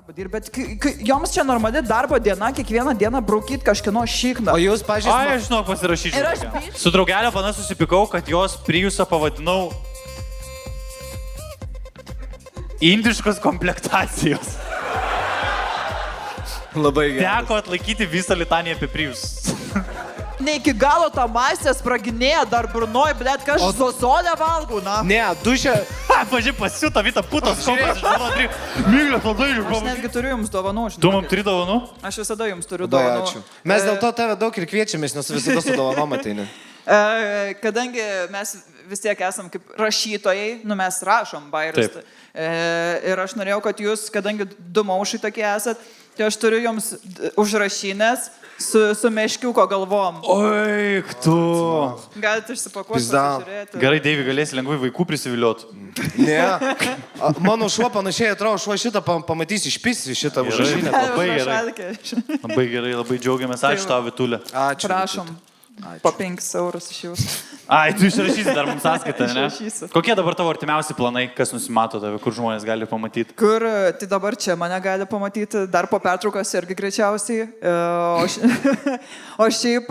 padirbt, bet joms čia normali darbo diena, kiekvieną dieną braukyti kažkieno šikną. O jūs, pažiūrėjau... Aš žinau, pasirašyčiau. Ir aš Su draugelio pana susipykau, kad jos Priusą pavadinau indiškos komplektacijos. Labai gerai. Teko atlaikyti visą litaniją apie Prius. Ne iki galo tą masę spraginėja, dar burnoj, blėt, kažkas zosolę valgau, na. Ne, dušė... Pažiūrėjau, pasiūta Vita putos kompas. Myglės labai Aš netgi turiu jums dovanų, žinau. Tu man turi dovanų? Aš visada jums turiu Labai dovanų. ačiū. Mes dėl to tave daug ir kviečiamės, nes visada su dovanom ateini. Kadangi mes vis tiek esam kaip rašytojai, mes rašom bairius. Ir aš norėjau, kad jūs, kadangi du maušai tokie esat, tai aš turiu jums užrašinės su meškiuko galvom. Oi, tu. Galite išsipakuoti, Pizdam. pasižiūrėti. Gerai, Deivi, galėsi lengvai vaikų prisivilioti. Ne. Mano šuo panašiai atrodo, šuo šitą pamatysi išpisi šitą užrašinę. Labai gerai. Labai gerai, labai džiaugiamės. Ačiū tau, Vitulė. Ačiū. Prašom. Po 5 eurus iš jūsų. Ai, tu išrašysi dar mums sąskaitą, ne? Išrašysiu. Kokie dabar tavo artimiausi planai, kas nusimato tave, kur žmonės gali pamatyti? Kur, tai dabar čia mane gali pamatyti, dar po pertraukos irgi greičiausiai. O šiaip,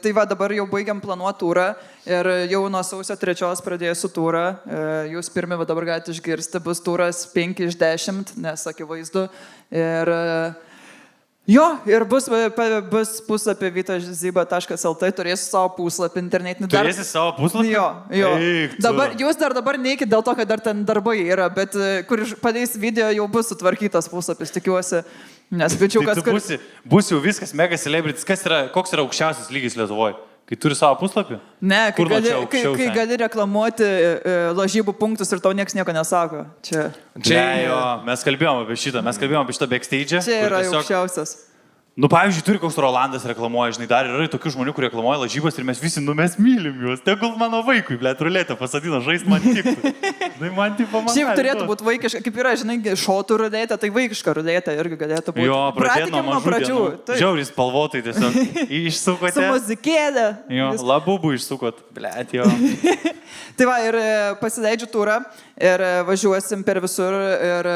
tai va dabar jau baigiam planuoti turą ir jau nuo sausio 3 pradėsiu turą. Jūs pirmi va dabar galite išgirsti, bus turas 5 iš 10, nes akivaizdu. Ir jo, ir bus puslapį vitažiba.lt, turėsiu savo puslapį internetinį. Turėsi savo puslapį? Jo. Eik tu. Jūs dabar neikit dėl to, kad dar ten darbai yra, bet kur padės video jau bus sutvarkytas puslapis, tikiuosi. Nes bičiukas, tai bus jau viskas, mega celebrities. Koks yra aukščiausias lygis Lietuvoje? Kai turi savo puslapį? Ne, Kur kai gali reklamuoti lažybų punktus ir tau nieks nieko nesako. Čia jo, mes kalbėjom apie šitą backstage. Čia yra aukščiausias. Nu, pavyzdžiui, turi koks Rolandas reklamuoja, žinai, dar yra tokių žmonių, kurie reklamuoja lažybas ir mes visi, mes mylim juos. Tegul mano vaikui, blėt, ruletę pasadino, žaist man tiktų. Tai man tipo man. Šiaip turėtų būti vaikiška, kaip yra, žinai, šotų ruletė, tai vaikiška ruletė irgi galėtų būti. Jo, pradėt nuo pradžių. Žiauriai spalvotai tiesiog išsukote. Su muzikėlė. Jo, labubų išsukot, blėt, jo. Tai va, ir pasileidžiu turą ir važiuosim per visur ir,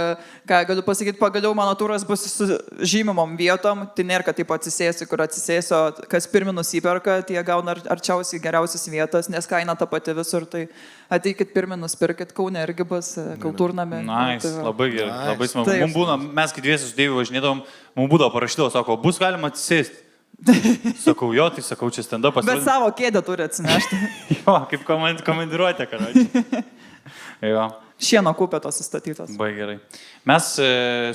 ką galiu pasakyti, pagaliau mano turas bus su žymimom vietom, tai nėra, kad taip atsisėsiu, kur atsisėsiu, kas pirmi nusiperka, tie gauna arčiausiai geriausias vietas, nes kaina ta pati visur, tai ateikit pirmi nuspirkit, Kaune irgi bus kultūrname. Nice, labai gerai, labai smagu. Mums būna, mes kai dviesi su Deiviu važinėdavom, mums būdavo parašydavo, sako, bus galima atsisėsti. Sakau, jo, tai sakau, čia stand-upas. Bet savo kėdę turi atsinešti. Jo, kaip komandiruotė, karoči. Jo. Šieno kupetos įstatytos. Bai gerai. Mes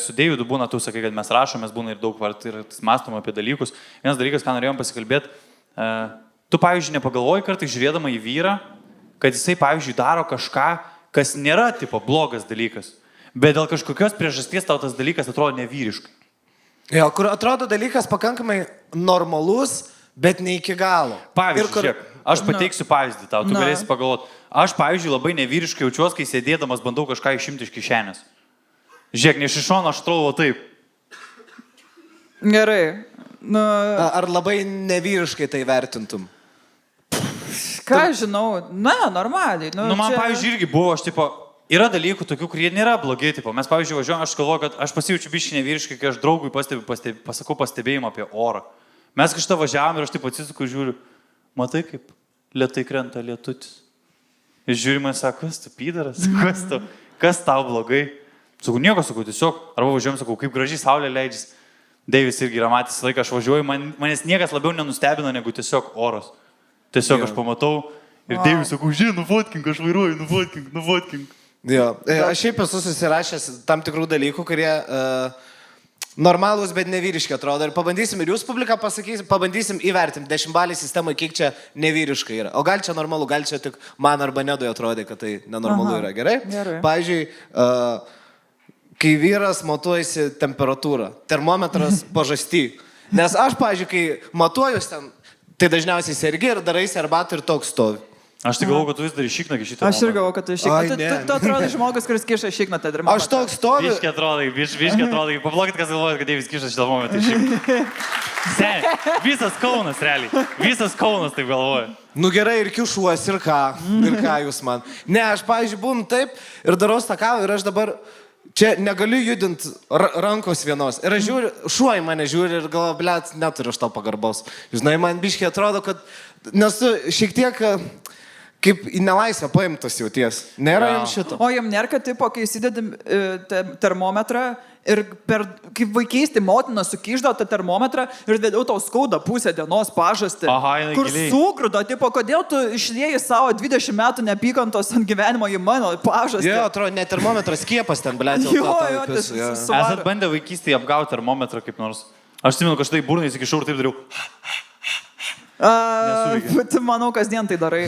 su Deividu būna, tu sakai, kad mes rašomės, būna ir daug ir mąstom apie dalykus. Vienas dalykas, ką norėjom pasikalbėti, tu, pavyzdžiui, nepagalvoji kartais žiūrėdama į vyrą, kad jisai, pavyzdžiui, daro kažką, kas nėra, tipo, blogas dalykas, bet dėl kažkokios priežasties tau tas dalykas atrodo nevyriškai. Jo, kur atrodo dalykas pakankamai normalus, bet ne iki galo. Pavyzdžiui, žiūrėk, aš pateiksiu pavyzdį tau, tu galėsi pagalvoti. Aš, pavyzdžiui, labai nevyriškai jaučiuosi, kai sėdėdamas bandau kažką išimti iš kišenės. Žiūrėk, ne iš šono aš atrodo taip. Gerai. Ar labai nevyriškai tai vertintum? Ką žinau, normaliai. Man, pavyzdžiui, irgi buvo, aš tipo... Yra dalykų tokių, kurie nėra blogi, tipo. Mes, pavyzdžiui, važiuojam, aš galvoju, kad aš pasijaučiu biškį nevyriškai, kai aš draugui pasakau pastebėjimą apie orą. Mes kažką važiavam ir aš taip atsisuku ir žiūriu, matai, kaip lėtai krenta lietutis. Ir žiūrime, sako, kas tu pydaras, kas tau blogai. Sakau, nieko, sakau, tiesiog, arba važiuojam, sakau, kaip gražiai saulė leidžiasi. Deivis irgi yra matęs laiką, aš važiuoju, manęs niekas labiau nenustebina negu tiesiog oras. Tiesiog aš pamatau ir Deivis sakau, nufotkink, aš vairuoju, nufotkink. Jo, aš šiaip esu susirašęs tam tikrų dalykų, kurie normalūs, bet nevyriški atrodo. Ir pabandysim, ir jūs publiką pasakysim, pabandysim įvertinti 10 balį sistemai, kiek čia nevyriškai yra. O gal čia normalu, gal čia tik man arba Nedui atrodė, kad tai nenormalu yra. Gerai? Pavyzdžiui, kai vyras matuojasi temperatūrą, termometras pažasty. Nes aš, pavyzdžiui, kai matuojuos ten, tai dažniausiai sergi ir daraisi arbatą ir toks stovi. Aš tik galvoju, kad tu vis dar iššikna šitą. Aš ir galvoju, kad tu iššikna. Tu atrodo žmogus, kuris kiša šikną tą termometrą. Aš toks stoviu. Viški atrodo. Pablokit, kas galvoja, kad Deivis kiša šitą termometrą iššikna. Seniai, visas Kaunas, realiai. Visas Kaunas taip galvoja. Nu gerai, ir kišuos, ir ką jūs man. Ne, aš, pavyzdžiui, būnu taip ir darau tą kavą ir aš dabar Čia negaliu judinti rankos vienos. Ir aš žiūriu, šuo į mane žiūri ir galvoju, blėt, neturiu aš to pagarbos. Žinai, man biškiai atrodo, kad nesu šiek tiek kaip į nelaisvę paimtas jauties. Nėra jums šito. O jam nėra, kad tipo, kai įsidedi termometrą ir kaip vaikystė motina sukiždavo tą termometrą ir vėliau tau skauda pusę dienos pažastį. Aha, kur giliai. sugrūdo, tipo, kodėl tu išlieji savo 20 metų nepykantos ant gyvenimo į mano pažastį. Jo, atrodo, net termometras skiepas ten, blėt. Esat bandę vaikystėje apgauti termometrą kaip nors. Aš atsimenu, kad štai burnai įsikišau ir taip dariau. Tu manau, kasdien tai darai.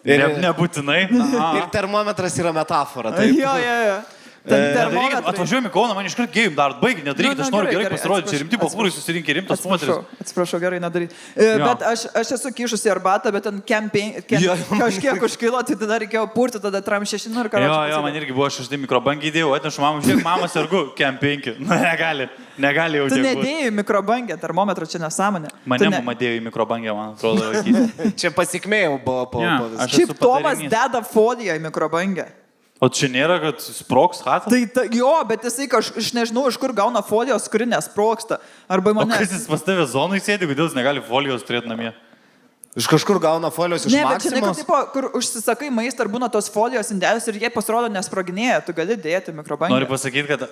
Nebūtinai. Ir termometras yra metafora. Taip. Jo. Atvažiuojam į Kauną, man iškart gėjim dar, baigi, nedarykit, aš noriu gerai pasirodyti, čia rimti bachūrai susirinkė, rimtas moteris. Atsiprašau, gerai nedaryti. Bet aš esu kišusi arbatą, bet ten kažkiek užkilo, tai tada reikėjo purti, tada tram 6 ir ką. Jo, man irgi buvo, aš štai mikrobangį įdėjau, atnešu mamą, žiūrėk, mama sergu, kem 5. Negali jau. Tu nedėjai mikrobangę, termometrą čia nesąmonė. Mane mama dėjo į mikrobangę, man atrodo. Čia pasikmėjau buvo po viso. Šiaip Tomas deda foliją į mikrobangę. O čia nėra, kad sproks hatą? Jo, bet jisai aš nežinau, iš kur gauna folijos, kuri nesproksta. Arba mane... O kas jis pas tavę zonai sėdi, kodėl jis negali folijos turėti namie? Iš kažkur gauna folijos iš Maksimos? Ne, bet žinai, Maksimos? tipo, kur užsisakai maistą ir būna tos folijos indelius ir jie pasirodo nesproginėja, tu gali dėti mikrobangę. Noriu pasakyti, kad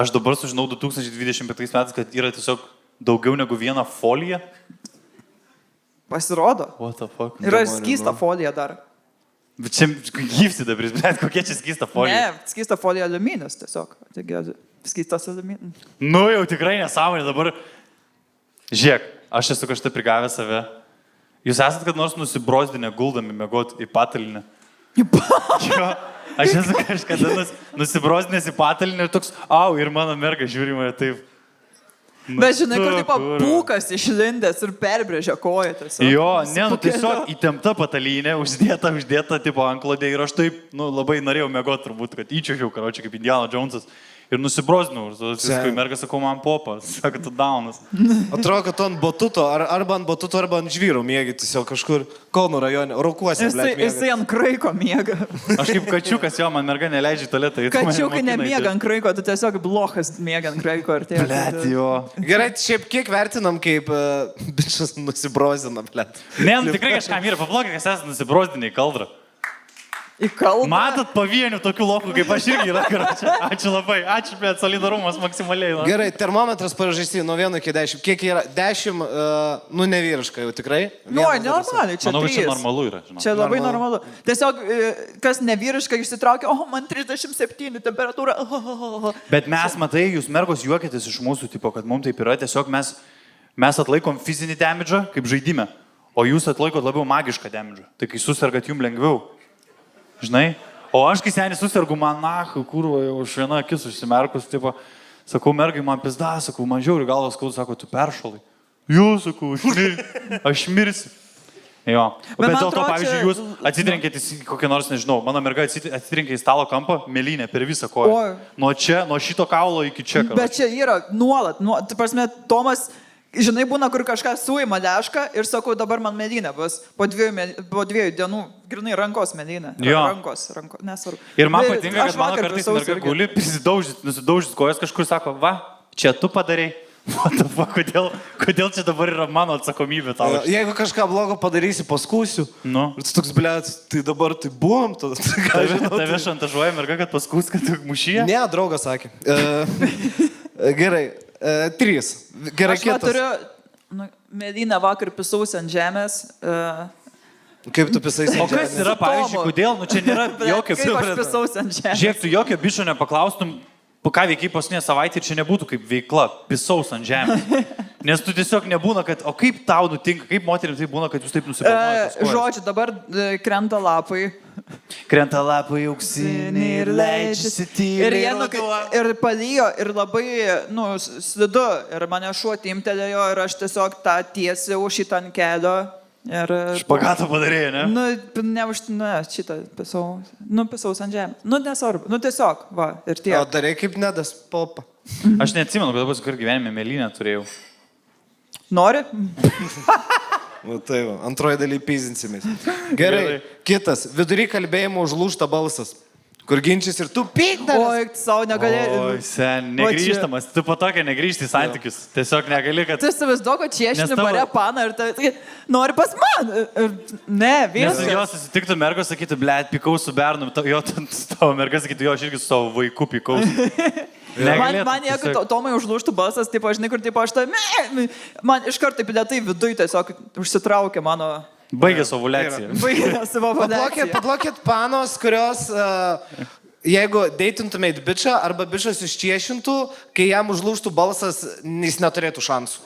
aš dabar sužinau 2025 metais, kad yra tiesiog daugiau negu viena folija. Pasirodo. What the fuck? Yra skysta folija dar. Bet čia gyvsidabris, bet kokia čia skysta folija? Ne, skysta folija aliuminis tiesiog. Taigi, skystas aliuminis. Nu jau tikrai nesąmonė dabar. Žiūrėk, aš esu kažkaip prigavęs save. Jūs esat kad nors nusibrozdinę guldami mėgoti į patalinę? Jo, aš esu kažkada nusibrozdinęs į patalinę ir toks, ir mano merga žiūri mane taip. Bet žinai, kur taip pūkas išlindęs ir perbrėžia koją tiesiog. Jo, tiesiog įtempta patalynė, uždėta tipo anklodė ir aš taip, labai norėjau mėgoti turbūt, kad įčiuošiau, karočią, kaip Indiana Jonesas. Ir nusibrozdinau, ir kai merga sakau, man popa, sako, tu daunas. Atrodo, kad tu ant botuto, arba ant botuto, arba ant žvyrų miegi tiesiog kažkur Kauno rajone, Raukuose. Jisai ant kraiko miega. Aš kaip kačiukas, jo, man merga neleidžia į tualetą. Kačiukai nemiega ant kraiko, tu tiesiog blokas miega ant kraiko. Blet, jo. Gerai, šiaip kiek vertinam, kaip bičas nusibrozdina, blet. Ne, tikrai kažkam yra, pablogė, kas esate nusibrozdinę į kaldrą. Į kalbą. Matot pavienių tokių lokų, kaip aš irgi yra, karočią. Ačiū labai, ačiū, bet solidarumas maksimaliai. Gerai, termometras paražystė nuo 1 iki 10. Kiek yra? 10, nevyriška jau tikrai. Nenormaliai, čia 3. Manau, kad čia normalu yra. Žinau. Čia labai normalu. Tiesiog, kas nevyriška išsitraukia, man 37 temperatūra. Bet mes, matai, jūs mergos juokėtės iš mūsų, tipo, kad mums taip yra, tiesiog mes atlaikom fizinį damidžą, kaip žaidime, o jūs atlaikot labiau magišką damidžą. Tai kai susirgat, jums lengviau. Žinai? O aš, kai seniai susirgu, man, kurva, jau už vieną akis užsimerkus, tipo, sakau, mergai, man pizda, sakau, man žiauri galvas skauda, sako, tu peršalai. Jūs, sakau, aš mirsiu. Jo. Bet dėl to, pavyzdžiui, jūs atsitrenkėte į kokį nors, nežinau, mano merga atsitrenkė į stalo kampą, mėlynę per visą koją. Nuo šito kaulo iki čia. Bet čia yra nuolat. Tu prasme, Tomas... Žinai, būna, kur kažką suima lešką ir sakau, dabar man medynė bus. Po 2 dienų, grinai rankos medynė. Rankos, nesvarbu. Ir man patinka, kad mano kartais merga guli, nusidaužys kojas kažkur, sako, va, čia tu padarei. Kodėl čia dabar yra mano atsakomybė tau? Jeigu kažką blogo padarysi, paskūsiu. Ir tu toks, blėt, tai dabar tai buvom. Tave šantažuoja merga, kad paskūs, kad tu mušyje? Ne, draugas sakė. Gerai. 3. Gerai, kitas. Aš turiu medynę vakar pisausi ant žemės. Kaip tu pisais ant žemės? O kas yra, pavyzdžiui, kodėl? Čia nėra jokio... Kaip aš pisausi ant žemės? Žiūrėk, tu jokio bišo nepaklaustum, ką veikiai paskutinę savaitę ir čia nebūtų kaip veikla, pisaus ant žemės. Nes tu tiesiog nebūna, kad... O kaip tau nutinka, kaip moterim tai būna, kad jūs taip nusipelnojate? Žodžiu, dabar krenta lapai. Krenta lapai auksiniai ir leidžiasi tyliai. Ir palijo, ir labai, slidu. Ir mane šuo timtelėjo ir aš tiesiog tą tiesiau šitą ant kelio. Špagatą padarėjai, ne? Šitą pisaus ant žemės. Nesvarbu. Tiesiog, va, ir tiek. O darai kaip Nedas popa. Aš neatsimenu, kad dabar gyvenime mėlynę turėjau. Nori? Tai va, antroji daly pyzinsimės. Gerai, kitas. Vidury kalbėjimo užlūžta balsas. kur ginčys ir tu pykdai. Oi, savo negalėjai. Oi, sen, negrįžtamas. Tu po tokia negrįžti į santykius. Tiesiog negali, kad... Tu įsivaizduok, kad čia Nes ieškini tavo- bare paną ir tai nori pas man. Ne, Nes viskas. su jos susitiktų mergos, sakytų, blėt, pykau su bernu, jo, tavo mergas sakytų, jo, aš irgi su savo vaiku pykau. Man jeigu Tomai užlūštų balsas, taip aš žinai, kur taip aš tai... Man iš karto taip lietai viduj tiesiog užsitraukė mano... Baigė savo ovuliaciją. Baigė savo vadaciją. Pablokit panos, kurios, jeigu deitintumėt bičią arba bičias iščiešintų, kai jam užlūštų balsas, jis neturėtų šansų.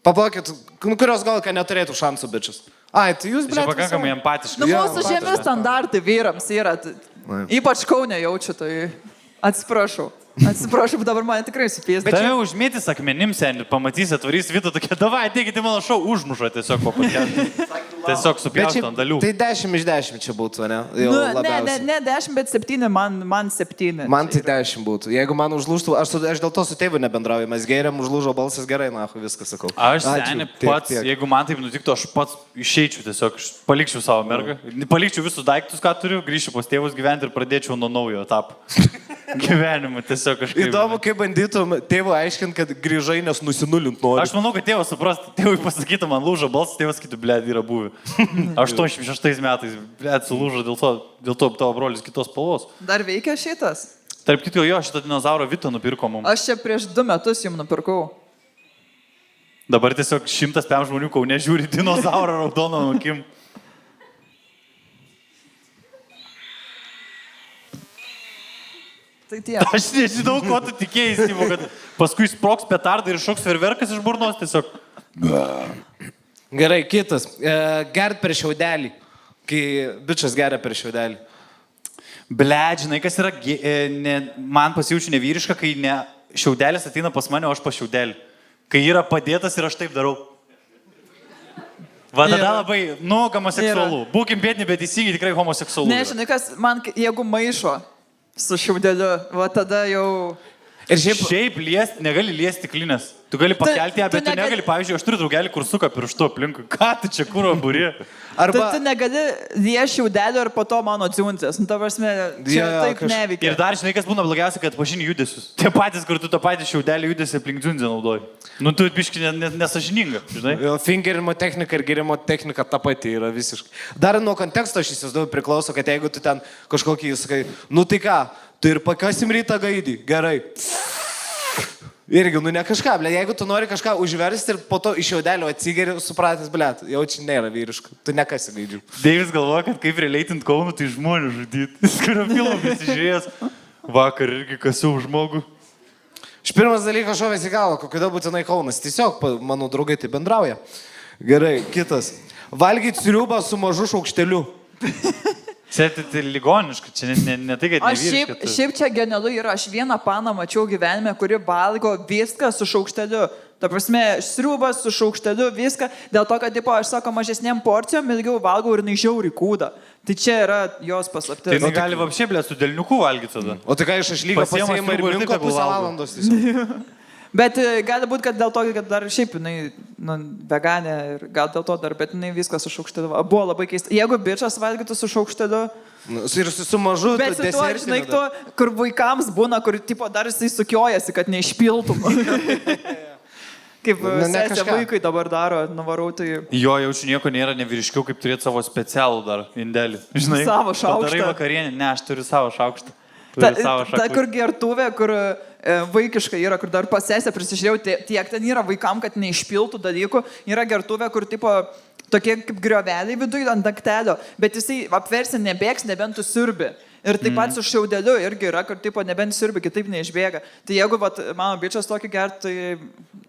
Pablokit, kurios gal, kad neturėtų šansų bičias. Ai, tai jūs, Čia blėt, pakankamai empatiškai. Nu, Jo, mūsų žemės standartai vyrams yra. Ypač Kaune jaučiu, tai atsiprašau. Atsiprašau, dabar mane tikrai supės. Tave užmėtis akmenim sen ir pamatysi, atvarys Vito tokia, davai, ateikite mano šau, užmušo tiesiog po paketą. Tiesiog supjausto ant dalių. Tai 10 iš 10 čia būtų, ne? Jau Nu, labiausiai. ne 10, bet 7, man 7. Man tai 10 būtų. Jeigu man užlūštų, aš dėl to su tėvu nebendrauju, mes geriam, užlūžo balsas gerai, na, viską sakau. Aš Ačiū, seniai tiek, pats, tiek. jeigu man taip nutiktų, aš pats išeičiau tiesiog, aš palikčiau savo mergą, palikčiau visus daiktus, ką turiu, grįžčiau pas tėvus gyventi ir pradėčiau nuo naujo etapo. Gyvenimą tiesiog kažkaip. Įdomu, kaip bandytum tėvų aiškinti, kad grįžai, nes nusinulint nori. Aš manau, kad tėvas suprastų, tėvui pasakytų, man lūžo balsas, tėvas sakytų, blėt, yra buvę. 86 metais, blėt, sulūžo dėl to tavo brolis kitos spalvos. Dar veikia šitas? Tarp kitko, jo, šitą dinozaurą Vito nupirko mums. Aš čia prieš 2 metus jums nupirkau. Dabar tiesiog 105 žmonių Kaune žiūri dinozaurą raudoną akim. Tai tiek. Aš nežinau, ko tu tikėjai, Styvo, kad paskui sproks petardą ir šoks ferverkas iš burnos tiesiog. Gerai, kitas. Gert per šiaudelį. Kai bičias geria per šiaudelį. Blet, žinai, kas yra, man pasijaučiu nevyriška, kai ne šiaudelis ateina pas mane, o aš pas šiaudelį. Kai yra padėtas ir aš taip darau. Va, tada Yra. labai, homoseksualu. Būkim bėdini, bet teisingai tikrai homoseksualu. Ne, žinai, kas man, jeigu maišo su šiaudeliu, va tada jau... Ir Šiaip liesti, negali liesti klinės. Tu gali pakelti ją, tu bet tu negali, pavyzdžiui, aš turiu draugelį, kur suka pirštu aplinkui. Ką tu čia kūro būri? Arba... Tu negali liesti šiaudelio ir po to mano dziuntės. Nu, ta prasme, čia Jo, taip neveikia. Ir dar, žinai, kas būna blogiausia, kad pažini judesius. Tie patys, kur tu tą patį šiaudelį judesi aplink dziuntę naudoji. Nu, tu biški nesažininga, žinai. Jo, fingerimo technika ir gerimo technika ta pati yra visiškai. Dar nuo konteksto aš įsivaizduoju priklauso, kad jeigu tu ten kažkokį sakai, nu tai ką, tu ir pakasim rytą gaidį, gerai. Irgi, nu ne kažką, ble, jeigu tu nori kažką užversti ir po to iš jaudelio atsigeri, supratęs, ble, jau čia nėra vyriška, tu nekasi gaidžių. Deivis galvoja, kad kaip relatint Kaunų, tai žmonių žudyti. Jis kurio filmą pasižiūrėjęs. Vakar irgi kasiau žmogų. Iš pirmas dalykas šovės į galvą, kodėl būtinai Kaunas, tiesiog mano draugai tai bendrauja. Gerai, kitas. Valgyti sriubą su mažu šaukšteliu. Čia tai ligoniška, čia ne tai, kad Aš nevyriška. šiaip čia genialu yra, aš vieną paną mačiau gyvenime, kuri valgo viską su šaukšteliu. Ta prasme, sriubas su šaukšteliu, viską, dėl to, kad, tipo, aš sako, mažesnėm porcijom ilgiau valgau ir naižiauri kūda. Tai čia yra jos paslaptis. Tai negali vapšė, blė, su delniuku valgyti tada. O tai ką iš lygo Pasiima pasiima ir sriubą ir minko taip tegul pusę valgo. valandos tiesiog. Bet gali būti, kad dėl to, kad dar šiaip jinai veganė ir gal dėl to dar, bet jinai viską su šaukšteliu. Buvo labai keista. Jeigu bičias valgytų su šaukšteliu, Ir su mažu bet su tuo, žinai, desertiniu. tu, kur vaikams būna, kur tipo, dar jisai sukiojasi, kad neišpiltum. Kaip Nu, ne sesė kažką. vaikai dabar daro, nuvarau tai... Jo, jaučiu nieko nėra nevyriškiau, kaip turėti savo specialų dar indelį. Žinai, Savo šaukštą. Padarai vakarienę, ne, aš turiu savo šaukštą. Ta, Turiu savo ta šaukštą. kur gertuvė, kur vaikiškai yra, kur dar pasesė prisižiūrėjau, tiek ten yra vaikam, kad neišpiltų dalykų. Yra gertuvė, kur tipo tokie kaip grioveliai viduje ant daktelio, bet jisai apversi nebėgs, nebent tu siurbi. Ir taip pat su šiaudeliu irgi yra, kur tipo nebent siurbi, kitaip neišbėga. Tai jeigu vat, mano bičias tokį gert, tai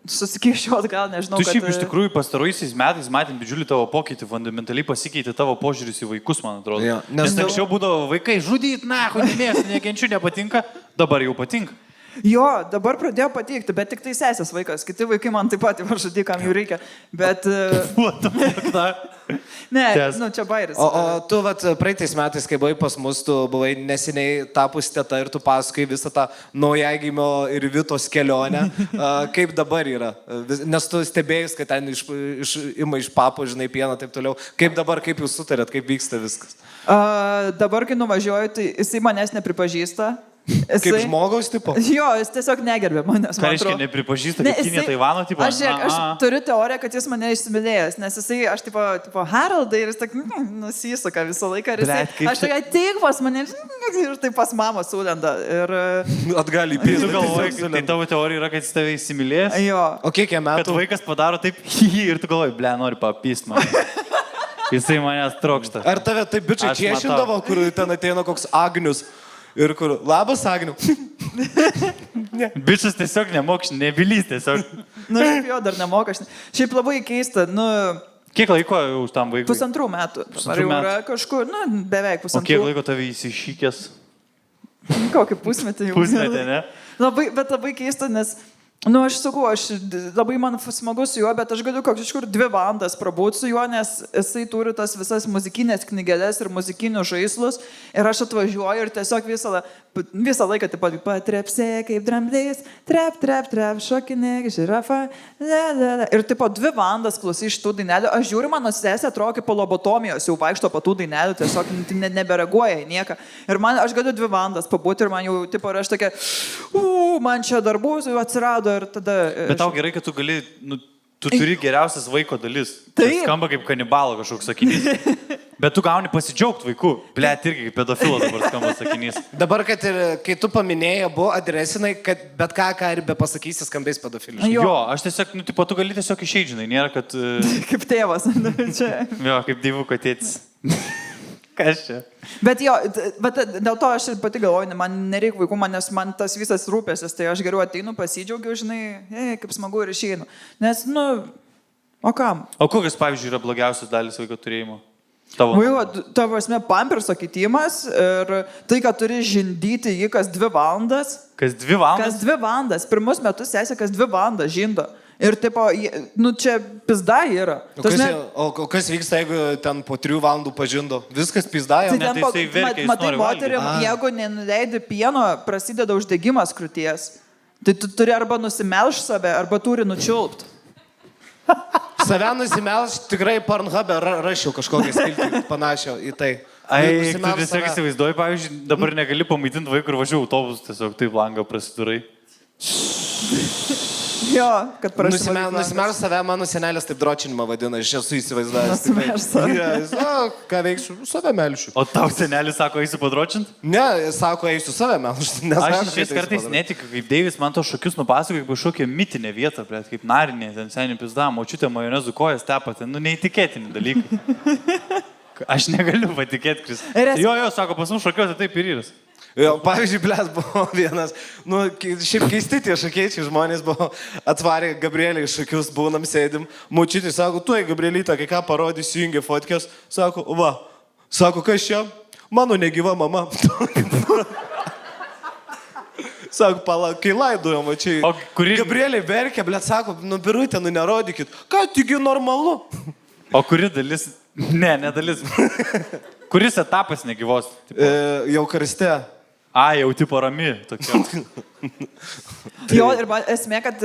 susikišiu atgal, nežinau. Tu šiaip iš tikrųjų pastaruisiais metais matėm didžiulį tavo pokytį, fundamentaliai pasikeitė tavo požiūris į vaikus, man atrodo. Jo, Nes anksčiau būdavo vaikai žudyt, na, nemėgstu, nekenčiu, nepatinka, dabar jau patinka. Jo, dabar pradėjo patikti, bet tik tai sesės vaikas. Kiti vaikai man taip pat žudikam jų reikia. Bet... What the fuck, na? Ne, Tęsk. nu čia bairis. O tu vat, praeitais metais, kai buvai pas mus, tu buvai neseniai tapus teta ir tu pasakai visą tą naujagimio ir Vitos kelionę. Kaip dabar yra? Nes tu stebėjus, kad ten ima iš papo, žinai, pieną, taip toliau. Kaip dabar, kaip jūs sutarėt, kaip vyksta viskas? Dabar, kai nuvažiuoju, tai jisai manęs nepripažįsta. Kaip žmogaus tipo? Jo, jis tiesiog negerbė manęs. Ką reiškia, nepripažįsta, kaip Kinė Taivano, tipo? Aš turiu teoriją, kad jis mane išsimylėjęs, nes jisai, aš tipo Haraldai ir jis tak nusisuka visą laiką. Ir jisai, aš tokia tik pas mane ir taip pas mamą sulenda. Ir... Atgal į pietų. Tu galvoji, tai tavo teorija yra, kad jis tave įsimylėjęs? Jo. O kiek jam metų? Kad vaikas padaro taip, ir tu galvoji, ble, nori papyst man. Jisai manęs trokšta. Ar tave taip bičiai čiešindavo, kur ten ateina koks Agnius? Ir kur, labas, Agniu. Bičias tiesiog nemokš, nebylys tiesiog. Nu, šiaip jo dar nemoka. Šiaip labai keista, nu... Kiek laiko už tam vaikui? 2,5 metų. Ar jau yra kažkur, nu, beveik 1,5. O kiek laiko tave įsišykęs? Kokį pusmetį jau. Pusmetį, ne? Bet labai keista, nes... Nu, aš sakau, labai man smagu su juo, bet aš galiu kažkur 2 valandas prabūti su juo, nes jisai turi tas visas muzikinės knygelės ir muzikinius žaislus ir aš atvažiuoju ir tiesiog visą laiką taip pat patrepsė kaip dramblys, trep, šokinėk, žirafa, ir taip pat 2 valandas klausai iš tų dainelių, aš žiūriu, mano sesė atrodo kaip po lobotomijos, jau vaikšto po tų dainelių, tiesiog nebereaguoja į nieką. Ir aš galiu 2 valandas pabūti ir man jau, tipo, aš tokia, man čia darbų jau atsirado. Bet tau gerai, kad tu gali, nu, tu turi geriausias vaiko dalis. Tai skamba kaip kanibalo kažkoks sakinys. Bet tu gauni pasidžiaugti vaikų. Blet, irgi kaip pedofilo dabar skamba sakinys. Dabar, kai tu paminėjai, buvo adresinai, kad bet ką ir be pasakysi skambės pedofiliškai. Jo, aš tiesiog, nu, tipo, tu gali tiesiog išeidžinai, nėra, kad... Kaip tėvas. Jo, kaip dievuko tėtis. Kas čia? Bet jo, dėl to aš ir pati galvoju, man nereikia vaikų, nes man tas visas rūpėsis, tai aš geriau ateinu, pasidžiaugiu, žinai, kaip smagu ir išeinu. Nes, nu, o kam? O kokios, pavyzdžiui, yra blogiausios dalis vaiko turėjimo? Tavo esmė pamperso keitimas ir tai, kad turi žindyti jį kas 2 valandas. Kas 2 valandas? Kas 2 valandas. Pirmus metus sesė kas 2 valandas žindo. Ir tipo, nu čia pizda yra. O kas vyksta, jeigu ten po 3 valandų pažindo? Viskas pizda, jau ne? Tai matai, moterim, jeigu nenuleidi pieno, prasideda uždegimas krūties. Tai tu turi arba nusimelš save, arba turi nučiulpt. Save nusimelš, tikrai Pornhub'e rašiau kažkokią skiltį panašią į tai. Ai, tu tiesiog įsivaizduoji, pavyzdžiui, dabar negali pamaitinti vaikų ir važiuoju autobus, tiesiog taip langą prasidurai. Jo, kad nusimelš save, mano senelis taip dročinimą vadina, aš esu įsivaizdavęs. Nusimelš save. Ką veiksiu? Save melšiu. O tau senelis sako, eisiu padročinti? Ne, sako, eisiu save melšti. Aš šiais kartais netikiu, kaip Deivis man to šokius nupasakoja, kaip kažkokia mitinė vieta, kaip narinė, ten seniai pizda, močiutė majonezų kojas tepa, ten, nu, neįtikėtini dalykai. Aš negaliu patikėti, Kris. Jo, sako, pas mus šokiuose taip ir yra. Jo, pavyzdžiui, blės buvo vienas, nu, šiaip keisti tie šokiečiai žmonės buvo, atvarė Gabrielį šokius, būnam sėdim, močiutė sako, tu, Gabrielytą, kai ką parodys, jungia fotkės, sako, va, sako, kas čia? Mano negyva mama. Sako, palauk, kai laidojom, čia. Gabrielį verkia, blės, sako, nu, birutė, nu, nerodykit, ką, taigi normalu. O kuri dalis? Ne dalis. Kuris etapas negyvos? Jau karste. Jau tipo rami. Jo, ir esmė, kad,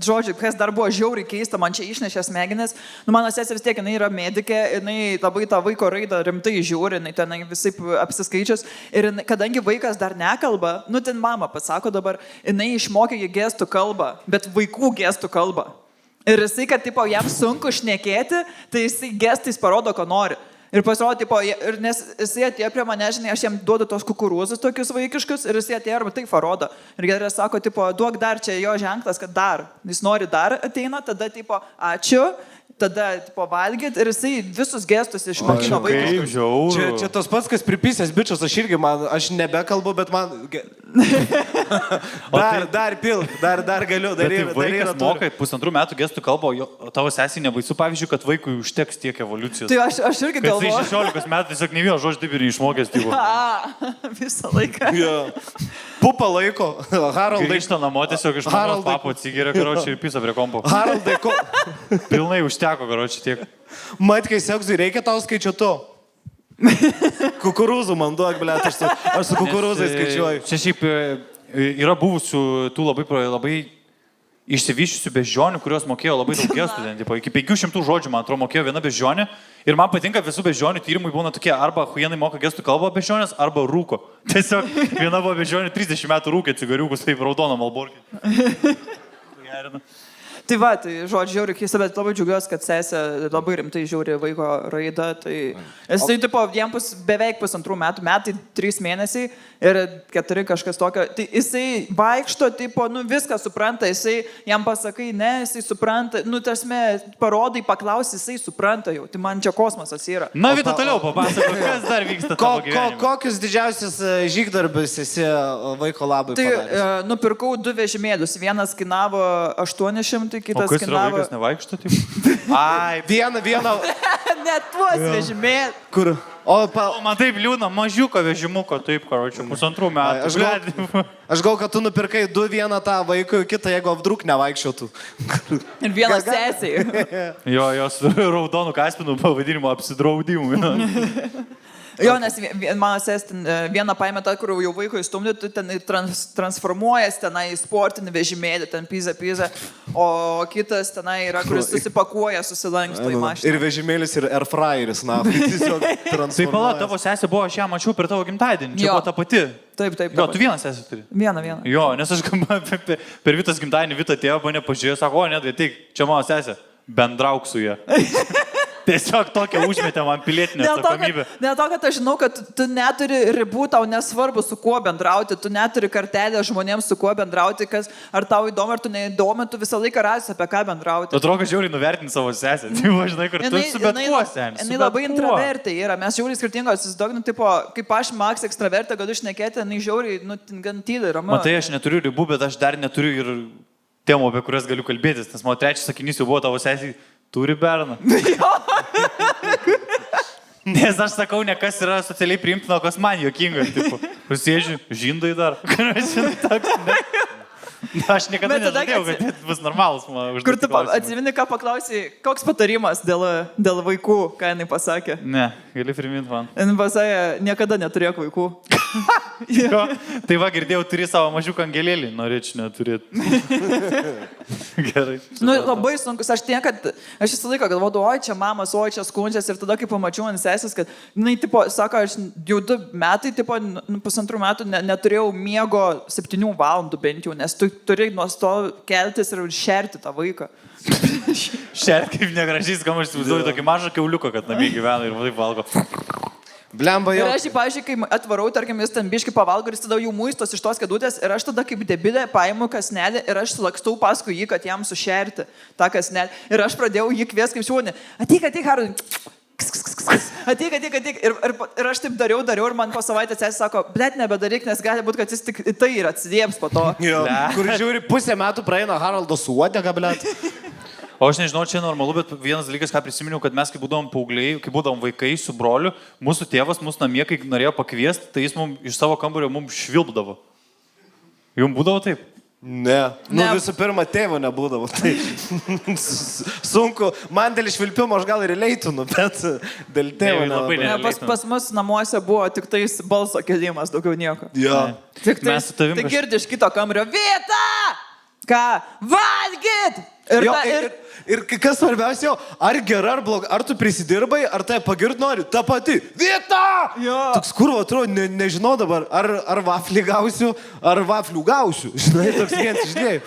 žodžiu, kas dar buvo žiauriai keista, man čia išnešė smegenis. Nu, mano sesė vis tiek, jinai yra medikė, jinai labai tą vaiko raidą rimtai žiūri, jinai ten visai apsiskaičius. Ir kadangi vaikas dar nekalba, nu, ten mama pasako dabar, jinai išmokė jį gestų kalbą, bet vaikų gestų kalbą. Ir jisai, kad, tipo, jam sunku šnekėti, tai jisai gestais parodo, ko nori. Ir pasirodo, tipo, nes jisai atėjo prie mane, žinai, aš jam duodu tos kukurūzus tokius vaikiškus ir jisai atėjo arba tai parodo. Ir gerai sako, tipo, duok dar, čia jo ženklas, kad dar. Jis nori dar ateina, tada, tipo, ačiū, tada, tipo, valgyt ir jisai visus gestus išmokino vaikiškus. Čia tas pats, kas pripysęs bičias, aš nebekalbu, bet man... Dar pil, dar galiu, dar yra. Vaikas moka 1,5 metų gestų kalbą, o tavo sesiai nebaisu, pavyzdžiui, kad vaikui užteks tiek evoliucijos. Tai aš irgi galvoju. Kad jis 16 metų tiesiog ne vieno žodžio taip ir neišmokęs. Visą laiką. Pupa laiko. Haraldai. Grįžta namo tiesiog iš mamos papo atsigeria, karočiui, ir pisa prie kompo. Haraldai, Pilnai užteko, karočiui, tiek. Matkai, seksui, reikia tau skaičiuotu. Kukurūzų man duok, blėt, aš su kukurūzai skaičiuoju. Čia šiaip yra buvusių tų labai išsivyščiusių beždžionių, kurios mokėjo labai daug gestų. Iki 500 žodžių, man atrodo, mokėjo viena beždžionė. Ir man patinka visų beždžionių tyrimai būna tokie, arba huienai moka gestų kalbą beždžionės, arba rūko. Tiesiog viena buvo beždžionė 30 metų rūkė cigariukus, taip raudono malborkė. Tai va, tai žodžiu, žiauri keista, bet labai džiaugiuosi, kad sesė labai rimtai žiūri vaiko raidą. Tai jisai, tipo, jam beveik 1,5 metai, 3 mėnesiai ir 4 kažkas tokio. Tai jisai vaikšto, tipo, viską supranta, jisai jam pasakai, ne, jisai supranta, tasme, parodai, paklausi, jisai supranta jau. Tai man čia kosmosas yra. Na, Vita, toliau papasako, kas dar vyksta tavo gyvenime. Kokius didžiausius žygdarbius esi vaiko labai padaręs? Tai nupirkau 2 vežimėlius. Vienas kainavo 800. Kitas o kas yra vaikas nevaikšto, taip? Ai, vieną. Net tuos vežimėlius. Kur? Man taip liūna, mažiuko vežimuko, taip, karočiui, 1,5 metų. Aš gal, kad tu nupirkai 2, vieną tą vaikui, kitą, jeigu apdruk nevaikščiotų. Ir vieną sesiai. Jo, jos raudonų kaspinų pavadinimo apsidraudimų. Jo, nes mano sesė vieną paėmė tą, kur jau vaiko įstumdė, tu ten transformuojas tenai į sportinį vežimėlį, ten piza, o kitas tenai yra, kuris susipakuoja, susilanksto į mašiną. Ir vežimėlis, ir airfryeris, na, tiesiog transformuojas. Tai pala, tavo sesė buvo, aš ją mačiau per tavo gimtadienį, čia buvo ta pati. Taip. Jo, tu vieną sesę turi? Vieną. Jo, nes aš per Vitos gimtadienį Vita tėvą mane pažiūrėjo, sako, o ne, tai čia mano sesė, bendrauk su ją. Tiesiog tokia užmetė man pilietinė atsakomybė. Dėl to, kad aš žinau, kad tu neturi ribų, tau nesvarbu su kuo bendrauti, tu neturi kartelę žmonėms su kuo bendrauti, ar tau įdomu, ar tu neįdomu, tu visą laiką rasi apie ką bendrauti. Atrodo, kad žiauriai nuvertinti savo sesę. Tai žinai, kur tu su bet kuo seni. Jinai labai intravertė yra, mes žiauriai skirtingos, tipo, kaip aš Max ekstravertė, galiu šnekėti, jinai žiauriai, gan tyliai, ramu. Matai, aš neturiu ribų, bet aš dar neturiu ir temų, apie kurias galiu kalbėtis, nes mano trečias sakinys jau buvo tavo sesė. Turi berną. Nes aš sakau, ne kas yra socialiai priimtino, kas man juokinga. Prisėdžiu, žindai dar. Aš niekada nežadėjau, kad bus normalus mano užduotis. Kur tu atsimeni, ką paklausai, koks patarimas dėl vaikų, ką jinai pasakė? Ne, gali priminti man. Jinai pasakė, niekada neturėk vaikų. Jo, tai va, girdėjau, turi savo mažiuką angelėlį, norėčiau neturėti. Gerai. Labai sunkus, aš visą laiką galvodavau, oi čia mamas, oi čia skundžias ir tada, kai pamačiau ant sesės, kad, jinai, tipo, sako, aš jau 2 metai, tipo, 1,5 metų neturėjau miego 7 valandų bent jau, nes tu turi nuo to keltis ir šerti tą vaiką. Šerti kaip negražiai skamba, aš įsivaizduoju tokį mažą kiauliuką, kad namie gyvena ir taip valgo. Blemba jo. Ir aš, pavyzdžiui, kai atvarau, tarkim, jis ten biškai pavalgo ir jis tada jau muistos iš tos kėdutės ir aš tada kaip debilė paimu kasnelį ir aš lakstau paskui jį, kad jam sušerti tą kasnelį. Ir aš pradėjau jį kvies kaip šūnį. Ateik, Haraldai. Ateik. Ir aš taip dariau ir man po savaitės sesė sako, blet, nebedaryk, nes gali būti, kad jis tik tai ir atsidėps po to. Jo. Kur žiūri, 1,5 metų praeina Haraldo su uodega, blet. O aš nežinau, čia normalu, bet vienas dalykas, ką prisiminiau, kad mes, kai būdavom paaugliai, kai būdavom vaikai su broliu, mūsų tėvas mūsų namie, kai norėjo pakviesti, tai jis iš savo kambario mums švilpdavo. Jums būdavo taip? Ne. Visų pirma, tėvo nebūdavo. Tai sunku. Man dėl švilpimo aš gal ir leitinu, bet dėl tėvo nelabai. Pas mus namuose buvo tik tais balso kėlimas, daugiau nieko. Jo. Tik girdi iš kito kambario, Vita! Ką? Valgyt! Ir kas svarbiausia, ar gera, ar bloga, ar tu prisidirbai, ar tai pagirt nori, ta pati. Vita! Toks kurva, atrodo, nežinau dabar, ar vaflį gausiu, ar vaflių gausiu. Žinai, toks vienas iš dviejų.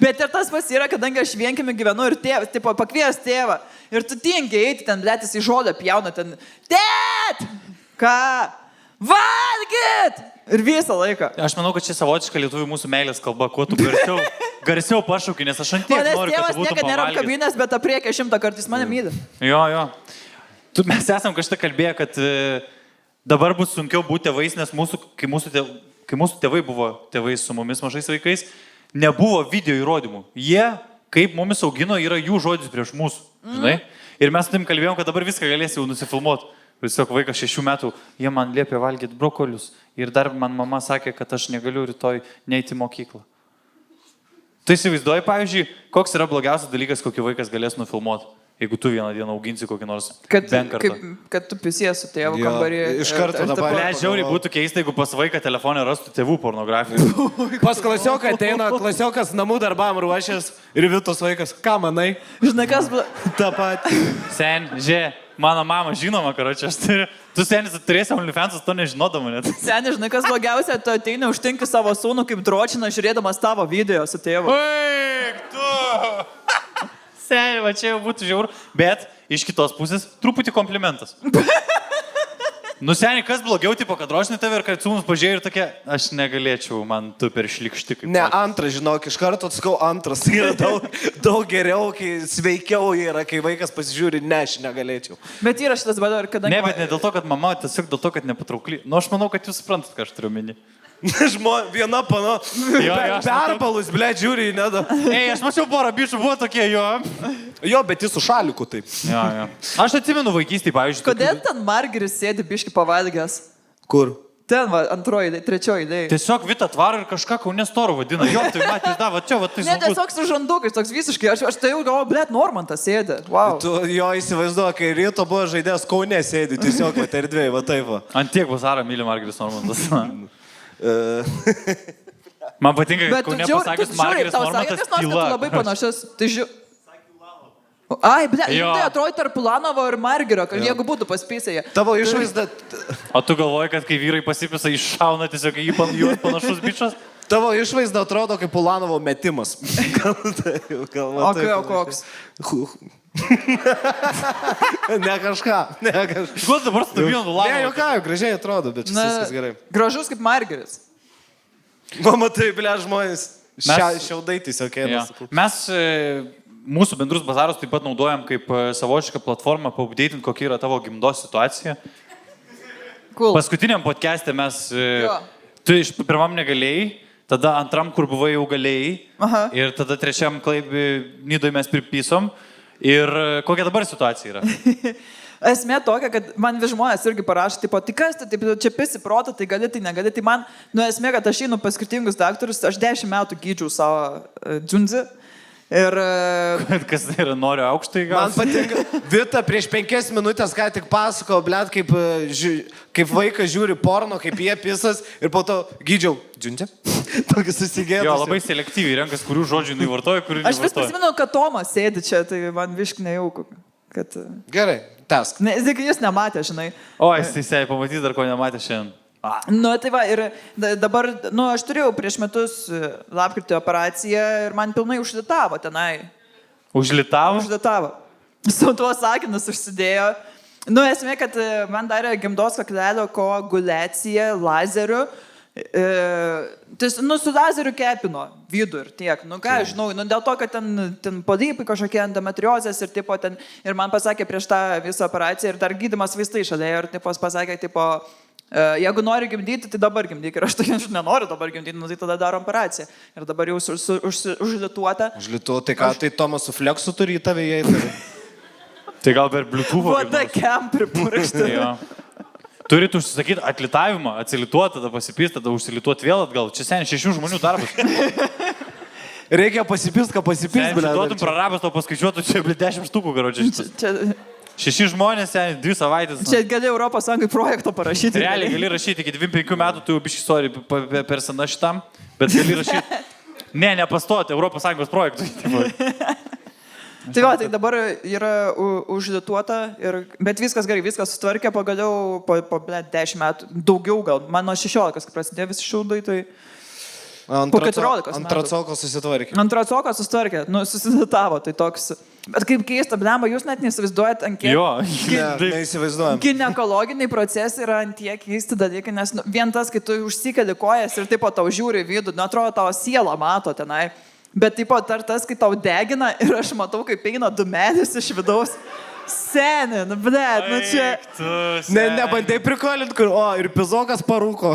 Bet ir tas pats yra, kadangi aš vienkiemi gyvenu ir tėvas, tipo, pakvies tėvą. Ir tu tingi eiti ten, blėtis į žodą pjauna ten. Tėt! Ką? Valgyt! Ir visą laiką. Aš manau, kad čia savotiška lietuvių mūsų meilės kalba, kuo tu garsiau pašauki, nes aš ant tiek noriu, kad tu būtum pavalgęs. Manęs tėvas niekad nėra apkabinęs, bet apriekė 100 kartų, jis mane myli. Jo. Mes esam kažką kalbėję, kad dabar bus sunkiau būti tėvais, nes kai mūsų tėvai buvo tėvais su mumis mažais vaikais, nebuvo video įrodymų. Jie, kaip mumis augino, yra jų žodis prieš mūsų. Žinai? Ir mes su tim kalbėjom, kad dabar viską galės jau nusifilmuoti. Tiesiog vaikas 6 metų, jie man liepė valgyti brokolius ir dar man mama sakė, kad aš negaliu rytoj neiti į mokyklą. Tu įsivaizduoji, pavyzdžiui, koks yra blogiausias dalykas, kokį vaikas galės nufilmuoti, jeigu tu vieną dieną auginsi kokį nors benkartą. Kad tu pisies su tėvu kambarį. Iš karto dabar. Žiauriai būtų keista, jeigu pas vaiką telefonė rastų tėvų pornografiją. Pas klasioką ateina, klasiokas namų darbam ruošęs ir Vitos vaikas. Ką manai? Žinai, kas... Ta pati. Mano mama žinoma, karočią, aš turiu. Tu senis turėsi OnlyFans'us, to nežinodama net. Seni, žinai, kas blogiausia, tu ateini užtinki savo sūnų kaip dročina, žiūrėdamas tavo video su tėvu. Eik, tu! Seni, va čia jau būtų žiauru. Bet iš kitos pusės truputį komplimentas. Nu, seni, kas blogiau, tipo, kad rošinė tave ir kad sūnus pažiūrėjo ir tokia, aš negalėčiau, man tu per šlikšti. Ne, antras, žinok, iš karto atsakau antras. Tai yra daug geriau, kai sveikiau yra, kai vaikas pasižiūri, ne, aš negalėčiau. Bet yra šitas dabar, kadangi... Ne, bet ne dėl to, kad mama, tiesiog dėl to, kad nepatraukli. Nu, aš manau, kad jūs suprantat, ką aš turiu meni. Viena pano, perpalus, ble, žiūri, nedo. Ei, aš mačiau porą bičių, buvo tokie, jo. Jo, bet jis su šaliku taip. Jo. Aš atsimenu vaikystį, pavyzdžiui. Kodėl ten Margeris sėdi biški pavalgęs? Kur? Ten, va, antroji, trečioji idėja. Tiesiog Vita tvaro ir kažką Kaune Storu vadina. Jo, tai matys, da, va čia, va tai Ne, tiesiog su žandukais, toks visiškai. Aš tai jau galvoju, blėt, Normantas sėdi. Wow. Tu jo įsivaizduoji, kai ryto buvo žaidėjas Kaune sėdi, tiesiog, va, erdvėje, va taip, va. Ant tiek Bazarą myli Margeris Normantas. Man patinka, kad Kaune pasakęs Margeris Normantas tyla. Tu labai panašus. Tai Ai, ble, tai atrodo tarp Ulanovo ir Margerio, kad jeigu būtų paspysėje. Tavo išvaizda... O tu galvoji, kad kai vyrai pasipisa, iššauna tiesiog į juos panašus bičas? Tavo išvaizda atrodo kaip Ulanovo metimas. O koks? Ne kažką. Gal dabar stabėjom Ulanovo? Ne, jokauju, gražiai atrodo, bet viskas gerai. Gražus kaip Margeris. Mama, tai, ble, žmonės šiaudai tiesiog eina. Mes mūsų bendrus bazarus taip pat naudojam kaip savotišką platformą paupdėtinti, kokia yra tavo gimdos situacija. Cool. Paskutiniam podcast'e mes... Tu iš pirmam negalėjai, tada antram, kur buvai, jau galėjai. Aha. Ir tada trečiam Nidoj mes pripysom. Ir kokia dabar situacija yra? Esmė tokia, kad man vis žmonės irgi parašo, tipo, tai kas, tai čia pisi protą, tai gali, tai negali. Tai man, esmė, kad aš einu pas skirtingus daktarus, aš 10 metų gydžiau savo džundzį. Ir... Kas tai yra, noriu aukštai gal? Man patinka, Vita prieš 5 minutės ką tik pasako, blėt, kaip vaikas žiūri porno, kaip jie pisas ir po to gydžiau. Džundė? Tokį susigėdus. Jo, labai selektyviai renkas, kurių žodžių nevartoja, kurių nevartoja. Aš vis prisimenu, kad Tomas sėdi čia, tai man višk nejauku. Kad... Gerai, tesk. Ne, jis nematė, žinai. O, jis pamatys dar ko nematė šiandien. Nu, tai va, ir dabar, aš turėjau prieš metus lapkritį operaciją ir man pilnai užlitavo tenai. Užlitavo? Užlitavo. Su tuo sakinus užsidėjo. Esmė, kad man darė gimdos kaklelio koaguliaciją lazeriu. Tai, su lazeriu kepino vidų ir tiek. Ką aš žinau, dėl to, kad ten polypai kažkokie endometriozės ir tipo ten, ir man pasakė prieš tą visą operaciją ir dar gydymas vaistai šalia ir tipos pasakė, tipo, jeigu nori gimdyti, tai dabar gimdyk. Ir aš nenoriu dabar gimdyti, tai tada darom operaciją. Ir dabar jau užlituota. Užlituota, tai ką, tai Tomas su fleksu turi į tave įeiti? Tai gal per Bluetooth. Vada kem pripurkšti. Turit užsisakyti atlitavimą, atsilituoti, tada pasipist, tada užsilituoti vėl atgal. Čia seniai 6 žmonių darbas. Reikia pasipist, ką pasipist. Duotum prarabas, tau paskaičiuotų, čia 10 štukų, karočiai. 6 žmonės, 2 savaitės. Čia gali Europos Sąjungai projekto parašyti. Realiai gali rašyti, iki 25 metų tu jau biškai sorry per sena šitam, bet gali rašyti. Nepastoti Europos Sąjungos projektui. Tai va, tai dabar yra užlituota, bet viskas gerai, viskas sutvarkė pagaliau po 10 metų, daugiau gal, man nuo 16, kai prasidėjo visi šiaudai, tai po 14 metų. Antracoko susitvarkė. Antracoko susitvarkė, susiditavo, tai toks, bet kaip keista, blemba, jūs net neįsivaizduojat, ant kiek... Jo, neįsivaizduojam. Ginekologiniai procesai yra ant tiek keisti dalykai, nes vien tas, kai tu užsikeli kojas ir taip po tau žiūri vidų, atrodo, tavo sielą mato tenai. Bet taip pat tas, kai tau degina ir aš matau, kaip eina dūmelis iš vidaus. Seni, blėt, čia... Nebandai prikolint, kur, ir pizokas parūko.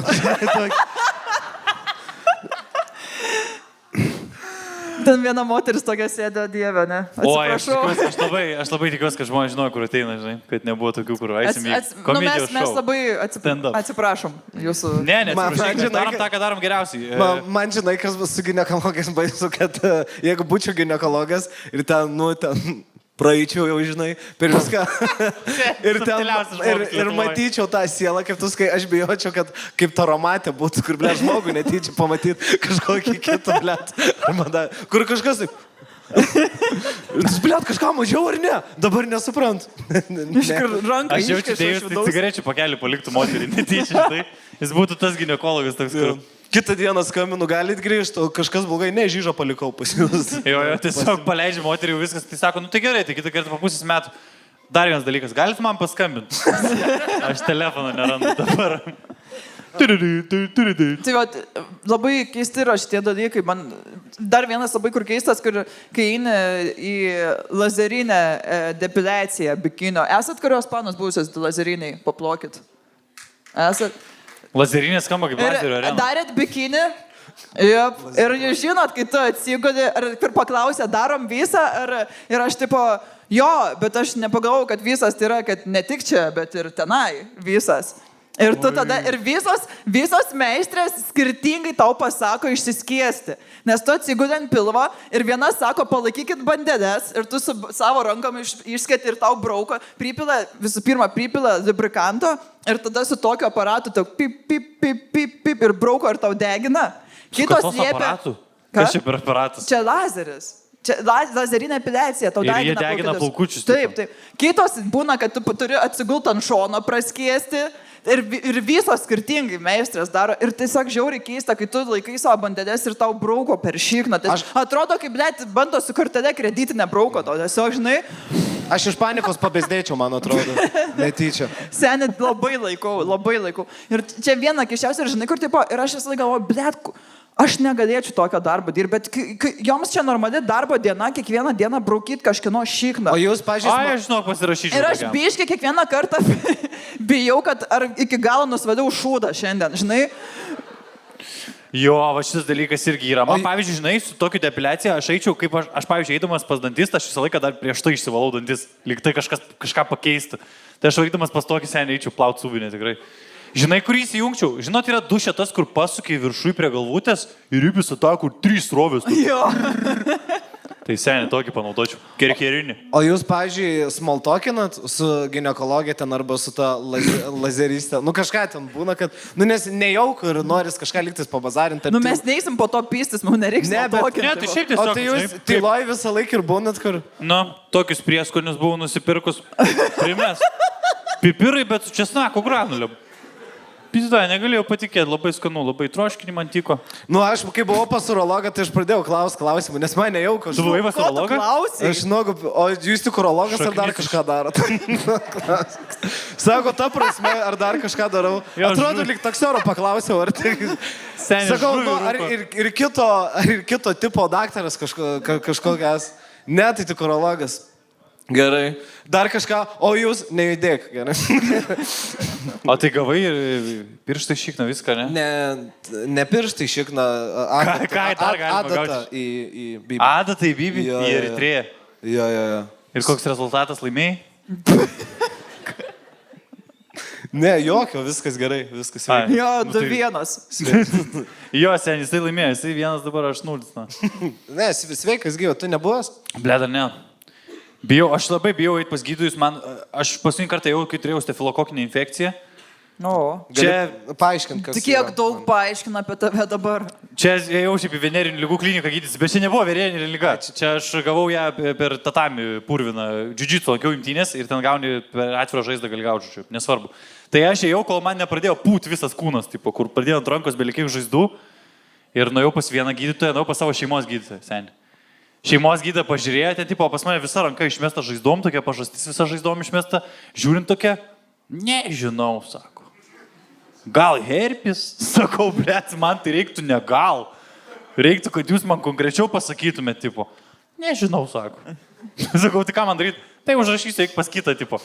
Ten viena moteris tokia sėdė, dieve, ne? Oi, Atsiprašau. aš labai tikiuosi, kad žmonės žinojo, kur ateina, žinai, kad nebuvo tokių, kur eisim į Nu, komedijos mes šou. labai Stand-up. atsiprašom jūsų. Ne, Man, atsiprašau, žinai, darom tą, ką darom geriausiai. Man žinai, kas bus su gynekologais baisu, kad jeigu būčiau gynekologas ir ten, praeičiau jau, žinai, per viską. ir matyčiau tą sielą, kaip tu skai, aš bijočiau, kad kaip taromatė būtų, kur, ble, žmogų netyčia pamatyti kažkokį kitą, ble, kur kažkas taip. Ble, kažką mažiau ar ne? Dabar nesuprantu. Ranką Aš jaučiu, Dėjus tai cigarečių pakelį paliktų moterį netyčia, tai jis būtų tas gynekologas toks, kur... Kitą dieną skambinu, galit grįžti, o kažkas blogai, ne, Žyžą palikau pas jūs. Jo, tiesiog paleidžia moterį, viskas, tai sako, tai gerai, tai kitą kartą po pusės metų. Dar vienas dalykas, galit man paskambinti? Aš telefoną nerandu dabar. Tai va, labai keisti yra šitie dalykai. Man dar vienas labai kur keistas, kai eini į lazerinę depiliaciją bikinio. Esat kurios panos būsios lazeriniai? Paplokit. Esat? Lazerinė skamba kaip lazerio arena. Darėt bikinį? Yep. Ir jūs žinot, kai tu atsiguli, ir paklausė, darom visą, ir aš tipo, jo, bet aš nepagalvojau, kad visas tai yra, kad ne tik čia, bet ir tenai visas. Ir tu tada, ir visos meistrės skirtingai tau pasako išsiskiesti. Nes tu atsiguli ant pilvo ir viena sako, palaikykit bandeles ir tu su savo rankom išskėti ir tau brauko, visų pirma pripila lubrikanto ir tada su tokiu aparatu tau pip, pip, pip, pip, pip ir brauko ir tau degina. Kitos liepia... Kas čia per aparatas? Čia lazeris. Čia lazerinė epiliacija, tau ir degina. Ir jie degina plaukučius. Taip. Kitos būna, kad tu turi atsigult ant šono praskiesti. Ir visos skirtingai meistrės daro. Ir tiesiog žiauriai keista, kai tu laikai savo bandelės ir tau brauko per šikną. Atrodo, kaip, blėt, bando su kortelė kreditinę brauko tau. Tiesiog, žinai. Aš iš panikos pabėsdėčiau, man atrodo. Netyčia. Seniai, labai laikau. Ir čia viena keisčiausia, ir žinai, kur tipo, ir aš visą laiką galvoju, blėt, aš negalėčiau tokio darbo dirbti, bet joms čia normali darbo diena, kiekvieną dieną braukyti kažkieno šikną. O jūs, pažiūrėjau, aš žinau, pasirašyčiau. Ir aš biškai kiekvieną kartą bijau, kad ar iki galo nusvadiau šūdą šiandien, žinai. Jo, va šitas dalykas irgi yra. Man, pavyzdžiui, žinai, su tokiu depiliacija aš eičiau, kaip aš pavyzdžiui, eidamas pas dantistą, aš visą laiką dar prieš tai išsivalau dantis, lyg tai kažką pakeistų. Tai aš eidamas pas tokį senį eičiau plaut subinę tikrai. Žinai, kur įsijungčiau? Žinot, yra dušetas, kur pasukiai viršui prie galvutės ir įpisa tą, kur 3 srovės. Jo. Tai seniai tokį panaudočiau. Kerkerinį. O jūs, pavyzdžiui, smoltokinat su ginekologija ten arba su ta lazeristė? Kažką ten būna, kad, nes nejauk ir noris kažką liktis pabazarinti. Mes neįsim po to pystis, mums nereiks smoltokinti. Ne, tai šiaip tiesiog. O tai jūs tyloj visą laiką ir būnat kur? Tokius prieskonius buvau nusipirkus. Primes. Pipirai, bet su česnako granulėm. Pizda, negalėjau patikėti, labai skanu, labai troškinį man tiko. Aš kai buvau pas urologą, tai aš pradėjau klausimų, nes man nejauku. Tu buvai pas urologą? Aš o jūs tik urologas ar dar kažką darot? Sako, ta prasme, ar dar kažką darau? Atrodo, lyg taksioro paklausiau, ar tik... Sakau, ar ir kito tipo daktaras kažkokias? Ne, tai tik urologas. Gerai. Dar kažką, o jūs nejudėk, gerai. O tai gavai ir pirštai šikną viską, ne? Ne pirštai šikną, ką dar galima gauti? Į bibį. Adatą į bibį, į Eritreją. Jo. Ir koks rezultatas, laimėjai? Ne, jokio, viskas gerai, viskas sveika. Jo, 2-1. Jo, senis, tai laimėjo, jisai 1, dabar aš 0. Ne, sveikas gyvo, tu nebuvęs? Ble, dar ne. Aš labai bijau eiti pas gydytojus, aš paskutinį kartą jau, kai turėjau stafilokokinę infekciją. Čia paaiškint, kas. Tik kiek daug paaiškina apie tave dabar. Čia jau šiaip į venerinių lygų kliniką gydytis, bet čia nebuvo venerinių lyga. Čia aš gavau ją per tatami purviną džiudžitsu, lankiau imtynės ir ten gauni per atvirą žaizdą gali gauti, šiaip, nesvarbu. Tai aš ėjau, kol man nepradėjo pūt visas kūnas, tipo, kur pradėjo ant rankos belikiai žaizdų ir nuėjau pas vieną gydytoją, nuėjau pas savo šeimos gydytoją, senį. Šeimos gydytoja pažiūrėjo, ten tipo, pas mane visa ranka išmesta žaizdom, tokia pažastis visa žaizdom išmesta, žiūrint tokia, nežinau, sako. Gal herpes? Sakau, blėt, man tai reiktų ne gal. Reiktų, kad jūs man konkrečiau pasakytumėt, tipo. Nežinau, sako. Sakau, tai ką man daryti? Tai užrašysiu, eik pas kitą, tipo.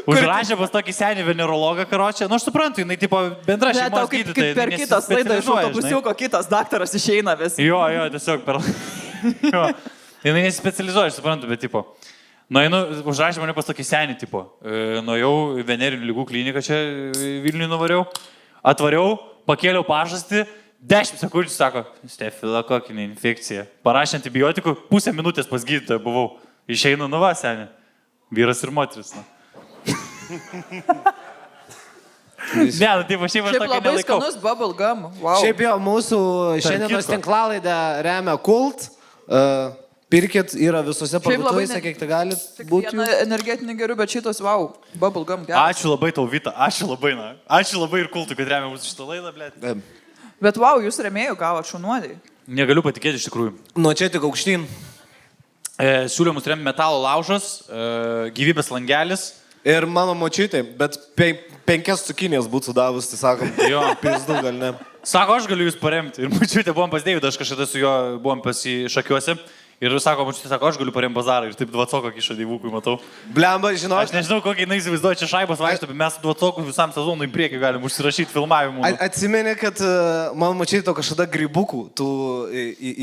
Užrašė pas tokį senį venerologą, karočią. Nu, aš suprantu, jinai, tipo, bendra Ne, tau šeimos kaip gydytoja. per kitas laidą iš autobusiuko kitas daktaras išeina vis. Jo, tiesiog per... Jo. Jinai nesispecializuoja, aš suprantu, bet, tipo... Nueinu, užrašė mane pas tokį senį, tipo. Nuėjau į venerinių lygų kliniką čia Vilniui nuvariau. Atvariau, pakėliau pažastį. 10 sekundžių sako, stefilokokinė infekcija. Parašė antibiotikų, pusę minutės pas gydytoją buvau. Išeinu, nu va, senė. Vyras ir moteris, na. Ne, nu, taip, šiaip aš Šiaip tokį labai nelaikau. skanus bubble gum. Wow. Šiaip jau mūsų šiandienos kitko. tinklalaidę remia Kult. Pirkit, yra visose Šiaip labai parduotuvėse, ne- kiek tai gali Tik būti. viena energetinė geriu, bet šitas, wow, bubble gum geras. Ačiū labai tau, Vita, ačiū labai, na. Ačiū labai ir Kultui, kad remia mūsų šitą laidą, blėt. Bet wow, jūs remėjų gavot šunuodį. Negaliu patikėti iš tikrųjų. Nuo čia tik aukštyn. Siūlymus remia metalo laužas, gyvybės langelis. Ir mano močiutė, bet 5 cukinės būtų davus, tai sakom, Jo. pizdu gal ne. Sako, aš galiu jūs paremti. Ir mačiutė, buvom pas Deividą, aš kažkada su juo buvom pasišakiuose. Ir sako, mačiutė, sako, aš galiu paremti bazarą. Ir taip Dvacoką kišo Dievukui, matau. Blemba, žinok, Aš nežinau, kokį jinai įsivaizduoja, čia šaibos vaikšto, bet mes Dvacokų visam sezonui į priekį galim užsirašyti filmavimų. atsimeni, kad mano močiutė to kažkada grybukų tų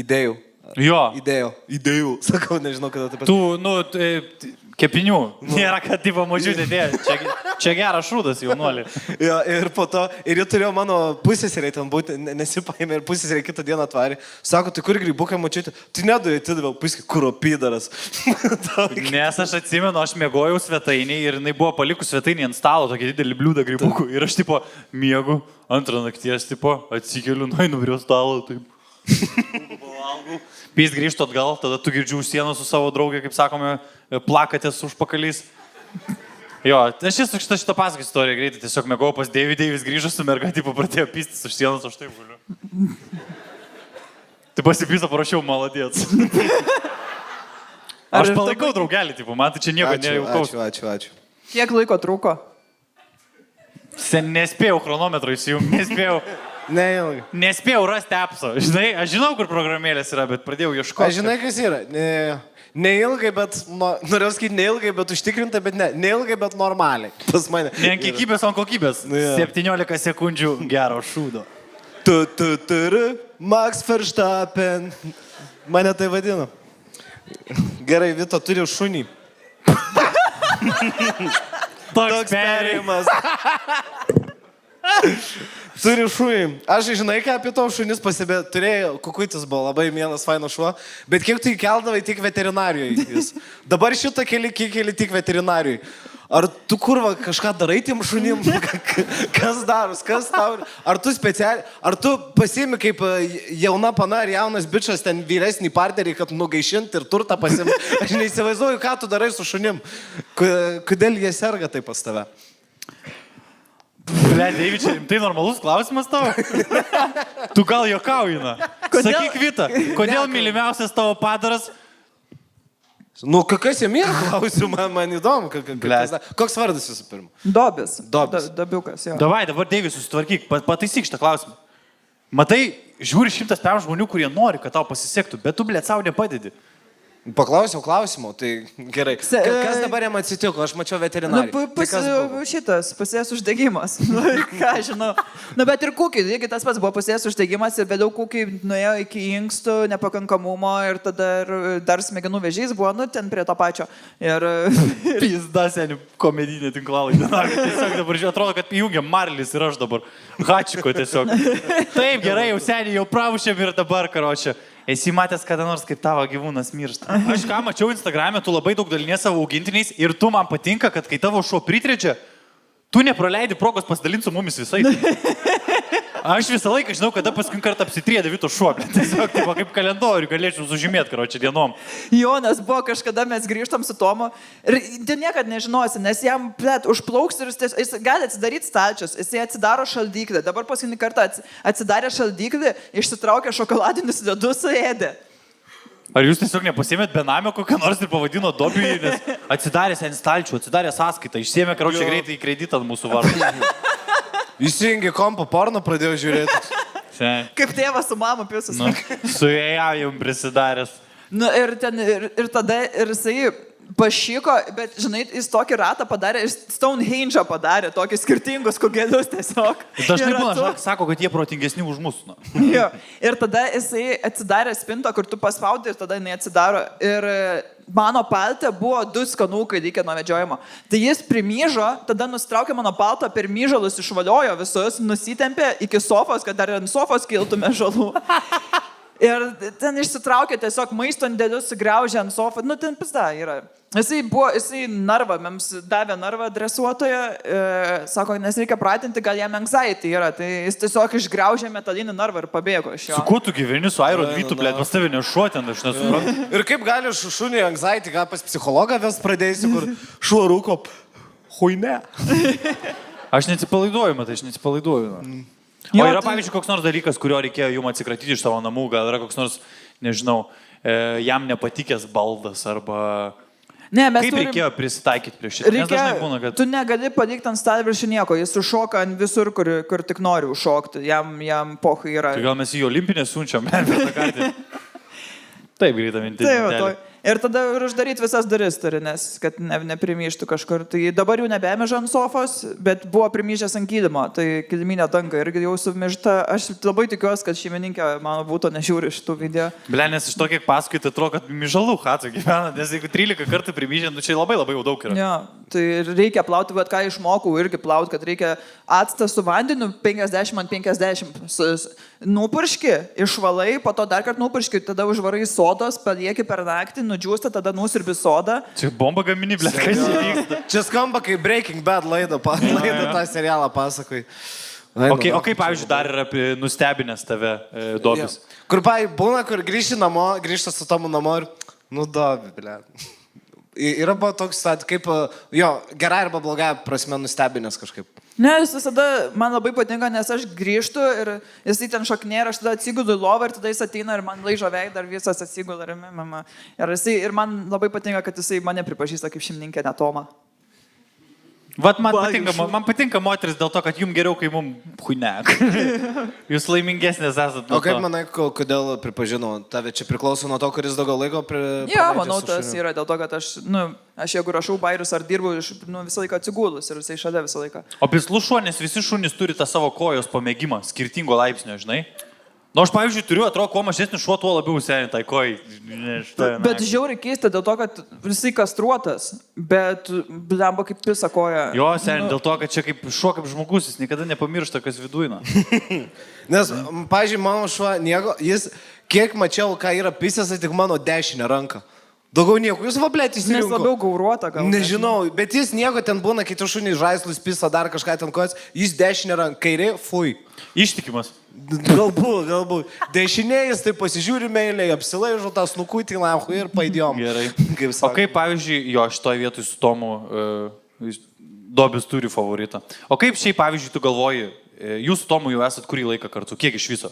idėjų. Jo. Idėjų. Sakau, nežinau, kada taip pat. Tų, nu, kepinių. Nėra, kad tipo mažiutė dėjo. Čia geras šūdas, jaunuolį. Jo, ir po to, ir jie turėjo mano pusėseriai ten būti, nesipaėmė ir pusėseriai kitą dieną atvarė. Sako, tai kur grybukai močiutė? Tai nedavė, atidavė, puiskiai, kuropidaras. Nes aš atsimenu, aš mėgojau svetainį ir jinai buvo palikus svetainį ant stalo, tokį didelį bliūdą grybukų. Ir aš tipo miegu, antrą nakties, tipo, atsikeliu, nueinu prie stalo, taip. Pys grįžtų atgal, tada tu girdžiu už sienos su savo draugė, kaip sakome, plakatės už pakalys. Jo, aš šitą pasakį istoriją greitai tiesiog mėgau pas Deivis grįžo su merga, tipo pradėjo pystis už sienos, aš taip guliu. Tai pasipyso, parašiau, maladėts. Aš palaikau draugelį, tipo, man tai čia nieko nejaukaus. Ačiū. Kiek laiko truko? Nespėjau chronometrą įsijungti, Neilgai. nespėjau rasti appso. Žinai, aš žinau, kur programėlės yra, bet pradėjau ieškoti. Aš žinai, kas yra. Neilgai, bet, norėjau sakyti neilgai, bet užtikrinta, bet ne. Neilgai, bet normaliai. Pas mane. Ne ant kiekybės, o ant kokybės. 17 sekundžių gero šūdo. Max Verstappen. Mane tai vadino. Gerai, Vito turi šunį. Toks perėjimas. Turi šunį. Aš žinai, ką apie to šunis pasibė. Turėjau, kukuitis buvo labai mielas, fainas šuo. Bet kiek tu įkeldavai tik veterinarijoje. Dabar šitą keli tik veterinarijoje. Ar tu kurva kažką darai tiem šunim? Kas daros? Kas tau? Ar tu specialiai? Ar tu pasiimi kaip jauna pana ar jaunas bičas ten vyresnį partnerį, kad nugaišinti ir turtą pasiimi? Aš neįsivaizduoju, ką tu darai su šunim. Kodėl jie serga taip pas tave? Ble, Deivi, čia rimtai normalus klausimas tavo? Tu gal juokauji, na? Sakyk, Vita, kodėl mylimiausias tavo padaras? Nu, kas jam yra klausimų, man įdomu. Koks vardas visų pirma? Dobis. Dobis. Dabiukas, jo. Dabar Deivi, susitvarkyk, pataisyk šitą klausimą. Matai, žiūri 100 žmonių, kurie nori, kad tau pasisektų, bet tu, ble, savo nepadedi. Paklausiau klausimo, tai gerai. Kas dabar jam atsitiko? Aš mačiau veterinarį. Šitas pasės uždegimas. Ką žinau. Bet ir kūkiai, lygiai tas pats buvo pasės uždegimas ir vėliau kūkiai nuėjo iki inkstų nepakankamumo ir tada dar smegenų vėžys buvo, ten prie to pačio. Ir... Pizda, seniai, komedinė tinklalaidė. Tiesiog dabar žiūrėjau, atrodo, kad įjungia Marlis ir aš dabar. Hačiko tiesiog. Taip, gerai, jau seniai, jau pravušėm ir dabar, karočią. Esi matęs kada nors, kaip tavo gyvūnas miršta. Aš ką mačiau Instagram'e, tu labai daug dalinės savo augintiniais ir tu man patinka, kad kai tavo šuo pritreidžia, tu nepraleidi progos pasidalinti su mumis visai. Aš visą laiką žinau, kada paskutinį kartą apsitriedė Vito šuo. Tiesiog kaip kalendorių galėčiau sužymėti, karočią dienom. Jonas buvo kažkada, mes grįžtam su Tomu ir tu niekad nežinosi, nes jam užplauks ir jis gali atsidaryti stalčius, jis atsidaro šaldyklį. Dabar paskutinį kartą atsidarė šaldyklį, išsitraukė šokoladinius ledus, suėdė. Ar jūs tiesiog nepasėmėt benamio kokią nors ir pavadino Dobijai, nes atsidarė ant stalčių, atsidarė sąskaitą, išsėmė, karočią, greitai į kreditą mūsų vardą. Įsijungi kompą, porno pradėjau žiūrėti. Kaip tėvas su mama piusis. Su jai jums prisidaręs. Ir tada ir jisai pašyko, bet, žinai, jis tokį ratą padarė, jis Stonehenge padarė, tokius skirtingus kugelius tiesiog. Dažnai Ir būna, ratu. sako, kad jie protingesni už mus. Nu. Jo. Ir tada jisai atsidarė spintą, kur tu paspaudai ir tada jinai atsidaro. Ir mano palte buvo 2 skanukai reikia nuo vedžiojimo. Tai jis primyžo, tada nustraukė mano paltą, per myžalus išvaliojo visus, nusitempė iki sofos, kad dar ant sofos kiltume žalų. Ir ten išsitraukė tiesiog maisto indėlius, sugriaužė ant sofą. Nu, ten pizda yra. Jisai narvą, mums davė narvą dresuotoją, sako, nes reikia pratinti, gal jam anxiety yra. Tai jis tiesiog išgriaužė metalinį narvą ir pabėgo iš jo. Su kuo tu gyveni, su Airo Dvytu, blėt, pas tavį nešuotin, aš nesuprantu. Ir kaip gali šunį anxiety, gal pas psichologą ves pradėsi, kur šuo rūko, huine. Aš neatsipalaiduoju, matai, aš neatsipalaiduoju. O yra, pavyzdžiui, koks nors dalykas, kurio reikėjo jums atsikratyti iš savo namų, gal yra koks nors, nežinau, jam nepatikęs baldas arba... Ne, mes kaip turim... reikėjo prisitaikyti prie šitą? Nes dažnai būna, kad... Tu negali palikti ant stalviršio nieko, jis užšoka ant visur, kur tik nori užšokti, jam pohai yra. Tai gal mes į olimpinę siunčiam, bet kartą. Taip, greitą mintį. Taip, ir tada ir uždaryti visas duris turi, nes kad neprimyštų kažkur. Tai dabar jau nebemeža ant sofos, bet buvo primyžęs ant kilimo, tai kiliminė danga irgi jau sumižta. Aš labai tikiuosi, kad šeimininkė mano būtų nežiūri šitų video. Ble, nes iš to, kiek paskui, tai atrodo, kad myžalų hatų gyvena, nes jeigu 13 kartų primyžė, nu čia labai jau daug yra. Jo, tai reikia plauti, bet ką išmokau irgi plauti, kad reikia actą su vandeniu 50 ant 50. Nupurški, išvalai, po to dar kartą nupurški, tada užvarai sodos, palieki per naktį, nudžiūsta, tada nusirbi sodą. Čia bomba gamini, ble, kas įvyksta. Čia skamba kaip Breaking Bad laidą tą serialą pasakoj. O kaip, pavyzdžiui, dar yra nustebinęs tave Dobis? Kur būna, kur grįžta su tomu namo ir, nu Dobi, ble. Yra buvo toks, kaip, jo, gerai arba blogai prasme nustebinęs kažkaip. Ne, jis visada man labai patinka, nes aš grįžtu ir jisai ten šoknėra, aš tada atsigulu į lovą ir tada jis ateina ir man laižo veidą ir visas atsigula ir mama. Ir man labai patinka, kad jisai mane pripažįsta kaip šeimininkę, ne Tomą. Vat man patinka moteris dėl to, kad jums geriau, kai mums huine. Jūs laimingesnės esate. O kaip manai, kodėl pripažinau? Tave čia priklauso nuo to, kuris daugiau laiko Ja, manau, tas yra dėl to, kad aš jeigu rašau bairius ar dirbu, visą laiką atsigulus ir jisai šalia visą laiką. O pislų šuonis, visi šunys turi tą savo kojos pamėgimą, skirtingo laipsnio, žinai. Nu, aš, pavyzdžiui, turiu, atrodo, kuo mažesnis šuo, tuo labiau seniai tai kojai. Bet žiauriai keista dėl to, kad jisai kastruotas, bet blemba kaip pisa koja. Jo, seniai, dėl to, kad čia kaip šuo, kaip žmogus, jis niekada nepamiršta, kas viduina. Nes, pavyzdžiui, mano šuo, jis, kiek mačiau, ką yra pisęs, tai tik mano dešinę ranką. Daugiau nieko, jūs vablėt įsirinko. Nes labiau gauruota gal. Nežinau, bet jis nieko ten būna, kai tu šunį žaislus pisa dar kažką ten kojas, jis dešinę ranką, kairė, fui. Ištikimas. Galbūt. Dešinėjais, tai pasižiūri meiliai, apsilaižo tą snukutį lampu ir paidėjom. Gerai. O kaip, pavyzdžiui, jo, šitoje vietoje su Tomu Dobis turi favoritą. O kaip šiaip, pavyzdžiui, tu galvoji, jūs su Tomu jau esat kurį laiką kartu, kiek iš viso?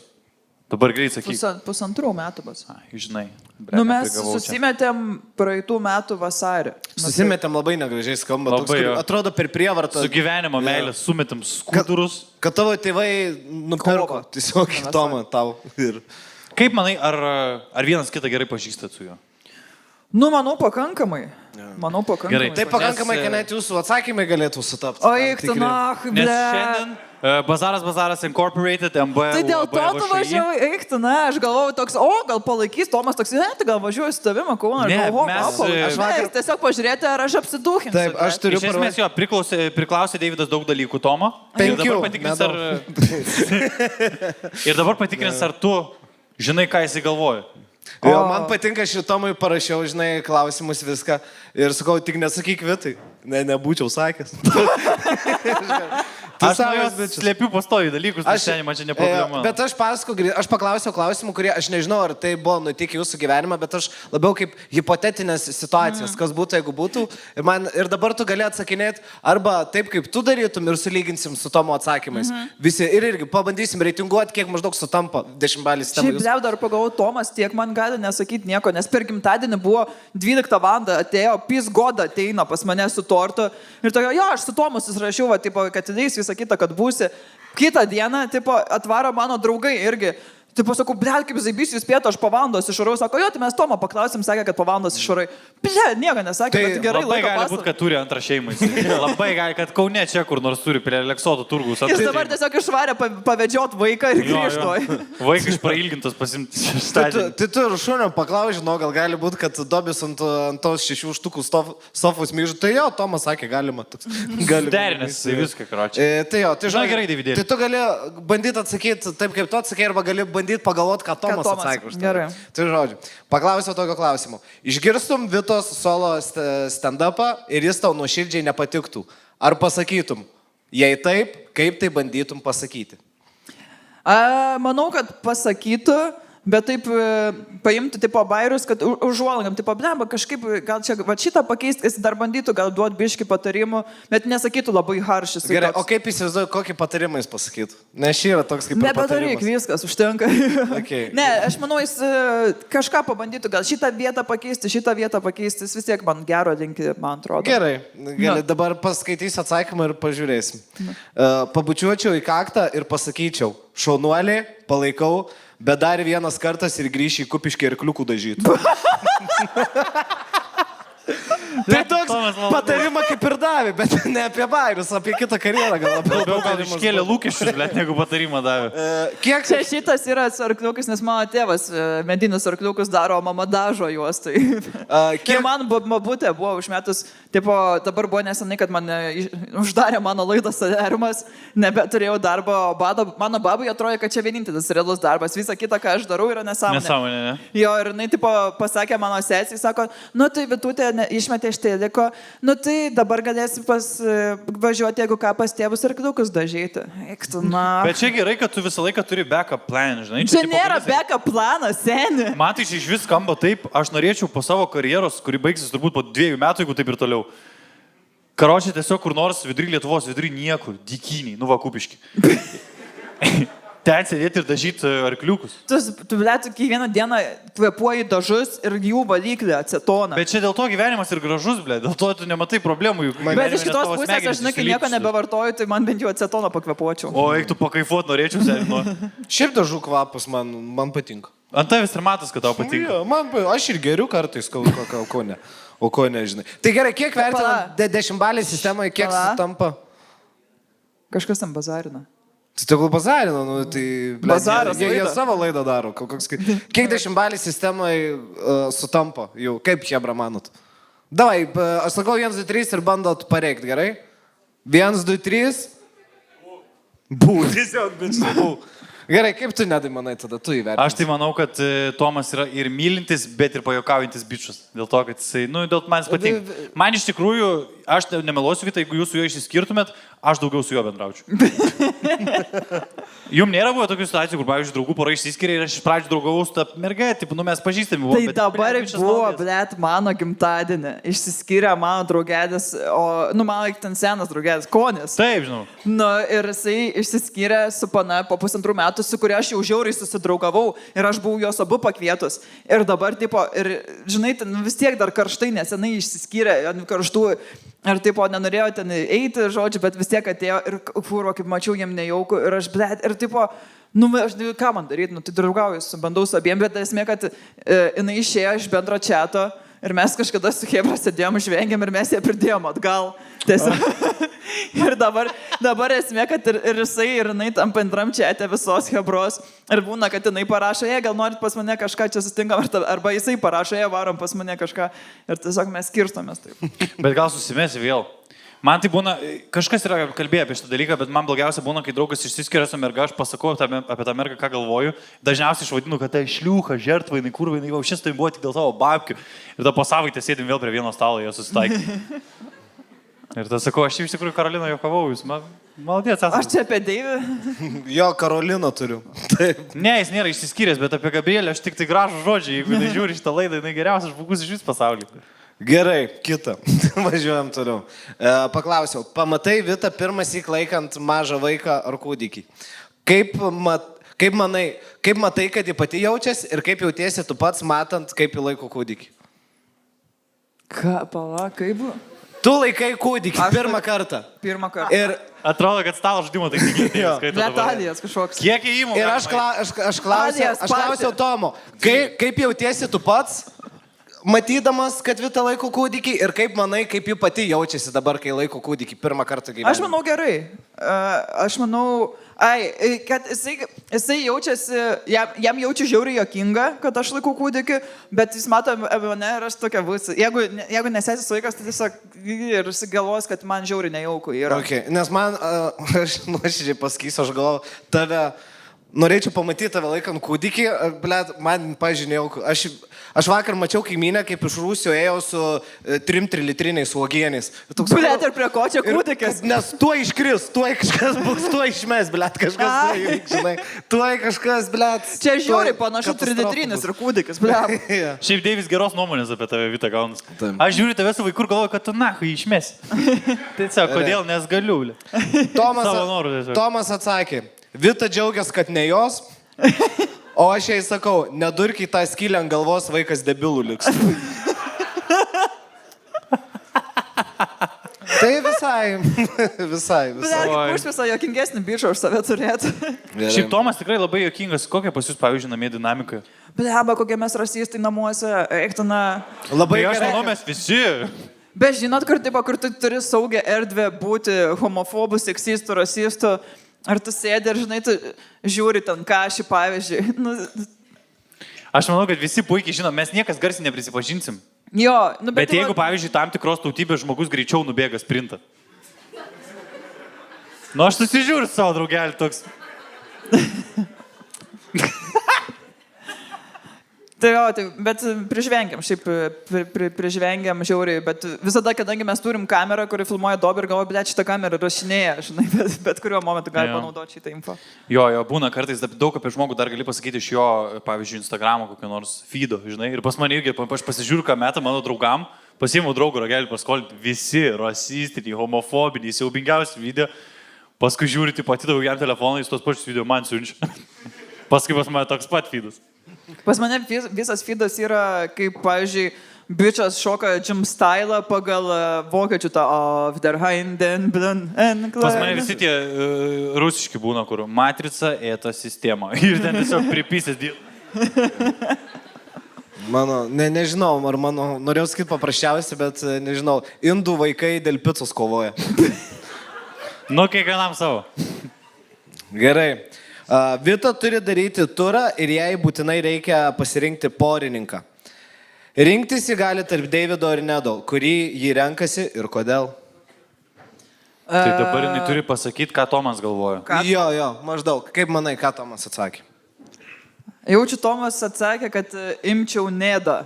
Dabar greit sakyk. 1,5 metų bus. Žinai. Mes susimetėm praeitų metų vasarį. Susimetėm labai negražiai skamba. Labai, toks, atrodo per prievartą. Su gyvenimo meilė sumetėm skudurus. Kad tavo tėvai nupirko tiesiog Tomą tau. Kaip manai, ar vienas kitą gerai pažįstat su juo? Manau, pakankamai. Manau, pakankamai. Gerai. Taip pakankamai, kad net jūsų atsakymai galėtų sutapti. O eiktinach, ble. Nes šiandien Bazaras Incorporated, MB. Tai dėl to tu važiuoji, eiktina, aš galvoju toks, gal palaikys Tomas toks, tai gal važiuoju su tavimi, Kauną, aš vakar tiesiog pažiūrėti, ar aš apsidūkinsiu. Taip, aš turiu iš esmės jo, priklausė Deividas daug dalykų Tomo. Ir dabar patikrins, ar tu žinai, ką jisai galvoja. Jo, man patinka šitomui parašiau, žinai, klausimus viską ir sakau, tik nesakyk Vitai. Nebūčiau sakęs. Aš nuo jos slėpiu pastovi dalykus, aš šiandien man čia ne problema. Bet aš paklausiau klausimų, kurie aš nežinau, ar tai buvo nutikę jūsų gyvenime, bet aš labiau kaip hipotetinės situacijas, kas būtų, jeigu būtų. Ir dabar tu gali atsakinėti arba taip, kaip tu darytum ir sulyginsim su Tomo atsakymais. Visi ir irgi pabandysim reitinguoti, kiek maždaug sutampa 10 balį sistemą. Šiaip liau dar pagalvoju, Tomas tiek man gali nesakyti nieko, nes per gimtadienį buvo 12 val. Atėjo, Pis Goda ateina pas mane su tortu ir tokia, jo, aš su Tomu susirašiau, kad ateis visą kitą, kad būsi. Kitą dieną, atvaro mano draugai irgi. Tai pasakau, blė, kaip zaibys jūs pietų, aš po valandos išvarau, sako, jo, tai mes Tomą paklausėm, sakė, kad po valandos išvarai. Blė, nieko nesakė, Tai bet gerai Labai laiko gali pasakė. būti, kad turi antrą šeimą. Labai gali, kad Kaune čia kur nors turi prie Leksoto turgus. Jis dabar tiesiog išvarė pavedžiot vaiką ir grįžtoj. Vaikas prailgintas pasimti Tai šeštadienį. tu ir šunio paklausi, žinau, gal gali būti, kad Dobis ant tos 6 štukų sofos myžų. Tai jo, Tomas sakė, galima. Derinęs į viską, karočią. Tai jo, tai Na, gerai, Davidėli. Tai tu gali bandyti atsakyti taip, kaip tu atsakė, arba gali bandyti pagalvoti, ką Tomas atsakė už tai. Gerai. Tai žodžiu, paklausiau tokio klausimo. Išgirstum Vitos solo stand-upą ir jis tau nuoširdžiai nepatiktų. Ar pasakytum? Jei taip, kaip tai bandytum pasakyti? Manau, kad pasakytų, bet taip paimtų tipo bairius, kad užuolgam, tipo blemba, kažkaip gal čia va šitą pakeisti, jis dar bandytų gal duoti biški patarimų, bet nesakytų labai haršis. Gerai, o kaip įsivaizduoju, kokį patarimą jis pasakytų? Nes šį yra toks kaip Nebetaryk, viskas, užtenka. Okay. Ne, aš manau, jis kažką pabandytų, gal šitą vietą pakeisti, jis vis tiek man gero linki, man atrodo. Gerai, dabar paskaitysiu atsakymą ir pažiūrėsim. Pabučiuočiau į kaktą ir pasakyčiau, šaunuolį, palaikau, bet dar vienas kartas ir grįši į Kupiškį ir kliukų dažytų. Tai toks patarimą kaip ir davė, bet ne apie bairius, apie kitą karjerą gal labiau. Labiau gal iškėlė lūkesčius, bet negu patarimą davė. Kiek Čia šitas yra su arkliukus, nes mano tėvas medinius arkliukus daro, o mama dažo juos. Tai. Ir man babutė buvo užmetus, tipo, dabar buvo nesenai, kad man uždarė mano laidą Saderimas, nebeturėjau darbo, mano babai atrodė, kad čia vienintelis realus darbas, visa kita, ką aš darau, yra nesąmonė. Nesąmonė, ne? Jo, ir jinai, tipo, pasakė mano sesijai, sako, nu tai Vitutė išmetė iš teliko, nu tai dabar galėsi važiuoti, jeigu ką pas tėvus arkliukus dažyti. Eiktų, na. Bet čia gerai, kad tu visą laiką turi backup plan, žinai. Čia nėra backup planas, seni. Man tai iš vis skamba taip, aš norėčiau po savo karjeros, kuri baigsis turbūt po 2 metų, jeigu taip ir toliau. Karočią tiesiog kur nors vidury Lietuvos, vidury niekur, dykyniai, nu va Kupiški. Ten sėdėti ir dažyti arkliukus. Tu blėtų, kiekvieną dieną kvepuoji dažus ir jų valyklį acetoną. Bet čia dėl to gyvenimas ir gražus, blė, dėl to tu nematai problemų. Bet iš kitos pusės, aš žinai, kai nieko nebevartoju, tai man bent jau acetoną pakvepuočiau. O eik tu pakaifuot norėčiau, sėdinu. Šiaip dažų kvapas man patinka. Ant tavęs ir matas, kad tau patinka. Ja, aš ir geriu kartais, o ko nežinai. Tai gerai, kiek vertinam 10-balį sistemą, kiek sutampa? Kažkas tam bazarina. Tai tegul bazarino, nu, tai... Bazaras Jie laida. savo laidą daro. Kiek 10-balį sistemai sutampa jau? Kaip Hebra manot? Davai, aš sakau 1, 2, 3 ir bandot pareikti, gerai? 1, 2, 3. Bū. Tiesiog, bet bū. Gerai, kaip tu nedai manai tada, tu įvertinsi? Aš tai manau, kad Tomas yra ir mylintis, bet ir pajokaujantis bičius. Dėl to, kad jisai, nu, dėl man jis patinka. Man iš tikrųjų, aš nemeluosiu, Vita, jeigu jūs su juo išsiskirtumėt, aš daugiau su juo bendraučiau. Jums nėra buvo tokių situacijų, kur, pavyzdžiui, draugų pora išsiskiria ir aš iš pradžių draugavau su ta merga, taip, nu mes pažįstami. Tai dabar buvo, blėt, mano gimtadienį. Išsiskyrė mano draugėdis, o, nu, mano ten senas draugėdis, Konis. Taip, žinau. Nu, ir jisai išsiskyrė su pana po 1,5 metų, su kuria aš jau žiauriai susidraugavau ir aš buvau juos abu pakvietus. Ir dabar, tipo, ir, žinai, ten vis tiek dar karštai, nesenai išsiskyrė ant karštų. Ir taip, nenorėjo ten eiti, žodžiu, bet vis tiek atėjo ir fūro, kaip mačiau, jiem nejaukų. Ir aš, blėt, ir taip, nu, aš, ką man daryti, nu, tai draugauju, bandau su abiem, bet esmė, kad jinai išėjo iš bendro čato ir mes kažkada su Hebra sėdėjom, žvengėm ir mes ją pridėjom atgal. Tiesiog. Ir dabar esmė, kad ir jisai, ir jinai tam bendram čate visos Hebros. Ir būna, kad jinai parašo, gal norit pas mane kažką čia susitinkam, arba jisai parašo, varom pas mane kažką. Ir tiesiog mes skirstomės taip. Bet gal susimesi vėl. Man tai būna, kažkas yra kalbėję apie šitą dalyką, bet man blogiausia būna, kai draugas išsiskiria su merga, aš pasakau apie tą mergą, ką galvoju. Dažniausiai išvadinu, kad tai šliūcha, žertva, jinai kurva, jinai šis tai buvo tik dėl tavo babkių. Ir tada po savaitę sėdim vėl prie vieno stalo, jie susitaikė. Ir tada sakau, aš iš tikrųjų Karoliną juokavau, jūs malodėts esate. Aš čia apie Deivį. Jo, Karoliną turiu. Taip. Ne, jis nėra išsiskyręs, bet apie Gabrielę aš tik tai gražų žodžiai, jeigu nežiūri šitą laidą, jinai geriausias žmogus iš vis pasaulyje. Gerai, kitą. Važiuojam toliau. Paklausiau, pamatai Vitą pirmąsyk laikant mažą vaiką ar kūdikį. Kaip matai, kad ji pati jaučiasi ir kaip jautiesi tu pats matant, kaip ji laiko kūdikį? Ką, pala, kaip buvo? Tu laikai kūdikį pirmą kartą. Pirmą kartą. Ir Atrodo, kad stalo žaidimo tai Letalijas kažkoks. Kiek įimų? Ir aš klausiau Tomo, kaip jautiesi tu pats, matydamas, kad Vita laiko kūdikį ir kaip manai, kaip ji pati jaučiasi dabar, kai laiko kūdikį pirmą kartą gyvenime? Aš manau gerai. Aš manau, kad jisai jaučiasi, jam jaučia žiauriai jokinga, kad aš laikau kūdikį, bet jis mato mane ir aš tokia būsiu. Jeigu nesėsis vaikas, tai tiesiog ir jis galvos, kad man žiauriai nejauku yra. Okay. Nes man, aš nuoširdžiai pasakysiu, aš galvoju, norėčiau pamatyti tave laikant kūdikį, blet, man, pažinėjau, aš vakar mačiau kaimynę, kaip iš Rūsio ėjo su 3 litriniais uogieniais. Blet, ir prie ko čia kūdikis? Nes tuo iškris, tuo kažkas bus, tuo išmes, blet, kažkas, žinai, tuo kažkas, blet. Čia žiūri, panašu 3 litrinis ir kūdikis, blet. Šiaip Deivis geros nuomonės apie tave, Vita, gaunas. Aš žiūriu tave su vaiku ir galvoju, kad tu nahui išmesi. Tai sako, kodėl, nes galiu. Tomas atsakė. Vita džiaugiasi, kad ne jos, o aš jai sakau, nedurkiai tą skylę ant galvos, vaikas debilų liks. Tai visai. Už visą jokingesnį bičą už save turėtų. Šiaip Tomas tikrai labai jokingas. Kokia pas jūs, pavyzdžiui, namie dinamika? Bleba, kokie mes rasistai namuose, eiktana. Labai aš manau, mes visi. Bet žinot, kur tu turi saugę erdvę būti homofobų, seksistų, rasistų. Ar tu sėdi ir, žinai, tu žiūri ten kažį, pavyzdžiui. Aš manau, kad visi puikiai žino, mes niekas garsiai neprisipažinsim. Jo, bet jeigu, pavyzdžiui, tam tikros tautybės žmogus greičiau nubėga sprintą. Aš susižiūriu savo draugelį toks. Tai jo, bet prižvengiam, šiaip prižvengiam žiauriai, bet visada, kadangi mes turim kamerą, kuri filmuoja dobį ir galvoja, blėt, šitą kamerą rašinėja, žinai, bet kuriuo momentu gali panaudoti šitą info. Jo, būna kartais daug apie žmogų dar gali pasakyti iš jo, pavyzdžiui, Instagramo kokio nors feedo, žinai, ir pas mane irgi, aš pasižiūriu, ką metą mano draugam, pasiimu draugų ragelį paskolinti, visi rasistiniai, homofobiniai, siaubingiausi video, paskui žiūri, pati daugiam telefoną, jis tos pačius video man siunčia. Paskui pas mane toks pat feedas. Pas mane visas feedas yra, kaip, pavyzdžiui, bičias šoka gym stylą pagal vokiečių tą Auf der Heinden, blin, Pas mane visi tie rusiški būna, kur matrica, eta sistema. Ir ten tiesiog pripysės dėl. Nežinau, ar norėjau sakyti paprasčiausiai, bet nežinau, indų vaikai dėl picos kovoja. Kiekvienam savo. Gerai. Vita turi daryti turą ir jai būtinai reikia pasirinkti porininką. Rinktis jį gali tarp Deivido ir Nedo, kurį jį renkasi ir kodėl. Tai dabar jinai turi pasakyti, ką Tomas galvoja. Jo, maždaug. Kaip manai, ką Tomas atsakė? Jaučiu, Tomas atsakė, kad imčiau Nedą.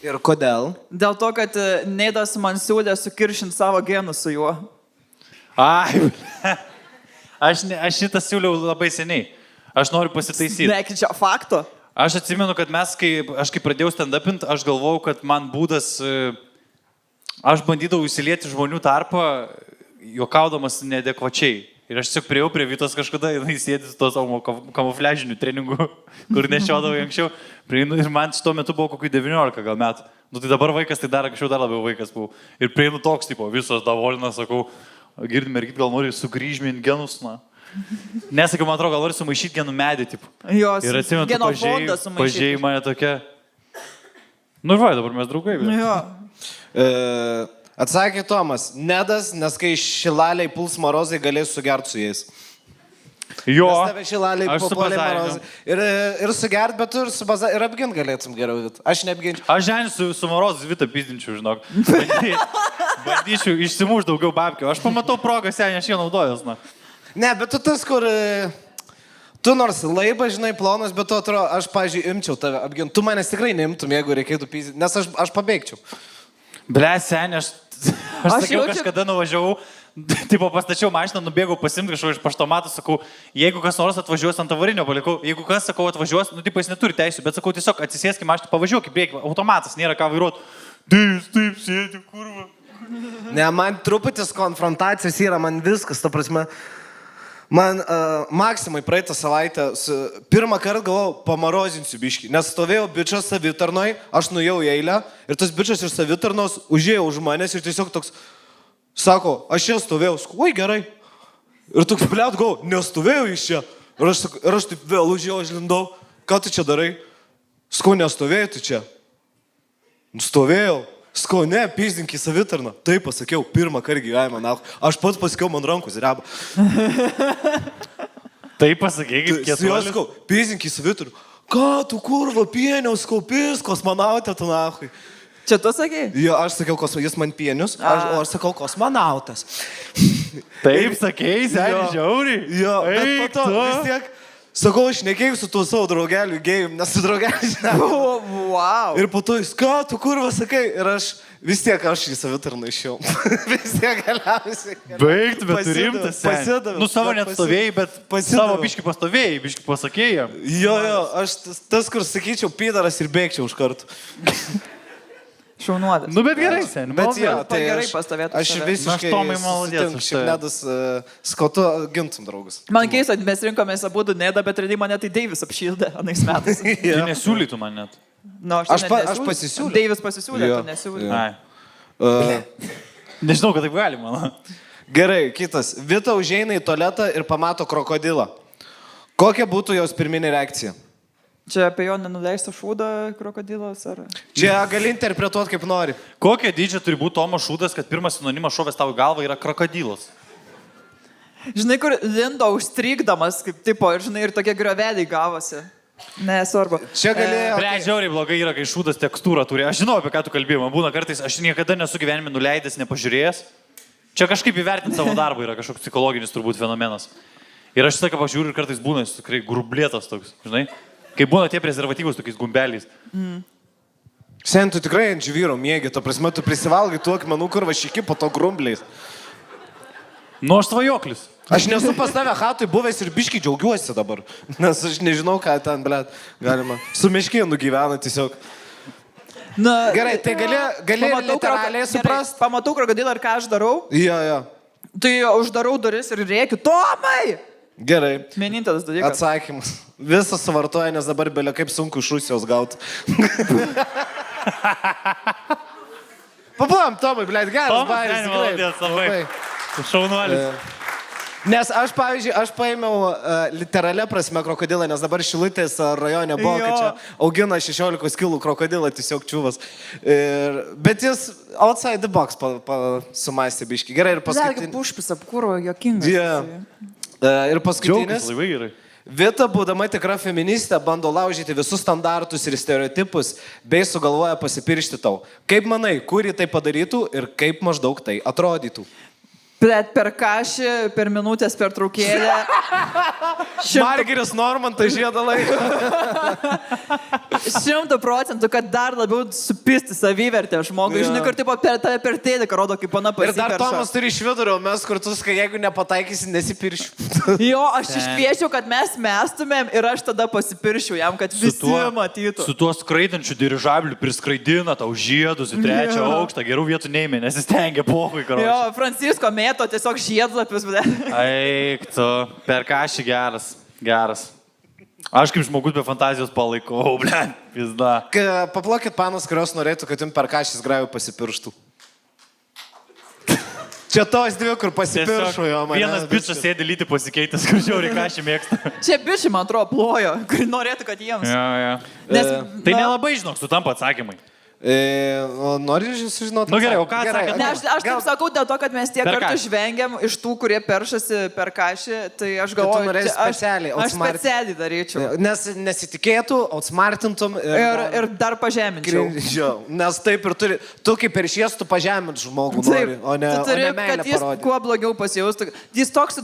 Ir kodėl? Dėl to, kad Nedas man siūlė sukiršinti savo genus su juo. Ai, aš šitą siūliau labai seniai. Aš noriu pasitaisyti. Nekičia fakto. Aš atsimenu, kad aš kai pradėjau stand-upint, aš galvojau, kad man būdas, aš bandydavau įsilieti žmonių tarpą, juokaudamas neadekvačiai. Ir aš tiesiog priejau prie Vitos kažkada, jinai sėdi su to savo kamufliažiniu treningu, kur nešiodavau anksčiau. Prieinu ir man šito metu buvo kokių 19 gal metų. Tai dabar vaikas, tai anksčiau dar labiau vaikas buvo. Ir prieinu toks, visos davolinas, sakau, girdim, mergyt, gal nori sugrįžminti genus, na. Nesakiau, man atrodo, gal nori sumaišyti genų medį, tipo. Jos, ir atsimenu, pažiūrėjai mane tokia. Ir va, dabar mes draugai. Jo. Atsakė Tomas, Nedas, nes kai šilaliai puls marozai, galės sugerti su jais. Jo, nes tave šilaliai papuolė marozai. Ir sugert, bet tu ir apgint galėtum geriau, Vita. Aš neapginčiau. Aš žinai, su marozais Vita pizdinčiau, žinok. Bandyčiau išsimušti daugiau babkių. Aš pamatau progą, seniai, aš jį naudojus, na. Ne, bet tu tas, kur... Tu nors laibas, žinai, plonas, bet tu atrodo, aš, pavyzdžiui, imčiau tave apginti. Tu manęs tikrai neimtum, jeigu reikėtų pizdinti, nes aš pabėgčiau. Ble, seniai, aš sakiau, kažkada nuvažiavau, pastačiau mašiną, nubėgau pasimti kažko iš paštomato, sakau, jeigu kas nors atvažiuos ant avarinio, palikau, jeigu kas, sakau, atvažiuos, jis neturi teisų, bet sakau, tiesiog atsisėskime mašiną, pavažiuok į priekį, automatas, nėra ką vairuoti. Taip, sėdi, kurva. Ne, man truputis konfrontacijos yra, man viskas, ta prasme. Man Maksimai praeitą savaitę pirmą kartą galvojau, pamarozinsiu biškį, nes stovėjau bičas savitarnoj, aš nuėjau į eilę ir tas bičas iš savitarnos užėjo už manęs ir tiesiog toks, sako, aš čia stovėjau, oi gerai. Ir toks, bliat, gau, nestovėjau iš čia. Ir aš taip vėl užėjau, aš lindau. Ką tu čia darai? Skau, nestovėjai tu čia. Stovėjau. Skau, ne, pizdink į savitarną. Taip pasakiau, pirmą kartą gyvenimą, na. Aš pats pasakiau, man rankos reba. Taip pasakai, kaip kietuolis. Skau, pizdink į savitarną. Ką tu kurva, pieniau, skau, pis, kosmonautė tu nahui. Čia tu sakai? Jo, aš sakiau, jis man pienius, o aš sakau, kosmonautas. Taip sakei, seniai, žiauriai. Jo, bet po to vis tiek, sakau, aš nekėjau su tuo savo draugeliu gėjim, nes su draugeliu žinau. Wow. Ir po to jis, ką tu kurva sakai, ir aš vis tiek aš į savitarną išėjau. Vis tiek galiausiai. Baigt, bet tu rimtas. Pasidaviau. Nu, savo net stovėjai, bet savo biški pastovėjai, biški pasakėjai. Jo, aš tas, kur sakyčiau, pydaras ir bėgčiau už kartų. Šaunuolis. Nu, bet gerai, seniai. Bet jo, tai gerai pastovėtų aš save. visiškai Aš Tomai malodės už šiaip nedas skautu gintum draugus. Man keista, mes rinkomės abudu Nedą, bet realiai mane tai Deivis apšildė anais metais. Tu nesiūlytų man net. Nu, Aš pasisiūliau. Deivis pasisiūlė, Jo. tu nesiūlė. Ai. Nežinau, kad taip galima. Gerai, kitas. Vita užeina į tualetą ir pamato krokodilą. Kokia būtų jos pirminė reakcija? Čia apie jo nenuleistą šūdą krokodilas ar... Čia gali interpretuoti kaip nori. Kokia dydžio turi būti Tomo šūdas, kad pirmas sinonimas šovęs tavo į galvą yra krokodilas? Žinai, kur lindo užstrykdamas, kaip tipo, ir žinai, ir tokie grioveliai gavosi. Nesvarbu. Čia galėjo... Žiauriai blogai yra, kai šūdas tekstūrą turi. Aš žinau, apie ką tu kalbėjai. Man būna kartais, aš niekada nesu gyvenime nuleidęs, nepažiūrėjęs. Čia kažkaip įvertinti savo darbą yra kažkoks psichologinis turbūt fenomenas. Ir aš visą ką pažiūriu ir kartais būna tikrai grublėtas toks, žinai. Kai būna tie prezervatyvus tokiais gumbeliais. Sen, tu tikrai ant žvyro mėgi, to prasme, tu prisivalgai tų akmenų, kur vašyki po to grumbliais. Nu, aš svajoklis. Aš nesu pas tave hatui buvęs ir biški džiaugiuosi dabar, nes aš nežinau, ką ten, blėt, galima. Su miškėnu gyvena tiesiog. Na, Gerai, tai gali literaliai suprast. Pamatau krokodilą ir ką aš darau. Jo. Tai uždarau duris ir rėkiu, Tomai! Gerai. Vienintelis dalykas. Atsakymas. Visas suvartoja, nes dabar belia kaip sunku iš Rusijos gauti. Pabuvom, Tomai, blėt, geras bairis. Malodės, labai. Šaunuolis. Nes aš, pavyzdžiui, paėmiau literalią prasme krokodilą, nes dabar Šilutės rajone buvo, kad čia augina 16 kilų krokodilą, tiesiog čiuvas. Bet jis outside the box sumastė biški. Gerai, ir paskutinis. Kaip pušpis apkūro, jokingas. Ir paskutinis. Labai gerai. Vita, būdama tikra feministė, bando laužyti visus standartus ir stereotipus, bei sugalvoja pasipiršti tau. Kaip manai, kur jį tai padarytų ir kaip maždaug tai atrodytų? Plet per kašį, per minutės per traukėlę. Margeris Normantas žiedalai. 100%, kad dar labiau supisti savivertę žmogui. Žinai, kur taip per tėliką rodo, kaip pana Ir pasiperša. dar Tomas turi iš vidurio, mes kurtus, kai jeigu nepataikysi, nesipiršiu. Jo, aš iškviečiau, kad mes mestumėm ir aš tada pasipiršiu jam, kad visi matytų. Su tuo skraidančiu dirižabliu priskraidina tau žiedus į trečią aukštą, gerų vietų neėmė, nes jis tengia pohui, karoči. Jo, Francisko mėto tiesiog žiedlapius. Eik tu, per kašį geras. Aš kaip žmogus be fantazijos palaikau, blėn, pizda. Paplokit panas, kurios norėtų, kad jums per kašis grajų pasipirštų. Čia tos dvi, kur pasipiršo jo man. Vienas bičas sėdi lyti pasikeitęs, kur žiauriai kašį mėgsta. Čia bičiai, man atrodo, plojo, kur norėtų, kad jiems. Ja. Nes, Tai nelabai žinok, sutampa atsakymai. Nori sužinoti? Nu gerai, o ką atsakė? Ne, aš taip sakau dėl to, kad mes tiek Per kartų kašį. žvengiam iš tų, kurie peršasi per kašį, tai aš tu galvoju, norėsi aš specialiai, aš outsmart. specialiai daryčiau. Nes nesitikėtų, outsmartintum Ir dar pažeminčiau. Jo, nes taip ir turi, tu kaip per šiestų pažemint žmogų nori, o ne, tu turi, o ne meilę kad jis parodyti. kuo blogiau pasijaustų. Jis toks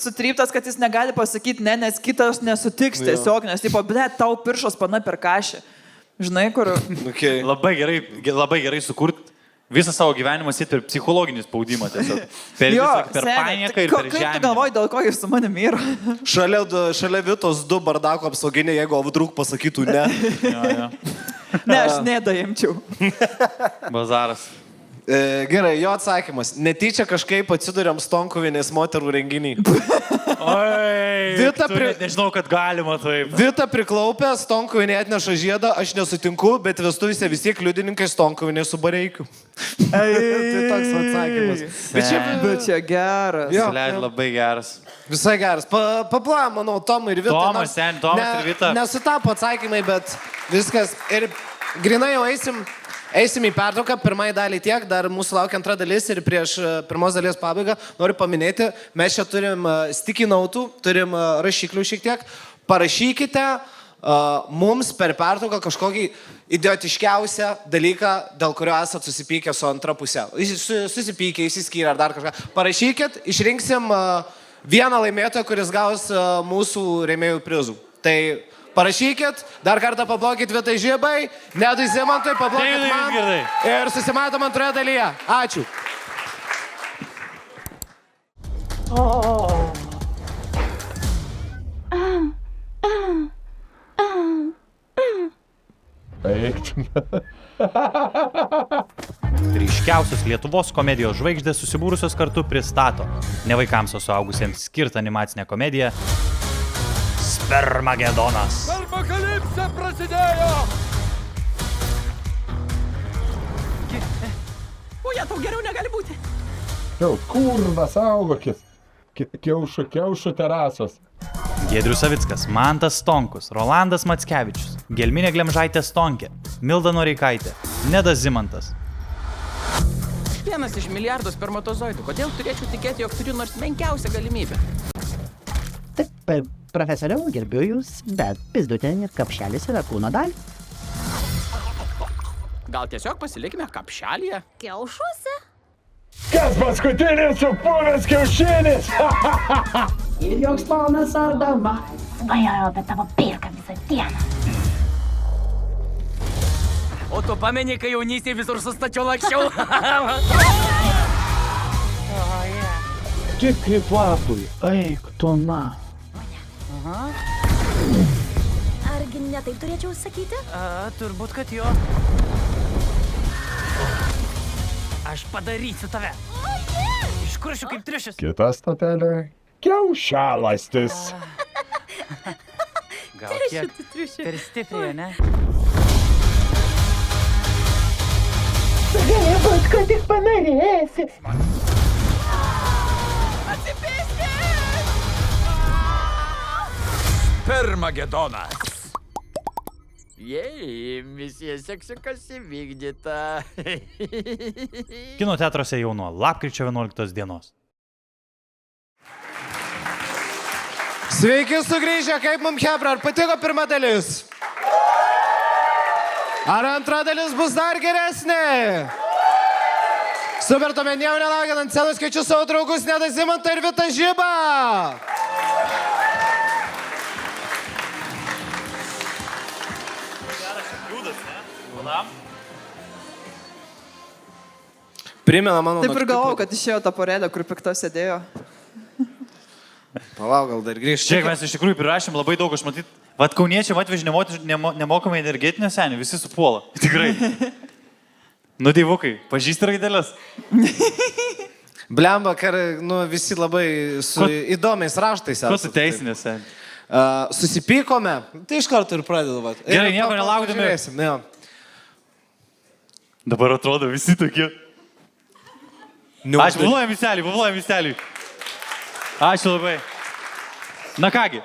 sutryptas, kad jis negali pasakyti ne, nes kitas nesutiks tiesiog, nes tipo, ble, tau piršos pana per kašį. Žinai, kur... Okay. Labai gerai sukurti visą savo gyvenimą sėti per psichologinį spaudimą tiesiog. Per paniką ir per žemę. Kaip tu galvoji, dėl ko jis su manimi yra? Šalia Vitos 2 bardako apsauginė, jeigu avdruk pasakytų ne. Ja. Ne, aš nedaimčiau. Bazaras. Gerai, jo atsakymas. Netyčia kažkaip atsiduriam Stonkuvinės moterų renginiai. Oi, Vita nežinau, kad galima taip. Vita priklaupė, Stonkuvinė atneša žiedą, aš nesutinku, bet vestuvėse vis tiek liudininkai Stonkuvinė su Bareikiu. Tai toks atsakymas. Bet čia geras. Jo. Leid labai geras. Visai geras. Paplojam, manau, Tomui ir Vita. Tomas, Tomas ir Vita. Nesutapo atsakymai, bet viskas. Ir grinai jau eisim į pertrauką, pirmai dalį tiek, dar mūsų laukia antra dalis ir prieš pirmos dalies pabaigą noriu paminėti, mes čia turim sticky nautų, turim rašiklių šiek tiek, parašykite mums per pertrauką kažkokį idiotiškiausią dalyką, dėl kurio esat susipykę su antra pusė. Susipykę, įsiskyrę ar dar kažką. Parašykit, išrinksim vieną laimėtoją, kuris gaus mūsų rėmėjų prizų. Tai parašykit, dar kartą paplokit Vitai Žibai, Nedui Zimantui, paplokit man ir susimatom antroje dalyje. Ačiū. Ryškiausios Lietuvos komedijos žvaigždės susibūrusios kartu pristato ne vaikams, o suaugusiems skirtą animacinę komediją Spermagedonas. Spermakalipsė prasidėjo! O jie tau geriau negali būti. Jau, kurva, saugokis. Kiaušų terasos. Giedrius Savickas, Mantas Stonkus, Rolandas Mackevičius, Gelminė Glemžaitė Stonkė, Milda Noreikaitė, Nedas Zimantas. Vienas iš milijardų spermatozoidų. Kodėl turėčiau tikėti, jog turiu nors menkiausią galimybę? Taip, profesoriau, gerbiu jūs, bet pizdutė kapšelis yra kūno dalis. Gal tiesiog pasilikime kapšelėje? Kiaušuose? Kas paskutinis supuvęs kiaušinis? Ir joks ponas ar dama. Svajojau apie tavo pirką visą dieną. O tu pameni, kai jaunystėje visur sustačiau lakščiau? Tik kvapui, eik tu na. Argi ne taip turėčiau sakyti? Turbūt, kad jo. Aš padarysiu tave. Iškuršiu kaip triušis. Kita stotelė. Kiaušialastis. Gal kiek per stipriai, ne? Gali būt, kad tik panorėsi. Spermagedonas. Jei, misija seksiukas įvykdyta. Kino teatruose jau nuo lapkričio 11 dienos. Sveiki sugrįžę, kaip mums Hebra, ar patiko pirma dalis? Ar antra dalis bus dar geresnė? Super, tuomet jau nelaukiant ant scenos kviečiu savo draugus Nedą Zimantą ir Vitą Žibą. Primena mano... Taip ir galvojau, kad išėjo ta porelė, kur pikta sėdėjo. Palauk, gal dar grįžti. Čia mes iš tikrųjų prirašėm labai daug, aš matyt, vat kauniečiam atvežė nemokamai energetinio senį, visi supuola. Tikrai. Nu, dievukai, pažįsti raidelės? Blemba, visi labai su įdomiais raštais. Ko tu teisinės senį? Susipykome, tai iš karto ir pradedu. Gerai, nieko nelaukdami. Dabar atrodo visi tokie. Ačiū, pavulojam vistelį. Ačiū labai. Na kągi,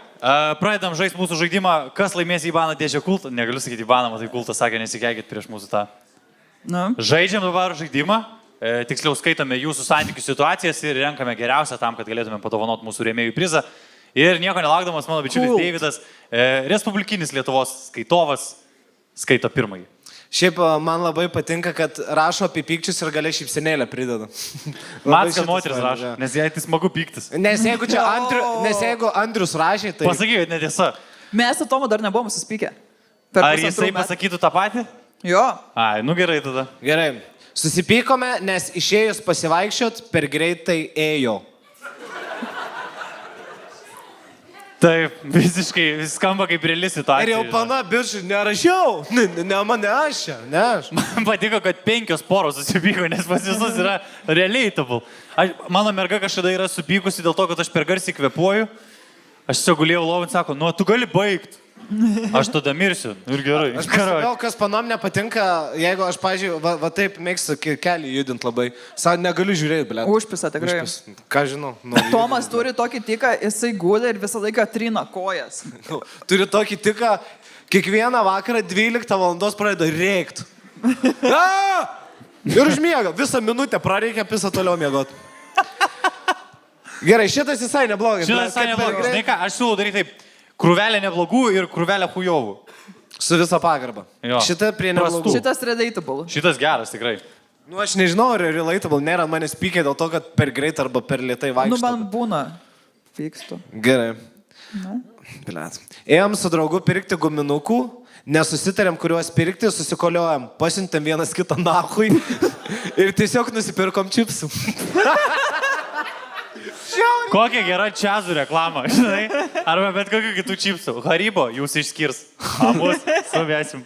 pradedam žaisti mūsų žaidimą, kas laimės į baną dėžę kultą. Negaliu sakyti į baną, matai kultą sakė, nesikeikit prieš mūsų tą. Žaidžiam dabar žaidimą, tiksliau skaitome jūsų santykių situacijas ir renkame geriausią tam, kad galėtume padovanoti mūsų rėmėjų prizą. Ir nieko nelaukdamas, mano bičiulis Deividas, respublikinis Lietuvos skaitovas, skaito pirmąjį. Šiaip man labai patinka, kad rašo apie pykčius ir galia šypsenėlę prideda. Mats, kad moteris rašo, nes jai tai smagu pyktis. Nes jeigu Andrius rašė, tai... Pasakyk, netiesa. Mes su Tomu dar nebuvom suspykę. Ar jisai pasakytų tą patį? Jo. Ai, nu gerai tada. Gerai. Susipykome, nes išėjus pasivaikščiot per greitai ėjo. Taip, visiškai skamba kaip reali situacija. Ir jau pana, bičiu, nerašiau. Ne mane aš čia, ne aš. Man patiko, kad 5 poros susipyko, nes pas visus yra relatable. Mano merga kažkada yra supykusi dėl to, kad aš per garsiai kvepuoju. Aš tiesiog gulėjau lovint, sako, nu, tu gali baigt. Aš tada mirsiu. Ir gerai. Aš pastebėjau, kas panom nepatinka, jeigu aš, pažiūrėjau, va taip mėgstu kelį judint labai. Sau negaliu žiūrėti, blė. Užpisa, tikrai. Ką žinau. Tomas turi tokį tiką, jisai guli ir visą laiką trina kojas. Turi tokį tiką, kiekvieną vakarą 12 valandos pradeda rėkti. Ir užmiega, visą minutę prareikia, pisa toliau miegot. Gerai, šitas visai neblogas. Šitas visai neblogas. Žinai ką, aš siūlau daryti taip. Krūvelė neblogų ir krūvelė hujovų. Su visa pagarba. Jo. Šitą prie neblogų. Šitas relatable. Šitas geras, tikrai. Nu, aš nežinau, ar relatable nėra, manęs pykia dėl to, kad per greit arba per lietai vaikšto. Nu, man būna. Pykstu. Gerai. Blet. Ėjom su draugu pirkti guminukų, nesusitarėm, kuriuos pirkti, susikoliojom, pasiuntėm vienas kitą nahui ir tiesiog nusipirkom čipsų. Kokia gera čiazų reklama, žinai? Arba bet kokių kitų čipsų. Haribo, jūs išskirs. Mus suvėsim.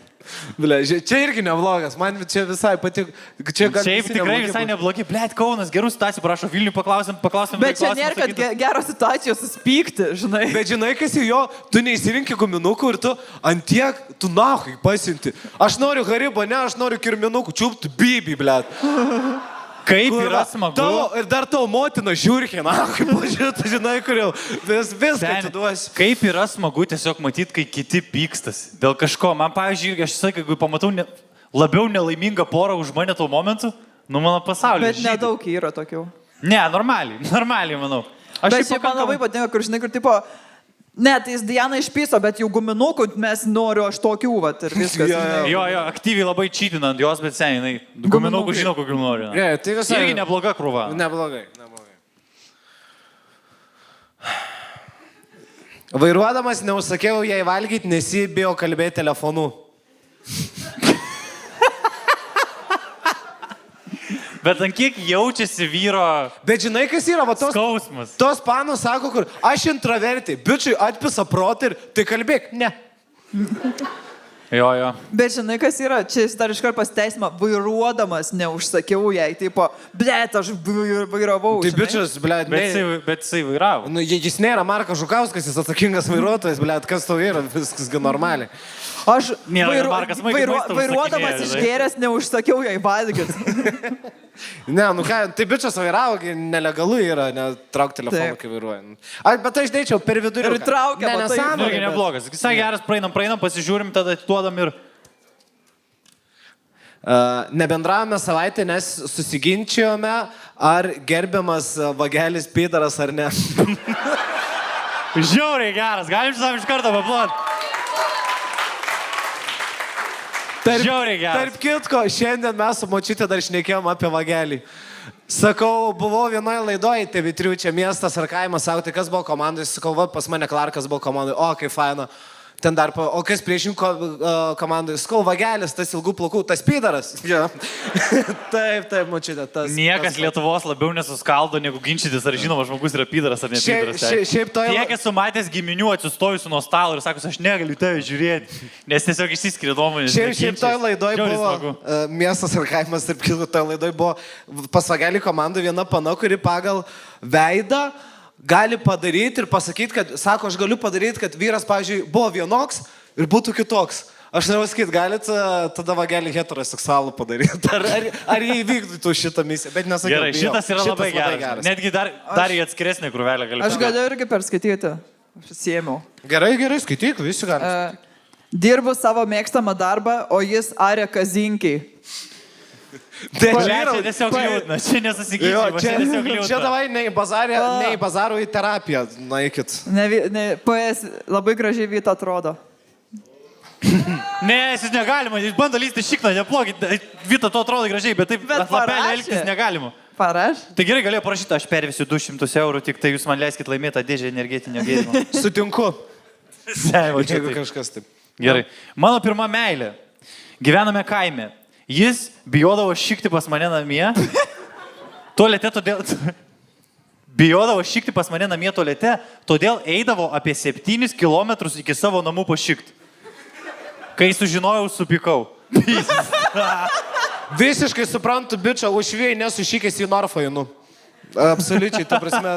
Ble, čia irgi neblogas, man čia visai patiko. Šiaip tikrai visai neblogi. Blet, Kaunas, gerų situacijų, prašau, Vilnių paklausim. Bet čia nėra, kad geros situacijos suspykti, žinai. Bet žinai, kas jo, tu neįsirinki guminukų ir tu antiek, tu nahui pasiunti. Aš noriu Haribo, ne, aš noriu kirminukų, čiupti bibi, blet. Kaip yra smagu. Ir dar tavo motina žiūrkė, na, kaip pažiūrėtų, žinai, kur jau viską atiduosiu. Kaip yra smagu tiesiog matyti, kai kiti pykstas dėl kažko. Man, pavyzdžiui, aš sakai, jeigu pamatau labiau nelaimingą porą už mane tuo momentu, nu mano pasaulyje. Bet nedaug yra tokių. Ne, normaliai, manau. Bet šiaip man labai patinka, kur žinai, kur tipo, ne, tai jis Diana išpyso, bet jau guminukų mes noriu aš tokių, vat, ir viskas. Jo, aktyviai labai čytinant jos, bet seniai, guminukų žinau, kokių noriu. Ne, tai visai. Irgi nebloga krūva. Neblogai. Vairuodamas neužsakiau jai valgyti, nes jį bijo kalbėti telefonu. Bet ant kiek jaučiasi vyro Bet žinai, kas yra, va tos... skausmas. Tos panos sako, kur aš intravertė, bičiui atpisa protą ir tai kalbėk. Ne. Jo. Bet žinai, kas yra, čia jis dar iškart pasiteisima, vairuodamas neužsakiau jai, tipo, blėt, aš vairavau. Tai bičias, blėt, Bet jisai vairavo. Nu, jis nėra Markas Žukauskas, jis atsakingas vairuotojas, blėt, kas tau yra, viskas gan normaliai. Aš vairuodamas išgėręs neužsakiau jai valgyti. Ne, nu ką, tai bičias vairavo, nelegalu yra, netrauk telefoną, kai vairuoja. Bet aš dėčiau per vidurį. Ir traukia, Nu, irgi neblogas. Visai geras, praeinam, pasižiūrim, tada atiduodam ir... Nebendravome savaitę, nes susiginčiojome, ar gerbiamas vagelis Pydaras ar ne. Žiauriai geras, galim sam iš karto paplot. Žiauriai geras. Tarp kitko, šiandien mes su močiutė dar šnekėjom apie vagelį. Sakau, buvau vienoje laidoje, TV3 čia miestas ar kaimas, sako, tai kas buvo komandai, sakau, va, pas mane Clarkas buvo komandai, o, kaip faina. Ten dar, o kas priešinko komandai, sakau, vagelis, tas ilgų plaukų, tas Pydaras. Ja. Taip, močiutė, tas. Niekas Lietuvos labiau nesuskaldo, negu ginčytis, ar žinomas žmogus yra Pydaras ar ne Pydaras. Šiaip to jau... Tiek esu matęs giminių atsistojusių nuo stalo ir sako, aš negaliu tave žiūrėti, nes tiesiog išsiskiria nuomonės. Šiaip toje laidoje buvo miestas ar kaimas, tarp kitų, toje laidoje buvo pas vagelį komandų viena pana, kuri pagal veidą gali padaryti ir pasakyti, kad, sako, aš galiu padaryti, kad vyras, pavyzdžiui, buvo vienoks ir būtų kitoks. Aš noriu sakyti, galit tada vagelį heteroseksualų padaryti. Ar jie įvykdytų šitą misiją, bet nesakiau. Gerai, šitas yra labai geras. Netgi dar į atskiresnį krūvelę galiu. Aš galiu irgi perskaityti. Aš sėmiau. Gerai, skaityk, visi gali. Dirbu savo mėgstamą darbą, o jis aria kazinkiai. Čia tiesiog liūdna, čia nesusigyčiai, čia tiesiog liūdna. Čia davai ne į bazarų, į terapiją, naikit. PS labai gražiai Vyta atrodo. Ne, jis negalima, jis bando lysti šikną, neplokit, Vyta to atrodo gražiai, bet taip ant lapelio elgtis negalima. Paraš? Tai gerai, galėjau parašyti, aš pervesiu 200 eurų, tik tai jūs man leiskit laimėti tą dėžę energetinio gėrimo. Sutinku. Jeigu kažkas taip. Gerai. Mano pirma meilė. Gyvename kaime. Jis bijodavo šikti pas mane namie. Tualete todėl... bijodavo šikti pas mane namie tualete, todėl eidavo apie 7 km iki savo namų pašikti. Kai sužinojau, supykau. Visiškai suprantu, bičia, ušviai nesušykęs į Norfą, nu. Absoliučiai, ta prasme.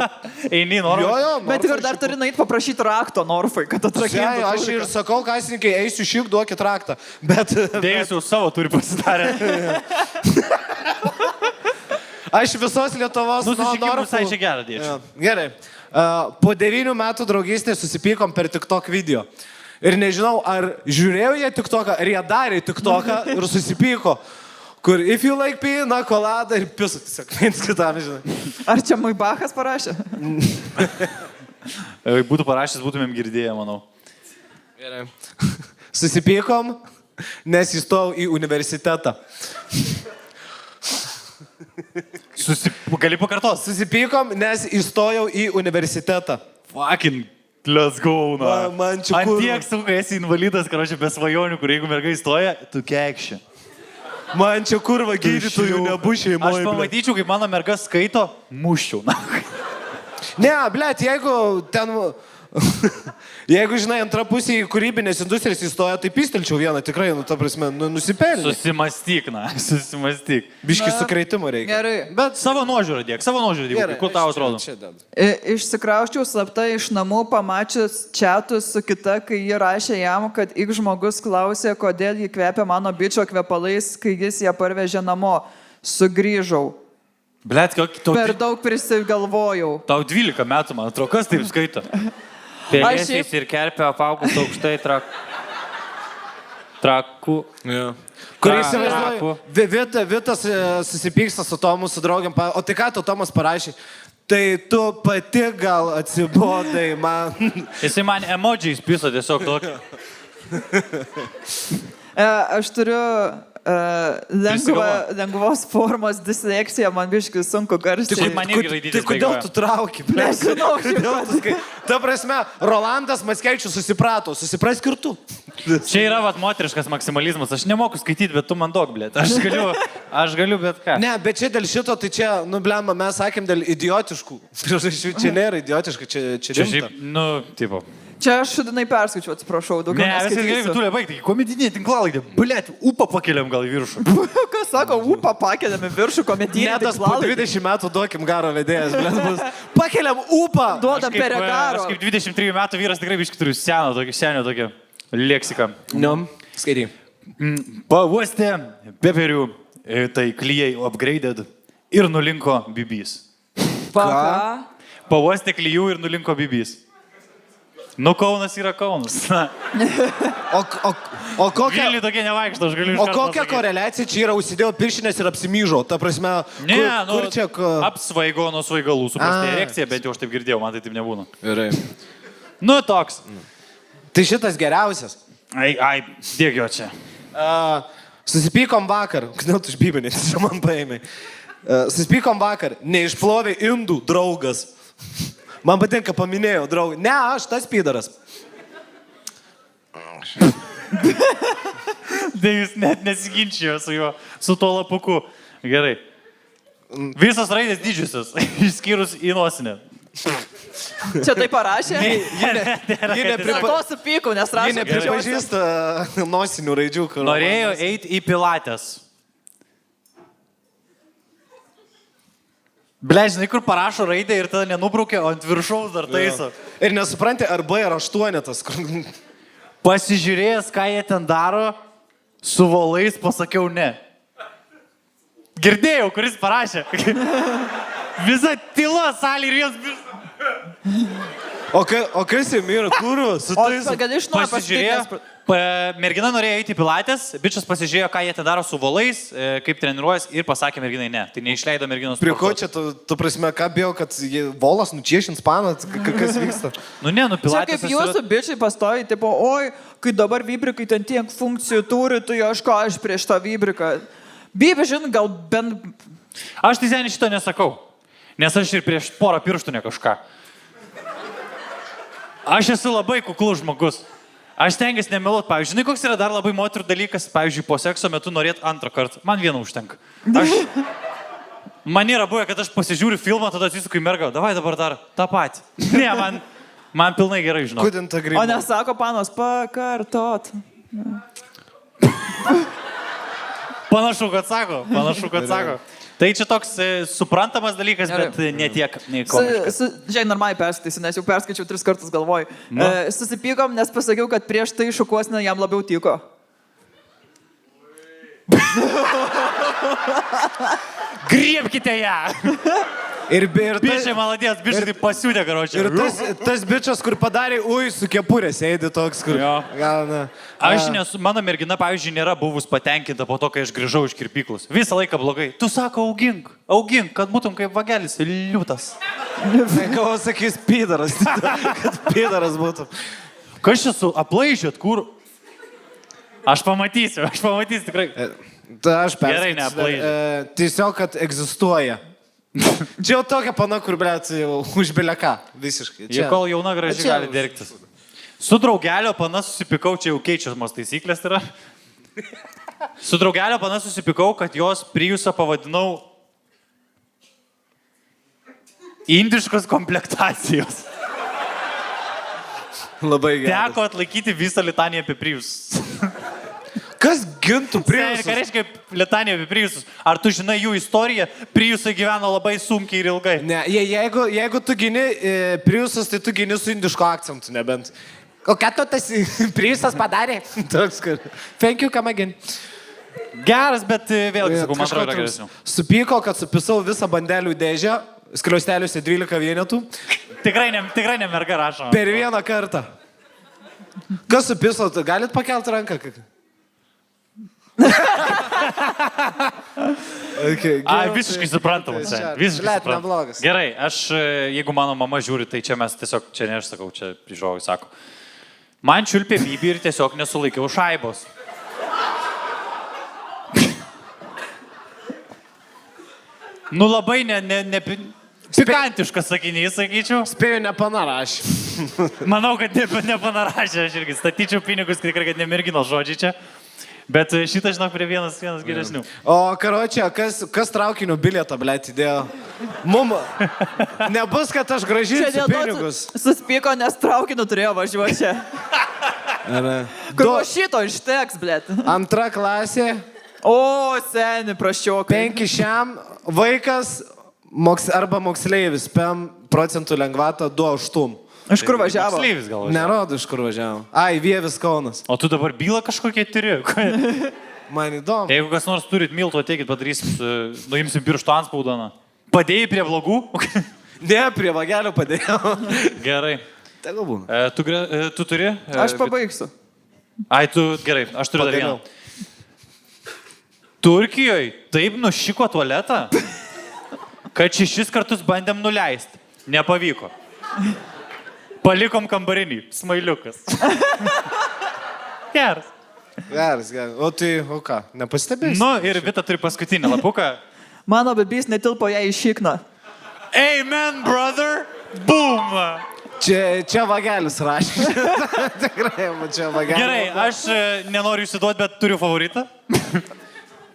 Eini, Norfą. Jo, Bet ir dar turi nueiti paprašyti rakto Norfai, kad atrakintų. Aš ir sakau, kasininkai, eisiu šik, duokit raktą. Bet... Dėjus jau savo turi pasidarę. Aš visos Lietuvos Nusišykimus visai čia gerą dėčiau. Gerai. Po 9 metų draugystės susipykom per TikTok video. Ir nežinau, ar žiūrėjo jie TikToką, ar jie darė TikToką ir susipyko. Kur if you like pina colada ir pisu tiesiog viens kitam, žinai. Ar čia Maibachas parašė? Būtų parašęs, būtumėm girdėję, manau. Gerai. Susipykom, nes įstojau į universitetą. Gali pakartos. Susipykom, nes įstojau į universitetą. Fucking, let's go, na. Man čia kur... Ant tiek saugai esi invalidas, karočią, be svajonių, kur jeigu mergai stoja, tu kekši. Man čia kurva gydytojų nebus šeimoje. Aš pamatyčiau, kaip mano merga skaito, muščiau. Ne, blėt, jeigu ten... Jeigu, žinai, antra pusė į kūrybinės industrijas įstoja, tai pistelčiau vieną, tikrai, nu, ta prasme, nusipelnė. Susimastyk, na, susimastyk. Biški sukreitimo reikia. Gerai. Bet savo nuožiūrą dėk, kur tau atrodo. Išsikrauščiau slapta iš namų, pamačius čatus su kita, kai ji rašė jam, kad X žmogus klausė, kodėl ji kvepia mano bičio kvepalais, kai jis ją parvežė namo. Sugrįžau. Blet, Per daug prisigalvojau. Tau 12 metų, man atrodo, kas taip skaito? Pelėsiais ir kerpė apaugus aukštai trakų. Kur įsivaizduoju, Vitas susipyksta su Tomu, su draugiam, o tai ką tu Tomas parašė? Tai tu pati gal atsibodai man. Jisai man emodžiais piso tiesiog tokį. Aš turiu lengvos formos disleksiją, man biškai sunku garsiai. Tik man irgi raidytis Tai kodėl tu trauki? Nežinau, Ta prasme, Rolandas Mackevičius susipras skirtų. Čia yra vat moteriškas maksimalizmas, aš nemoku skaityti, bet tu man duok, blėt. Aš galiu bet ką. Ne, bet čia dėl šito, tai čia, nu, blemba, mes sakėm dėl idiotiškų. Priežasčių čia nėra idiotiška, čia rimta. Šiaip, nu, tipo. Čia aš šudinai perskaičiu, atsiprašau, daugiau Ne, viskas gerai, bet tu nebaigti, komedinė tinklalaidė. Blėt, upą pakeliam gal į viršų. Kas sako, upą pakeliam į viršų komedinį Ne, tas po 20 metų duokim garo vedėjas, blėt, bus. Pakeliam upą! Duodam peregaro. Aš kaip 23 metų vyras tikrai biškai turiu senio tokią leksiką. Nu, skaityk. Pauostė peperių, tai klijai upgraded ir nulinko bibys. Ką? Pauostė klijų ir nulinko bibys. Nu, Kaunas yra Kaunas. O kokia... Vilniui tokie nevaikšto, aš galiu iš O karto kokia pasakyti. koreliacija čia yra, užsidėjau piršinės ir apsimyžo, ta prasme, Ne, kur čia... apsvaigo nuo svaigalų, suprasti erekciją, bent jau aš taip girdėjau, man tai taip nebūna. Gerai. Nu, toks. Tai šitas geriausias. Ai, tiek jo čia. Susipykom vakar, kodėl tu išbybinė, čia man paėmė. Susipykom vakar, neišplovė indų draugas. Man patinka, paminėjau, draugą. Ne, aš tas pydaras. Tai jūs net nesiginčijo su juo, su tuo lapuku. Gerai. Visas raidės didžiusios, išskyrus į nosinę. Čia tai parašė? Ji Dėl to supykau, nes rašė. Ji nepripažįsta nosinių raidžių. Norėjo eiti į pilates. Ble, žinai, kur parašo raidę ir tada nenubraukia, o ant viršaus dar taiso. Ir nesupranti, ar B yra 8. Pasižiūrėjęs, ką jie ten daro, su volais pasakiau ne. Girdėjau, kuris parašė. Visa tyla salė ir jos... O kas jam yra, kur? O gali iš naujo Pasižiūrėjo, pasakyti. mergina norėjo eiti į pilates, bičias pasižiūrėjo, ką jie ten daro su volais, kaip treniruojas ir pasakė merginai ne. Tai neišleido merginos. Prie ko čia, tu prasme, ką bijau, kad volas nučiešins paną, kas vyksta? Nu ne, nu Čia pilates. kaip jūsų bičiai pastoji, tipo, oi, kai dabar vybrikai ten tiek funkcijų turi, tu ieško aš prieš tą vybriką. Bibi, žin, gal bent... Aš tai seniai šito nesakau, nes aš ir prieš porą pirštų ne kažką. Aš esu labai kuklus žmogus. Aš stengiuosi nemeluot. Pavyzdžiui, žinai, koks yra dar labai moterų dalykas, pavyzdžiui, po sekso metu norėt antrą kartą. Man vieną užtenka. Man yra buvę, kad aš pasižiūriu filmą, tada atsisuku į mergą, davai dabar dar tą patį. Ne, man pilnai gerai, žinau. Kudinta grįžta. O nesako panos, pakartot. Panašu, kad sako. Tai čia toks suprantamas dalykas, bet ne tiek nei komiškas. Žiai, normaliai perskaitysiu, nes jau perskaičiau 3 kartus galvoj. Susipykom, nes pasakiau, kad prieš tai šukuosina jam labiau tiko. Griebkite ją! Ir Bičiai maladės, bičiai tai pasiūdė, karočią. Ir tas bičias, kur padarė, su kepurė sėdi toks, kur... Jo. Gauna. Aš nesu, mano mergina, pavyzdžiui, nėra buvus patenkinta po to, kai aš grįžau iš kirpyklos. Visą laiką blogai. Tu sako, augink, kad būtum kaip vagelis, liūtas. Ką sakys, pydaras, kad pydaras būtum. Kas čia su aplaižėt, kur? Aš pamatysiu tikrai. Ta aš perskaitysiu. Gerai, neaplaižė. Tiesiog, kad egzistuoja. Čia jau tokia pana, kur, blėt, jau užbileka visiškai. Jie kol jauna graži gali dirktis. Su draugelio pana susipikau, čia jau keičiamos taisyklės yra. Su draugelio pana susipikau, kad jos Priusą pavadinau indiškos komplektacijos. Labai gerai. Teko atlaikyti visą litaniją apie Prius. Kas gintų Ką Priusus? reiškia litanija apie Priusus? Ar tu žinai jų istoriją? Priusai gyveno labai sunkiai ir ilgai. Ne, jeigu tu gini Priusus, tai tu gini su indišku akcentu, nebent. O ką tu tas Priusas padarė? Toks, kur. Thank you, come again. Geras, bet vėlgi, sakau, man atrodo, yra geresnių. Supyko, kad supisau visą bandelių dėžę, skliausteliuose 12 vienetų. Tikrai ne merga rašo. Per vieną kartą. Kas supiso, galit pakelti ranką? Okay, visiškai suprantamas. Neblogas. Gerai, jeigu mano mama žiūri, tai čia mes tiesiog, čia ne aš sakau, čia prižiūrovai sako. Man čiulpė bybį ir tiesiog nesulaikiau šaibos. Nu labai pikantiškas sakinys, sakyčiau. Spėju, nepanarašė. Manau, kad nepanarašė, aš irgi statyčiau pinigus, tikrai, kad nemergino žodžiai čia. Bet šitą, žinok, prie vienas geresnių. O, karočią, kas traukinių bilietą, blėt, įdėjo? Mum nebus, kad aš gražinsiu pinigus. Suspyko, nes traukiniu turėjo važiuoti čia. Kur šito išteks, blėt. 2 klasė. O, seni, praščiokai. 5 šiam vaikas arba moksleivis, 5% lengvata, 2 Iš kur važiavo? Moksleivis gal važiavo. Nerodo, iš kur važiavo. Ai, Vievis Kaunas. O tu dabar bylą kažkokią turi? Man įdomu. Jeigu kas nors turit miltų, ateikit, padarysim, nuimsim pirštų antspaudą. Padėjai prie blogų? Ne, prie vagelio padėjau. Gerai. Tegu būna. Tu turi? Aš pabaigsiu. Ai, gerai, aš turiu dar vieną. Turkijoje taip nušiko tualetą, kad 6 kartus bandėm nuleisti. Nepavyko. Palikom kambarinį. Smailiukas. Geras. Geras. O ką, nepastebėsi? Nu ir Vita turi paskutinį lapuką. Mano bebys netilpo ją į šikną. Amen, brother. Boom. Čia vagelis rašė. Tikrai, čia vagelis. Gerai, aš nenoriu išsiduoti, bet turiu favoritą.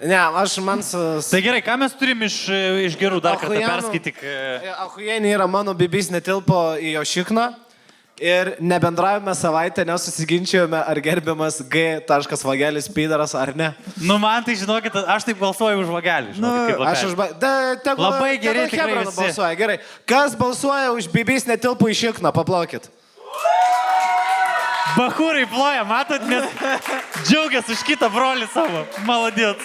Ne, man... Tai gerai, ką mes turim iš gerų, dar kartą perskaityk. Ahujenį yra mano bebys netilpo į jo šikną. Ir nebendravome savaitę, nesusiginčiojome, ar gerbiamas G.vagelis pydaras ar ne. Nu man tai žinokit, aš taip balsuoju už vagelį. Labai gerai, tikrai visi. Balsuoja. Gerai. Kas balsuoja už bebys netilpo į šikną? Paplaukit. Bachūrai ploja, matot, nes džiaugiasi už kitą brolį savo. Maladėt.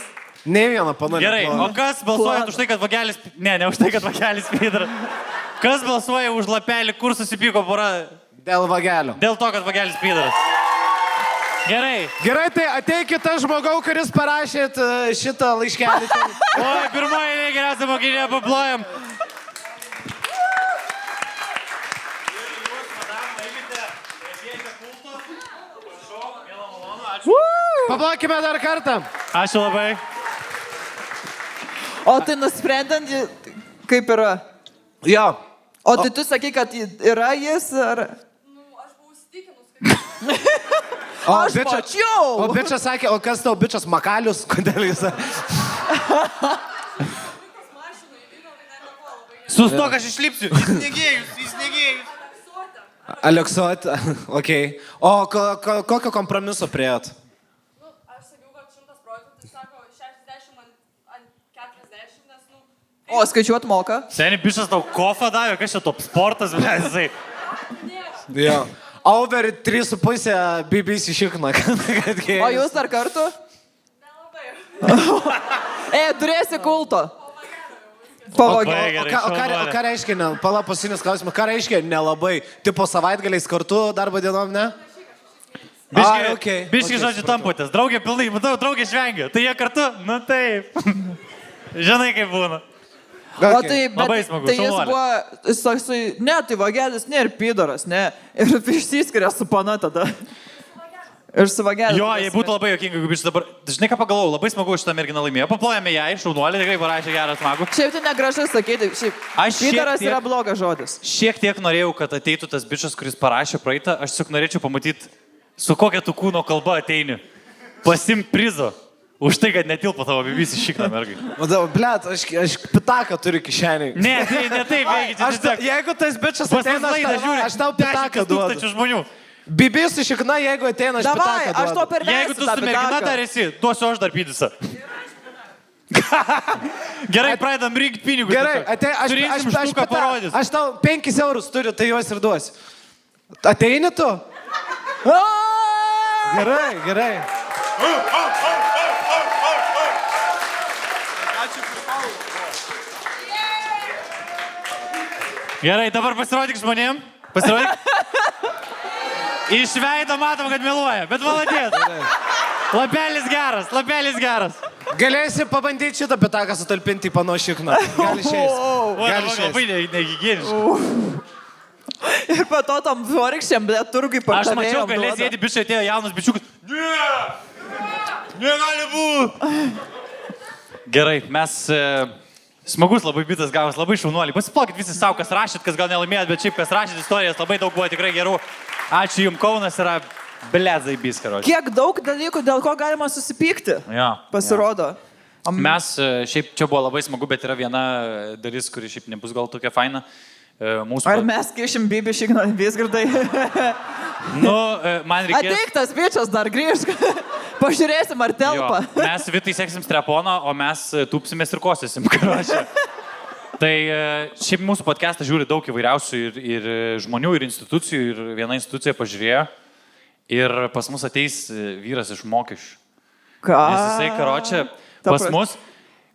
Ne vieną panulį. Gerai, o kas balsuoja už tai, kad vagelis... Ne už tai, kad vagelis pydaras. Kas balsuoja už lapelį, kur susipyko pora... Dėl vagelio. Dėl to, kad vagelis pydaras. Gerai. Gerai, tai ateikit aš žmogau, kuris parašėt šitą laiškelį. Oi, pirmoji geriausia mokinė, paplojam. Paplokime dar kartą. Ačiū labai. O tai nusprendant, kaip yra? Jo. O tai tu sakai, kad yra jis, ar... Aš mačiau. O bičas sakė, o kas tau bičas Makalius? Kodėl jis... Sustok, aš išlipsiu. Jis negėjus. Aleksot, okei. O kokio kompromiso priėjot? Aš sakiau, kad 100%, tai sako 60 ant 40, nes, O, skaičiuot moka? Seniai bišas tau kofą davė, kas čia top sportas, bet jisai. Jo. Over 3,5 BBC šikna. O jūs dar kartu? nelabai. Turėsi kulto. Labai O gerai, šaunuolė. ką reiškia, pala pasinis klausimas, ką reiškia nelabai? Tipo savaitgaliais kartu, darbo dienom, ne? Biški žodžiu tamputės. Draugė pilnai, matau, draugė švengia. Tai jie kartu? Nu taip. Žinai, kaip būna. O tai, bet, Labai smagu, tai jis šaunuolė. buvo, jis toksai, ne, tai vagelis, ne, ir pydaras, ne. Ir išsiskiria su pana tada. Ir su vagelis. Jo, jei būtų labai jokinga, jeigu bišas dabar. Žinai, ką pagalvojau, labai smagu šitą merginą laimėjo. Paplojame ją, šaunuolė, tikrai parašė gerą smagų. Šiaip tai negražu sakyti, šiaip. Aš šiek Pydaras tiek- yra blogas žodis. Šiek tiek norėjau, kad ateitų tas bišas, kuris parašė praeitą. Aš tik norėčiau pamatyti, su kokia tu kūno kalba ateini. Pasim prizo. Už tai, kad netilpo tavo BBC šikna mergai. Blet, aš pitaką turiu kišenį. Ne, tai veikia. Jeigu tas bičias Pas ateina, mus laidą žiūri. aš tau pitaką duodu. 10 000 žmonių. BBC su šikna, jeigu ateina, aš Davai, pitaką aš to duodu. per Jeigu tu su mergina dar esi, duosiu aš dar pydusą. Gerai, pradedam rinkti pinigus. Gerai, Turėsim štuką parodys. aš tau 5 eurus turiu, tai juos ir duosiu. Ateini tu? Gerai. Gerai, dabar pasirodyk žmonėm. Pasirodyk. Iš veido matom, kad meluoja, bet valadės. Lapelis geras. Galėsi pabandyti šitą pitaką sutalpinti į pano šikną. Gal išeis. Gali išeis. Labai nehigieniška. Ir po to tam vorikščiam, bet turgai Aš pardavėjom mačiau, galės duoda. sėdi bičiai, atėjo jaunas bičiukas. Negali būti. Gerai, mes smagus labai bitas gavas, labai šaunuoliai. Pasiplokit visi savo, kas rašyt, kas gal nelaimėjot, bet šiaip kas rašyt istorijas, labai daug buvo tikrai gerų. Ačiū jums, Kaunas yra bledzai biskaro. Kiek daug dalykų, dėl ko galima susipykti, Ja. pasirodo. Mes šiaip čia buvo labai smagu, bet yra viena dalis, kuri šiaip nebus gal tokia faina. Mūsų... Ar mes kišim Bibi šikną visgirdai? Nu, man reikės... Ateik tas bičias dar grįžk. Pažiūrėsim, ar telpa. Jo, mes Vitai seksim streponą, o mes tūpsimės ir kosysim. Karočią. Tai šiaip mūsų podcastą žiūri daug įvairiausių ir žmonių, ir institucijų, ir viena institucija pažiūrėjo. Ir pas mus ateis vyras iš mokesčių. Ką? Nes jisai, karočią, pas mus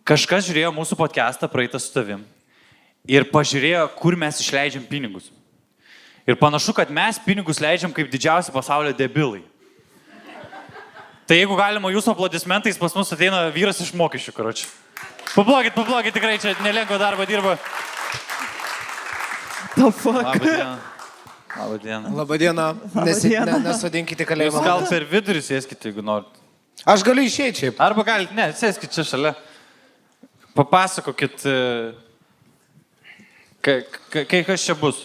kažkas žiūrėjo mūsų podcastą praeitą su tavim. Ir pažiūrėjo, kur mes išleidžiam pinigus. Ir panašu, kad mes pinigus leidžiam kaip didžiausi pasaulio debilai. Tai jeigu galima jūsų aplodismentais, pas mus ateina vyras iš mokesčių, karočią. Paplokit, tikrai čia nelengvo darbą dirba. Labadiena. Labadiena. Nesodinkite kalėjimą. Gal per vidurį sėskite, jeigu norit. Aš galiu išeiti šiaip. Arba galite, ne, sėskite čia šalia. Papasakokit, kas čia bus.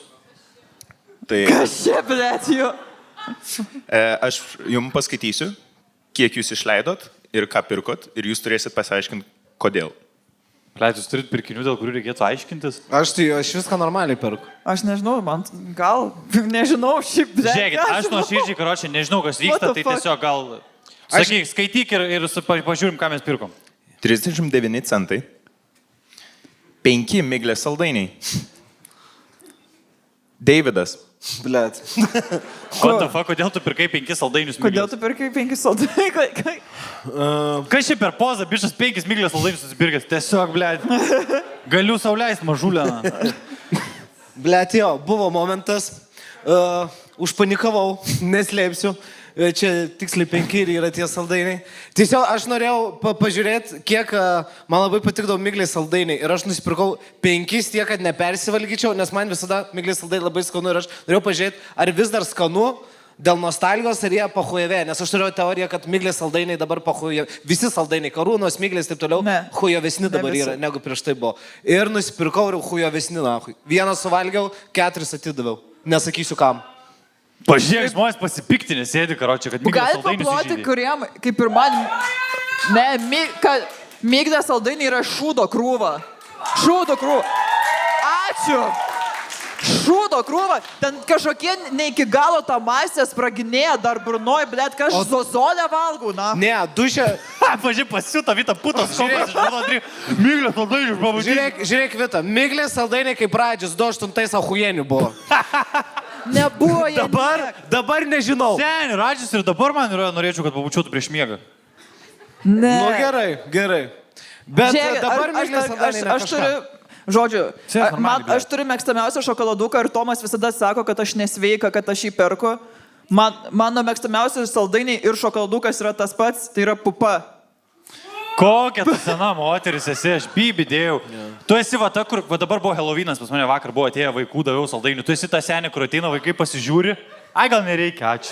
Tai Kas čia, blėt, jų? aš jums paskaitysiu, kiek jūs išleidot ir ką pirkot, ir jūs turėsit pasiaiškinti, kodėl. Pleit, jūs turit pirkinių, dėl kurių reikėtų aiškintis? Aš viską normaliai perku. Aš nežinau, man gal, nežinau, šiaip blėt. Žiūrėkit, aš nuo širdžiai, karočią, nežinau, kas vyksta, What the tai fuck? tiesiog gal... Sakyk, skaityk ir pažiūrim, ką mes pirkom. 39 centai. 5 miglės saldainiai. Davidas. Blet. Kodėl tu pirkai 5 saldainius Kodėl miglės? tu pirkai 5 saldai? Kas čia per pozą, bišas 5 miglės saldainius susipirkęs? Tiesiog, blėt. Galiu sauliaist mažulę. Blet, jo, buvo momentas. Užpanikavau, neslėpsiu. Čia tiksliai 5 ir yra tie saldainiai. Tiesiog aš norėjau pažiūrėti, kiek man labai patikdavo miglės saldainiai. Ir aš nusipirkau 5 tiek, kad nepersivalgyčiau, nes man visada miglės saldainiai labai skanu. Ir aš norėjau pažiūrėti, ar vis dar skanu dėl nostalgijos, ar jie pahujavė. Nes aš turėjau teoriją, kad miglės saldainiai dabar pahujavė. Visi saldainiai, karūnos, miglės ir taip toliau, hujavesni dabar yra, negu prieš tai buvo. Ir nusipirkau ir hujavesni, na. Vieną suvalgiau, 4 atidaviau. Nesakysiu kam. Pažiūrėk, žmonės pasipiktinė sėdi, karočią, kad miglės Galit saldainius paploti, įžeidė. kuriem, kaip ir man, ne, migdė saldainiai yra šūdo krūva. Šūdo krūva. Ačiū. Šūdo krūva, ten kažkokie ne iki galo tą masę spraginėja, dar burnoj, blėt, ką aš zozolę valgau, na. Ne, dušė. Pažiūrėk, pasiūta Vita putas kompas iš mano Miglės saldainių pavadinti. Žiūrėk, Vita, Miglės saldainiai kaip pradžius 28 ahujienių buvo. Nebuvo jie. Dabar nežinau. Seniai, Radžis ir dabar man yra, norėčiau, kad pabučiuotų prieš miegą. Ne. Nu gerai. Bet Žiūrėk, dabar Miglės saldainiai aš turiu, žodžiu, normaliai, aš turiu mėgstamiausią šokoladuką ir Tomas visada sako, kad aš nesveika, kad aš jį perku. Mano mėgstamiausias saldainiai ir šokoladukas yra tas pats, tai yra pupa. Kokia tu sena moteris esi, aš bibidėjau. Tu esi va ta, kur va dabar buvo Helovynas, pas mane vakar buvo atėję vaikų, daviau saldainių. Tu esi ta senė, kur ateina vaikai pasižiūri. Ai, gal nereikia, ačiū.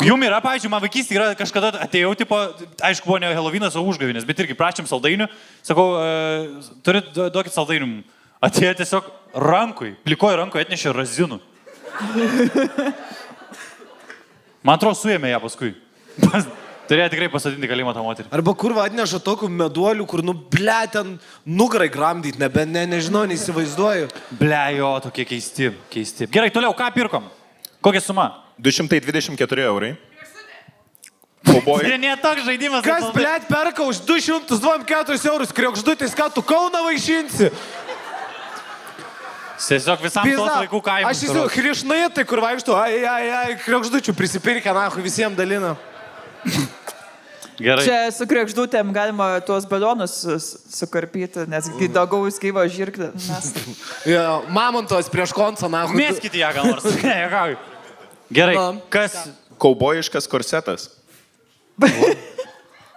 Jum yra, pavyzdžiui, man vaikystė yra kažkada atėjau, tipo, aišku, buvo ne Helovynas, o užgavinės, bet irgi prašėm saldainių. Sakau, turit duokit saldainių. Atėjo tiesiog rankui, plikoji rankui atnešė razinų. Man atrodo, suėmė ją paskui. Turėjo tikrai pasadinti kalėjimą tą moterį. Arba kur atneša tokių meduolių, kur, ble, ten nugarai gramdyti, nežinau, neįsivaizduoju. Ble, jo, tokie keisti. Gerai, toliau, ką pirkom? Kokia suma? 224 eurai. Tai ne toks žaidimas. Kas, ble, perka už 224 eurus kriokždutis, ką tu Kauną vaišinsi? Tiesiog visam tos vaikų kaimui. Aš įsivaizduoju, hrišnaitai, kur vaikštų, kriokždučių prisipirkę, nahu, visiems dalina. Gerai. Čia su krekždutėm galima tuos balionus sukarpyti, nes dagaus gyvo žirklį. Mamontos prieš koncą, nahu. Mėskite ją gal nors. Gerai, kas? Kaubojiškas korsetas.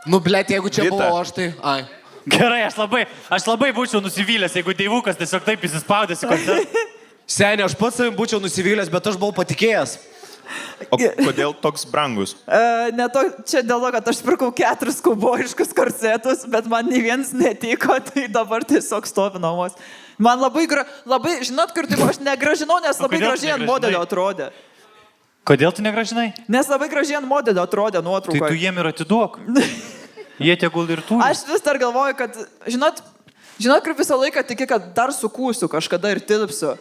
Nu, ble, jeigu čia Vita. buvo aš, tai... Ai. Gerai, aš labai būčiau nusivylęs, jeigu deivukas tiesiog taip įsispaudęs į koncertą. Seniai, aš pats savim būčiau nusivylęs, bet aš buvau patikėjęs. O kodėl toks brangus? Čia dėl to, kad aš pirkau 4 kaubojiškus korsetus, bet man nei vienas netiko, tai dabar tiesiog stovi namuos. Man labai, žinot, kur taip aš negražinau, nes labai gražiai ant modelio atrodė. Kodėl tu negražinai? Nes labai gražiai ant modelio atrodė nuotraukoje. Tai tu jiem ir atiduok. Jie tegul ir turi. Aš vis dar galvoju, kad, žinot, kur visą laiką tiki, kad dar sukūsiu kažkada ir tilpsiu.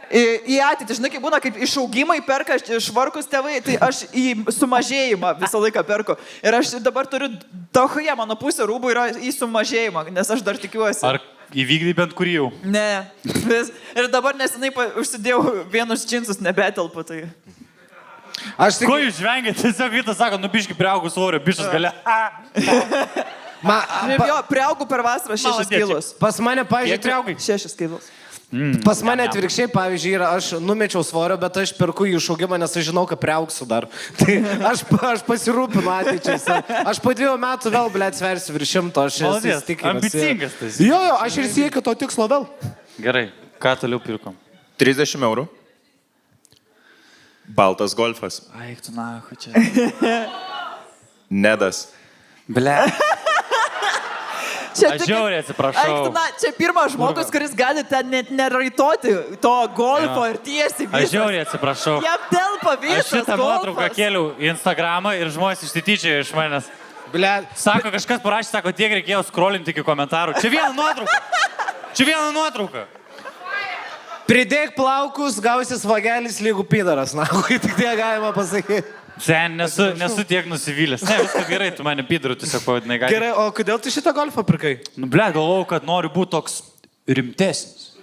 Į ateitį, žinai, kaip būna, kaip išaugimai perka švarkus tėvai, tai aš į sumažėjimą visą laiką perku. Ir aš dabar turiu dahoje, mano pusė rūbų yra į sumažėjimą, nes aš dar tikiuosi. Ar įvykdai bent kurį jau? Ne. Ir dabar nesenai užsidėjau vienus džinsus, nebetelpu. Tai... Ko jūs žvengėte? Tiesiog Vytas sako, nubiški priaugų svorio, bišas gale. Priaugų per vasarą 6 kilus. Pas mane, pavyzdžiui, 6 kilus. Pas mane atvirkščiai, pavyzdžiui, yra, aš numečiau svorio, bet aš perku jų išaugimą, nes aš žinau, kad priaugsiu dar. Tai aš pasirūpinu ateičiai. Aš po 2 metų vėl, blėt, sversiu virš 100, aš esu įstikinęs. Ambicingas tas. Jo, aš ir siekiu to tikslo vėl. Gerai, ką toliau pirkom? 30 eurų. Baltas golfas. Aik tu nahu čia. Nedas. Ble. Aš žiauriai atsiprašau. Čia pirmas žmogus, kuris gali ten net neraitoti to golfo ir tiesiai visas. Aš žiauriai atsiprašau. Jam telpa visas golfas. Aš šitą nuotrauką kėliau į Instagramą ir žmonės išsityčiojo iš manęs. Ble. Sako, kažkas parašė, sako, tiek reikėjo scrollinti iki komentarų. Čia viena nuotrauka. Pridėk plaukus, gausi svagelis lygų pidaras, nahu, tik tiek galima pasakyti. Sen, nesu tiek nusivylęs. Ne, viskas gerai, tu mane pidaru tiesiog pavadinai. Gerai, o kodėl tu šitą golfą pirkai? Nu, ble, galvojau, kad noriu būti toks rimtesnis.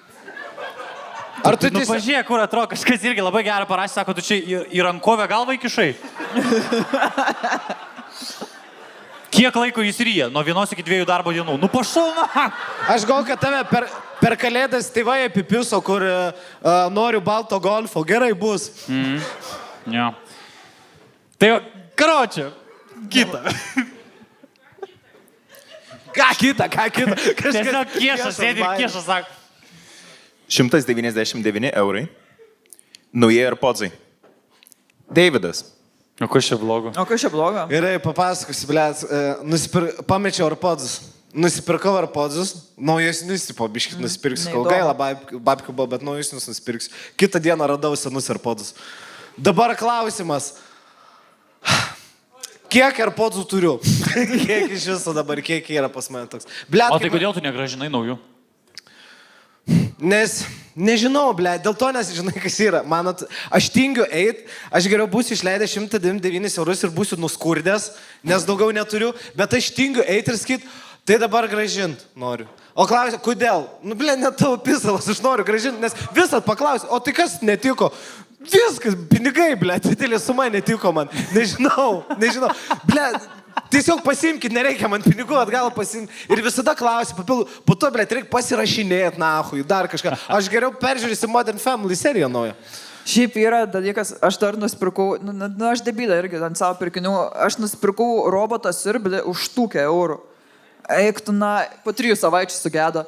Ar tu tiesiog... Pažiūrėk, kur atrodo, kažkas irgi labai gerą parašė, sako, tu čia į rankovę galvą įkišai. Kiek laiko jis ryja? Nuo 1 iki 2 darbo dienų. Nu, pašauna. Aš galvoju, kad tave per kalėdas tėvai apipiso, kur noriu balto golfo. Gerai bus. Jo. Tai, karočią, kitą. Ką kitą? Tiesiog kiešas, sėdi ir kiešas, sako. 199 eurai. Nauji AirPodsai. Davidas. O kas čia blogo? Gerai, papasakosiu, blėt. Pamečiau AirPodsus. Nusipirkau AirPodsus. Naujesnius, tipo, biškit nusipirksiu. Gaila, babkių buvo, bet naujesnius nusipirksiu. Kitą dieną radau senus AirPodsus. Dabar klausimas. Kiek AirPodsų turiu? Kiek iš viso dabar, kiek yra pas mane toks? O tai kodėl tu negražinai naujų? Nes, nežinau, ble, dėl to, nes žinai, kas yra. Manot, aš tingiu eit, aš geriau būsiu išleidęs 199 eurus ir būsiu nuskurdęs, nes daugiau neturiu, bet aš tingiu eit ir sakyt, tai dabar gražint noriu. O klausia, kodėl? Nu, ble, net tavo pisalas, aš noriu gražinti, nes visat paklausia, o tai kas netiko? Viskas, pinigai, ble, didelė suma netiko man. Nežinau, ble, tiesiog pasimkit, nereikia man pinigų, atgal pasimkit. Ir visada klausia, papildu, po to, ble, reikia pasirašinėti, nahui, dar kažką. Aš geriau peržiūrėsiu Modern Family seriją naują. Šiaip yra dalykas, aš dar nusipirkau, aš debylę irgi ant savo pirkinių, aš nusipirkau robotą siurblį už 1,000 eurų. Eiktų, po 3 savaičių sugedo.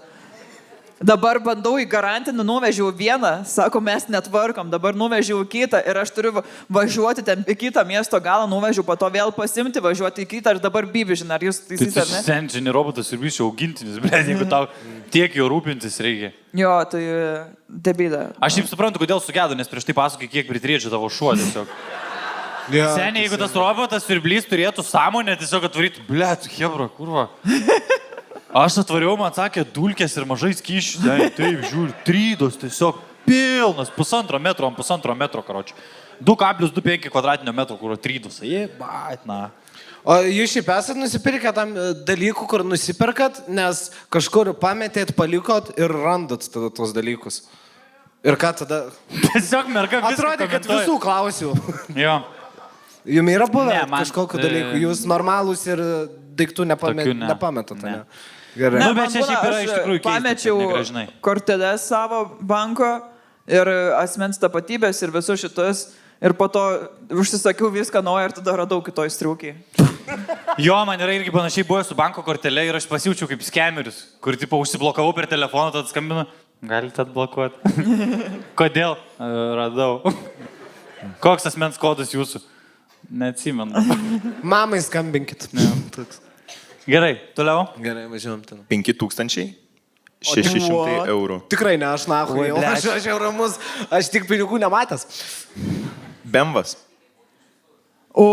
Dabar bandau į garantinį, nuvežiau vieną, sako, mes netvarkom, dabar nuvežiau į kitą ir aš turiu važiuoti ten į kitą miesto galą, nuvežiau, po to vėl pasimti, važiuoti į kitą ir dabar bibižin, ar jūs taisysite, ar ne? Tai senčinį robotas ir biščiau augintinis, ble, jeigu tau tiek jo rūpintis reikia. Jo, tai debylė. Aš taip suprantu, kodėl sugedo, nes prieš tai pasakai, kiek pritriečia tavo šuo tiesiog. Seniai, jeigu tas robotas siurblys turėtų sąmonę, tiesiog atvarytų, ble, tu hebra, kurva. Aš atvariau, man sakė, dulkės ir mažai skyšių, taip, žiūri, trydos tiesiog pilnas, 1,5 metro ant 1,5 metro, karočiui. 2,25 kvadratinio metro, kur trydos, na. O jūs šiaip esat nusipirkę tam dalykų, kur nusiperkat, nes kažkur pametėt, palikot ir randat tada tos dalykus. Ir ką tada? Tiesiog merga viską atrodė, kad komentuoja. visų klausiu. Jo. Jums yra buvę Ne, man- kažkokiu dalyku, jūs normalūs ir daiktų Tokių ne. nepametat, Ne. ne? Gerai. Nu, bet čia šiaip yra iš tikrųjų keista, pamečiau kad negražinai. korteles savo banko ir asmens tapatybės ir visus šitus. Ir po to užsisakiau viską naują ir tada radau kitoj striukiai. Jo, man yra irgi panašiai buvo su banko kortelė ir aš pasijaučiau kaip skemeris, kur tipo užsiblokavau per telefoną, tada skambinu, galite atblokuoti. Kodėl? Radau. Koks asmens kodas jūsų? Neatsimenu. Mamai skambinkit. Toks. Gerai, toliau. Gerai, važiuojam ten. 5600 eurų. Tikrai ne, aš nahui, Oi, blet. aš jau ramus, aš tik pinigų nematęs. Bemvas. O,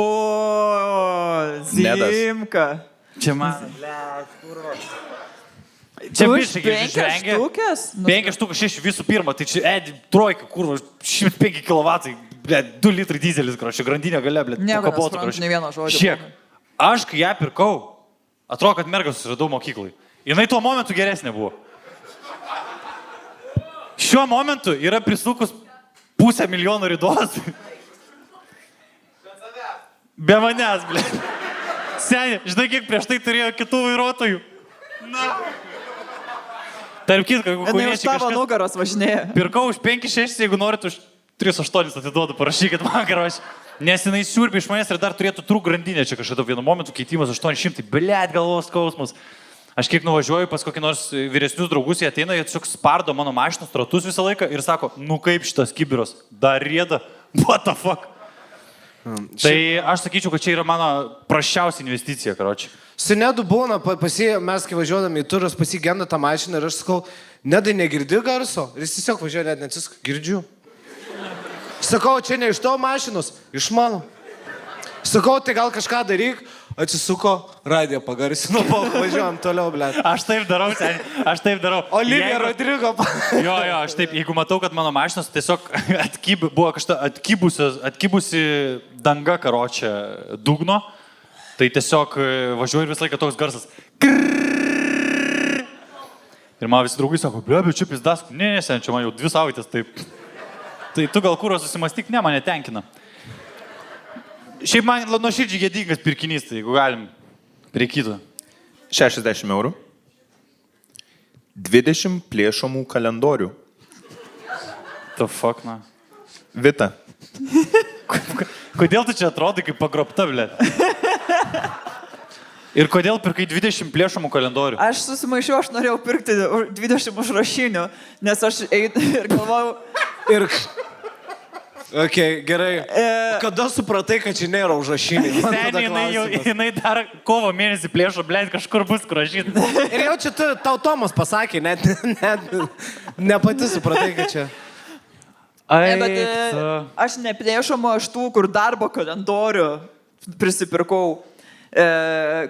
Nedas. Zimka. Čia man. Čia Už biškai 5 žvengia. štukės? 5 štukų 6 visų pirma, tai čia trojka, kur 105 kW, 2 litrai dizelis, kraščiai, grandinė gale, blė, Nieko nesuprantu, nei vieno žodžio. Šiek. Aš, kai ją pirkau, atrodo, kad mergą susiradau mokyklai. Jinai tuo momentu geresnė buvo. Šiuo momentu yra prisukus 500 000 ridos. Be manęs, blė. Seniai, žinai, kiek prieš tai turėjo kitų vairuotojų? Na. Tarp kitko, jeigu Jinai už kauniečiai tavo kažkas... nugaros važinėja. Pirkau už 5-6, jeigu norit už 3-8 atiduodu, parašykit man, karoči. Nes jinai siurbė iš manęs ir dar turėtų trūk grandinę, čia kažkada vienu momentu keitimas 800, blėt, galvos skausmas. Aš kiek nuvažiuoju pas kokį nors vyresnius draugus, jie ateina, jie tiesiog spardo mano mašinos ratus visą laiką ir sako, nu kaip šitas kibiras, dar rieda, what the fuck. Tai aš sakyčiau, kad čia yra mano praščiausia investicija, karoči. Su Nedu būna, mes kai važiuodami į turus, pasigenda tą mašiną ir aš sakau, Nedai negirdi garso? Ir jis tiesiog važiuoja, net neatsisako, girdžiu. Sakau, čia ne iš tavo mašinos, iš mano. Sakau, tai gal kažką daryk, atsisuko, radiją pagarsino, važiuojam toliau, blėt. Aš taip darau, seniai, aš taip darau. Olivija Rodrigo. Jo, aš taip, jeigu matau, kad mano mašinos tiesiog buvo kažta atkibusi danga karočią dugno, tai tiesiog važiuoju ir visą laiką toks garsas. Ir man visi draugai sako, bet čia pizdas, ne, čia man jau 2 savaitės taip. Tai tu gal kūro susimastyk, ne, mane tenkina. Šiaip man nuoširdžiai gėdingas pirkinys, tai jeigu galim prie kito. 60 eurų. 20 plėšomų kalendorių. The fuck, na. Vita. Kodėl tu čia atrodai kaip pagrobta, blė? Ir kodėl pirkai 20 plėšomų kalendorių? Aš susimaišiau, aš norėjau pirkti 20 užrašinių, nes aš ir galvojau... Ir... Ok, gerai. Kada supratai, kad čia nėra užrašinį? Seniai, jinai dar kovo mėnesį plėšo, blėt, kažkur bus rašyta. Ir jau čia tau Tomas pasakė, net ne pati supratai, kad čia... Ne, bet aš neplėšomu, aš tų, kur darbo kalendorių prisipirkau.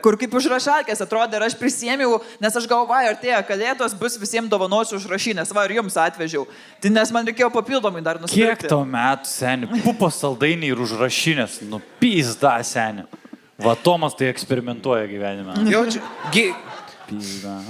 kur kaip užrašalkės atrodė ir aš prisėmiau, nes aš galvoju, artėja kalėdos, bus visiems dovanosiu užrašinės, va ir jums atvežiau. Tai nes man reikėjo papildomai dar nusipirkti. Kiek tau metų, seni? Pupos saldainiai ir užrašinės. Nu, pizda, seni. Va, Tomas tai eksperimentuoja gyvenime. Jaučiu. Pizda.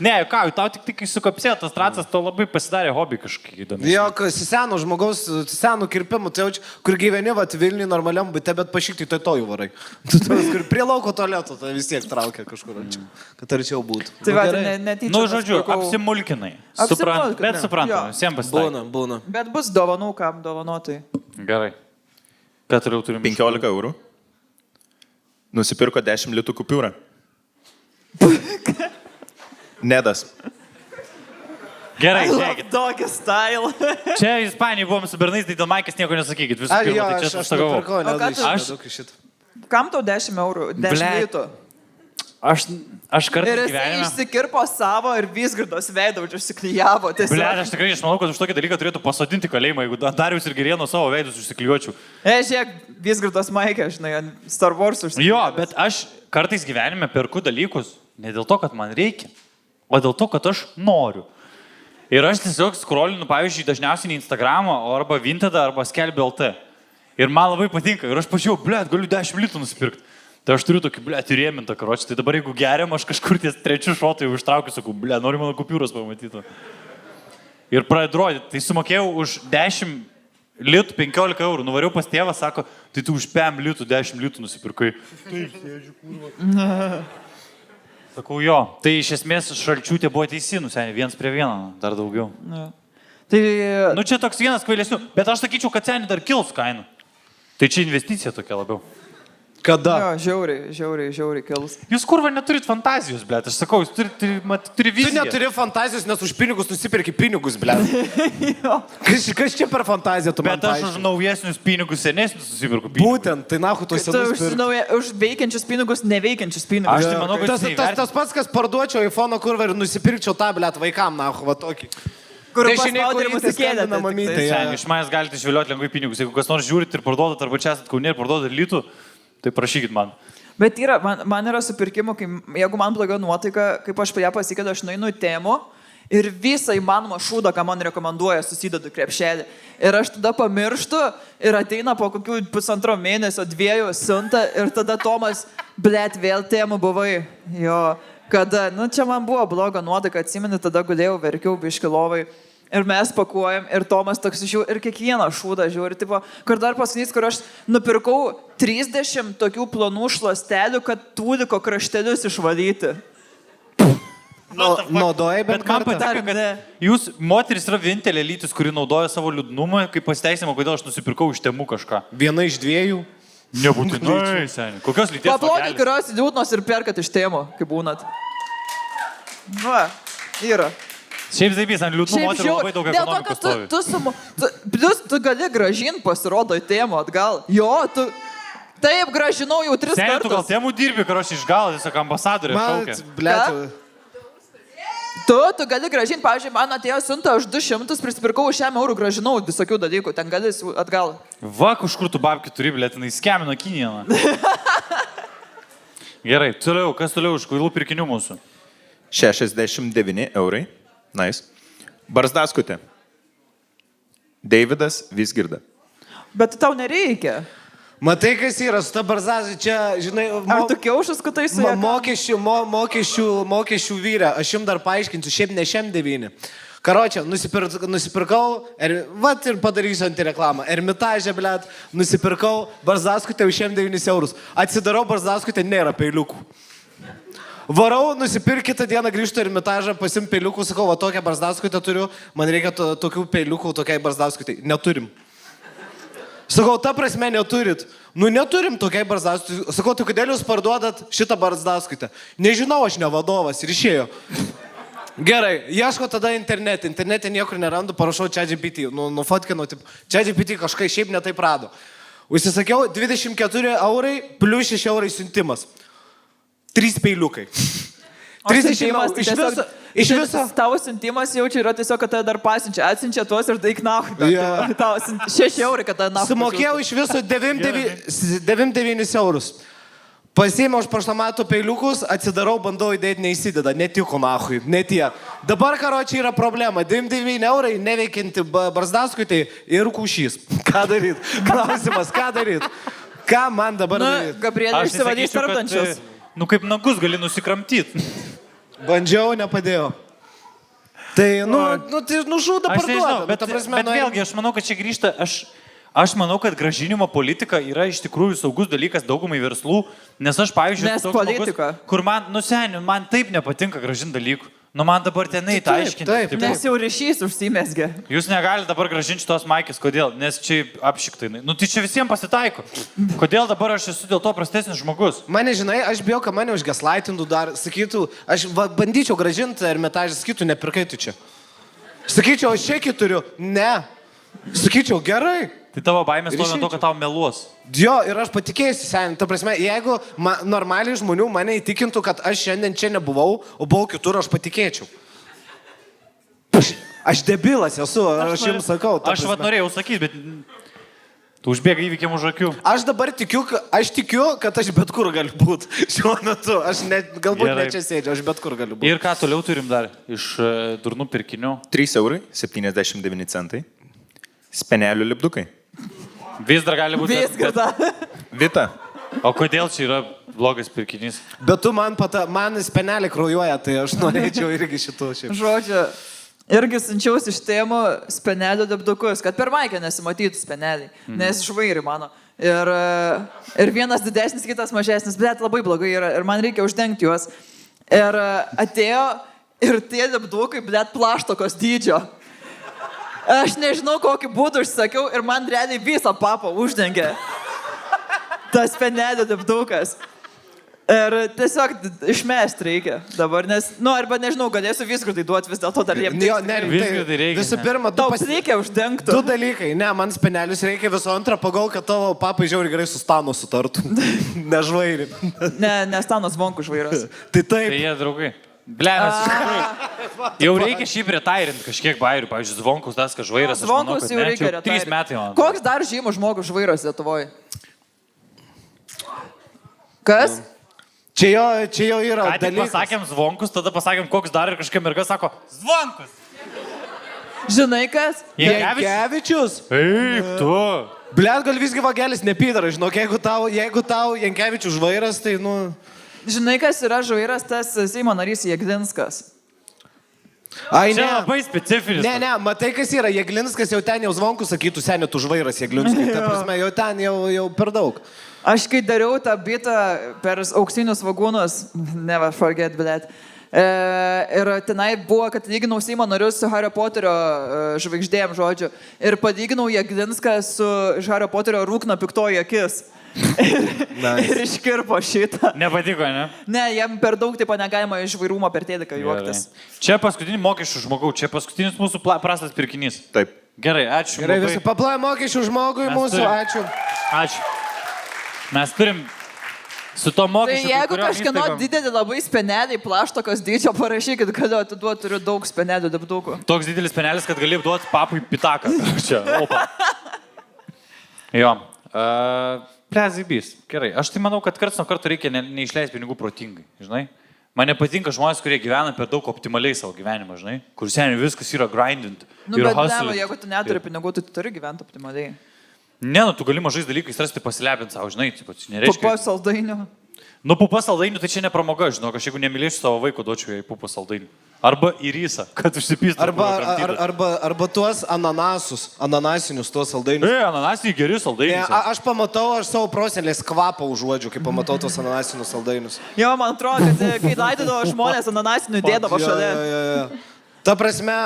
Ne, ką, tau tik kai sukapsėjo tas tracas, tau labai pasidarė hobi kažkaip įdomi. Jo, seno žmogaus, senų kirpimų, tai jaučiu, kur gyveni, va, Vilniui normaliam, bet šikti tai to jau varai. Kur prie lauko tualeto, tai vis tiek traukia kažkur arčiau, kad arčiau būtų. Tai va, netyčia. Nu, žodžiu, apsimulkinai. Bet suprantama, visiems pasitaiko. Būna. Bet bus dovanų, kam dovanotai. Gerai. Ką toliau turim? 15 eurų. Nusipirko 10 litų kupiūrą. Nedas. Gerai, žiūrėkit. Tokį style. Čia Ispanijai buvom su bernais, tai dėl Maikės nieko nesakykit. Visų Ai, jo, pirma, tai čia aš susagavau. nupirkau, O ką tu- nedaug iš šito. Kam tau 10 eurų? 10 litų. Aš kartais Ir jis gyvenime... išsikirpo savo ir Vizgirdos veidrodžių užsiklijavo. Ble, aš tikrai manau, kad už tokį dalyką turėtų pasodinti kalėjimą, jeigu Darius ir Gerieno savo veidus užsiklijuočiau. Žiūrėk, Vizgirdos Maikė, žinai, Star Wars užsiklijavo. Jo, bet aš kartais gyvenime perku dalykus ne dėl to, kad man reikia, o dėl to, kad aš noriu. Ir aš tiesiog scrollinu, pavyzdžiui, dažniausiai ne Instagramą, arba Vinted, arba Skelbė LT. Ir man labai patinka. Ir aš pažiūrėjau, ble, galiu 10 litų nusipirkti. Tai aš turiu tokį, ble, įrėmintą karočią. Tai dabar jeigu geriam, aš kažkur ties trečių šotų jau ištraukiu, sakau, ble, noriu mano kupiūros pamatyti. Ir pradedu rodyti. Tai sumokėjau už 10 litų 15 eurų. Nuvariau pas tėvą, sako, tai tu už 5 litų 10 litų nusipirkai. Taip, sėdžiu, kurva. Sakau, jo. Tai iš esmės Šalčiūtė buvo teisinų, seniai, 1:1, dar daugiau. Tai... Nu čia toks vienas kvailesnių, bet aš sakyčiau, kad seniai dar kils kainų. Tai čia investicija tokia labiau. Kada? Jo, žiauriai kils. Jūs kurva neturit fantazijos, blėt. Aš sakau, jūs turi Tu viziją. neturi fantazijos, nes už pinigus nusipirki pinigus, ble. Kas čia per fantaziją tu man Bet aš už naujesnius pinigus, senesnius susipirku pinigus. Būtent, tai nahu tos senus pirki. Už veikiančius pinigus, neveikiančius pinigus. Aš tai manau, kad Tas pats, kas parduočiau iPhone kurvą ir nusipirkčiau tą, ble, vaikam, nahu, va tokį. Kur Dešinė paspaudi ir kojytė musikėlė. skambina mamytei. Seniai, iš manęs galite išvilioti lengvai pinigus. Jeigu kas nors žiūrit ir parduodat, arba čia esat Kaune ir parduodat Litų, tai prašykit man. Bet yra, man yra supirkimų, jeigu man bloga nuotaika, kaip aš ją pasikėdu, aš nueinu į temų ir visą įmanomą šūdą, ką man rekomenduoja, susidedu krepšelį. Ir aš tada pamirštu ir ateina po kokių 1,5 mėnesio, 2 siunta ir tada Tomas, blėt, vėl temų buvai. Jo, kada, nu čia man buvo bloga nuotaika, atsimeni, tada gulėjau, verkiau biškilovai. Ir mes pakuojam, ir Tomas toks žiūri, ir kiekvieną šūdą žiūri. Tipo, kur dar paskutys, kur aš nupirkau 30 tokių plonų šluostelių, kad tūliko kraštelius išvalyti. Naudojai bent Bet man kartą? patinka, kad jūs, moteris, yra vienintelė lytis, kuri naudoja savo liūdnumą, kaip pasiteisimą, kodėl aš nusipirkau iš temų kažką. Viena iš 2. Nebūtinai, seniai. Kokios lyties? Paplokit, kurios liūdnos ir perkat iš temų, kaip būnat. Va, yra. Šiaip zaibys, ant liūdnų moterų žiaur- labai daug dėl to, ekonomikos kad stovi. Plius tu gali gražinti, pasirodo, į temą atgal. Jo, tu taip gražinau jau 3 Seniai, tu gal kartus. temų dirbi, karoši iš galo, tiesiog ambasadorė Man, šaukia. ble, Tu gali gražinti, pavyzdžiui, man atėjo siunta už 200, prisipirkau už 100 eurų, gražinau visokių dalykų, ten gali atgal. Va, kažkur tu babki turi, blėt, jinai skemino Kiniją. Gerai, toliau, kas toliau iš kvailų pirkinių mūsų? 69 eurai. Nice. Barzdaskutė. Davidas Vizgirda. Bet tau nereikia. matai, kas yra, su ta barzazė čia, žinai, Ar tu kiaušus, kad tai su ja? mokesčių vyrė, aš jums dar paaiškinsiu, šiaip ne šiam 9. Karočią, nusipirkau, vat ir padarysiu antireklamą. Ermitažę, blėt, nusipirkau barzdaskutę už 9 eurus. Atsidarau barzdaskutę, nėra peiliukų. Varau, nusipirk kitą dieną, grįžtu į Ermitažą, pasim peiliukų, sakau, va tokią barzdaskutę turiu, man reikia tokių peiliukų tokiai barzdaskutei. Neturim. Sakau, ta prasme neturit. Nu neturim tokiai barzdaskutei. Sakau, tai kodėl jūs parduodat šitą barzdaskutę? Nežinau, aš ne vadovas ir išėjo. Gerai, ieško tada internete. Internete niekur nerandu, parašau ChatGPT. Nufotkinau, ChatGPT kažkai šiaip netaip rado. Užsisakiau 24 eurai plus 6 eurai siuntimas. 3 peiliukai. 30 eurų. Iš viso. Tavo siuntimas jau čia yra tiesiog, kad tave dar pasiunčia. Atsiunčia tuos ir daik nahu. Jo. Tau 6 eurai, kad tave nahu. Sumokėjau iš viso 9 eurus. Pasiėmiau už paštamato peiliukus, atsidarau, bandau įdėti, neįsideda, netiko nahui, netie. Dabar, karočiui, yra problema. 99 eurai, neveikinti barzdaskui, tai ir kūšys. Ką daryt? Klausimas, ką daryt? Ką man dabar daryt? Gabrielė Aš tai išsivadys sakyčiau, kad, tarpdančius. nu kaip nagus gali nusikramtyti. Bandžiau, nepadėjo. Tai, tai nužudo Aš nežinau, parduoda. bet, bet vėlgi, aš manau, kad čia grįžta, aš manau, kad gražinimo politika yra iš tikrųjų saugus dalykas daugumai verslų, nes aš, pavyzdžiui, Nes toks politika. Žmogus, kur man, man taip nepatinka gražinti dalykų. Nu, man dabar tenai tą aiškinti. taip. Nes jau ryšys užsimesgė. Jūs negalite dabar gražinti tos maikės, kodėl? Nes čia apšiktai. Nu, tai čia visiems pasitaiko. Kodėl dabar aš esu dėl to prastesnis žmogus? Mane, žinai, aš bijau, kad mane užgaslaitintų dar, sakytų, aš bandyčiau gražinti Ermitažą, sakytų, nepirkai tu čia. Sakyčiau, aš čia turiu. Ne. Sakyčiau, gerai. Tai tavo baimės to, to, kad tau meluos. Jo, ir aš patikėsiu, seniai. Ta prasme, jeigu normaliai žmonių mane įtikintų, kad aš šiandien čia nebuvau, o buvau kitur, aš patikėčiau. Aš debilas esu, aš jums sakau. Aš norėjau sakyti, bet tu užbėgai įvykiam už akių. Aš dabar tikiu, kad aš bet kur galiu būti šiuo metu. Aš galbūt ne čia sėdžiu, aš bet kur galiu būti. Ir ką toliau turim dar iš durnų pirkinių? 3 eurai 79 centai. Spenelių lipdukai. Vis dar gali būti. Viską. Vita. O kodėl čia yra blogas pirkinys? Bet tu man spenelį kraujuoja, tai aš norėčiau irgi šitų šiaip. Žodžiu, irgi siunčiausi iš tėmų spenelių debdukus, kad per maikę nesimatytų speneliai, nes žvairi mano. Ir vienas didesnis, kitas mažesnis, bet labai blogai yra ir man reikia uždengti juos. Ir atėjo ir tie debdukai, bet plaštokos dydžio. Aš nežinau, kokį būdų užsakiau ir man realiai visą papą uždengė. Tas spenelio debdukas. Ir tiesiog išmesti reikia dabar, nes, arba nežinau, galėsiu viską tai duoti vis dėlto dar jiems. Visų pirma, tau reikia uždengti. Du dalykai, ne, man spenelius reikia, visų antra, pagal, kad tavo papai žiauriai gerai su Stanu sutartų. Nežvairi. Ne Stanas Zvonkus žvairas. Tai taip. Tai jie draugai. Blenas, jau reikia šį retairinti kažkiek bairių, pavyzdžiui, Zvonkus tas, kad žvairas, aš manau, Zvonkus kad jau ne, reikia čia 3 retairinti. metai man. Koks dar žymus žmogus žvairas Lietuvoje? Kas? Čia jo yra Ką tik dalykas. pasakėm Zvonkus, tada pasakėm, koks dar ir kažkokia merga sako, Zvonkus. Žinai kas? Jankevičius. Eik tu. Blet, gal visgi vagelis nepydara, žinok, jeigu tau Jankevičius žvairas, tai Žinai, kas yra žvairas, tas Seimo narys Jeglinskas. Ai, Čia ne. labai specifinis. Ne, matai, kas yra, Jeglinskas jau ten jau Zvonkus sakytų, seniai tu žvairas Jeglinskas. Ta prasme, jau ten jau per daug. Aš kai dariau tą bitą per auksinius vagūnus, never forget, blet. Ir tenai buvo, kad lyginau Seimo narius su Hario Poterio žvaigždėm, žodžiu. Ir palyginau Jeglinską su Hario Poterio rūkna piktoji akis. Ir iškirpo šitą. Nepatiko, ne? Ne, jam per daug taip negalima iš vairumo per tėdiką juoktis. Čia paskutinį mokesčių žmogau, čia paskutinis mūsų prastas pirkinys. Taip. Gerai, ačiū. Gerai, labai. visi paploja mokesčių žmogui mūsų, ačiū. Ačiū. Mes turim su to Tai mokesčiu. jeigu kažkieno didelį labai speneliai plaštokos dydžio, parašykit, galiu atiduoti, turiu daug spenelių debdukų. Toks didelis penelis, kad gali duoti papui pitaką. Čia, opa. Jo. Plezibys. Gerai. Aš tai manau, kad karts nuo karto reikia neišleisti pinigų protingai, žinai. Man nepatinka žmonės, kurie gyvena per daug optimaliai savo gyvenimą, žinai. Kur seniai viskas yra grindint. Bet ne, jeigu tu neturi pinigų, tai tu turi gyventi optimaliai. Ne, tu gali mažais dalykais rasti pasilepinti savo, žinai. Nereiškia... Pupa saldainių. Nu, pupa saldainių, tai čia ne pramoga, žinok. Aš jeigu nemylėčiau savo vaiko, duočiau jai pupa saldainių. Arba į rysą, kad užsipystų. Arba tuos ananasinius tuos saldainius. Ananasiniai geri saldainiai. Aš pamatau, aš savo prosenelės kvapą užuodžiu, kai pamatau tuos ananasinius saldainius. Jo, man atrodo, kad kai laidodavo žmonės ananasinių dėdavo šalia. Ta prasme,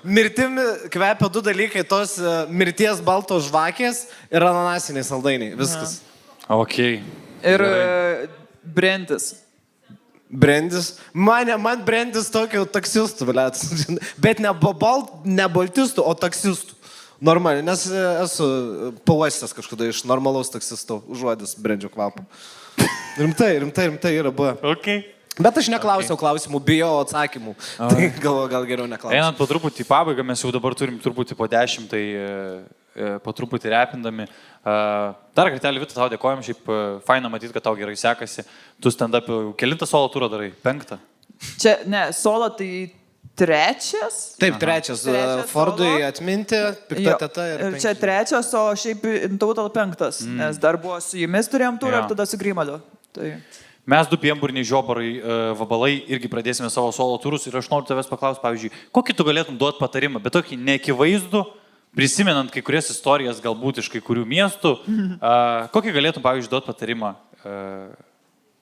mirtimi kvepia 2 dalykai, tos mirties baltos žvakės ir ananasiniai saldainiai. Viskas. Ok. Ir brendis. Brendis. Man brendis tokio taksistų, bet ne baltistų, o taksistų. Normaliai, nes esu pauostęs kažkada iš normalaus taksisto užuodęs brendžio kvapą. Rimtai yra buvo. Okay. Bet aš neklausiau klausimų, bijau atsakymų. Tai gal geriau neklausiu. Einant po truputį į pabaigą, mes jau dabar turim truputį po 10, tai po truputį repindami. Dar kartelį, Vita, tau dėkojom, šiaip faina matyti, kad tau gerai sekasi. Tu stand-up kelintą solo turą darai? 5? Čia, ne, solo tai 3. Taip, 3. Fordui solo. atminti, pikta Jo, teta ir ir čia 3, o šiaip in total 5, nes dar buvo su jumis turėjom turą Jo. ir tada su Grimaliu. Tai... Mes du piemburniai žiobarai, vabalai irgi pradėsime savo solo turus ir aš noriu tavęs paklausti, pavyzdžiui, kokį tu galėtum duoti patarimą, bet tokį neakivaizdų, prisimenant kai kurias istorijas galbūt iš kai kurių miestų, kokį galėtum, pavyzdžiui, duoti patarimą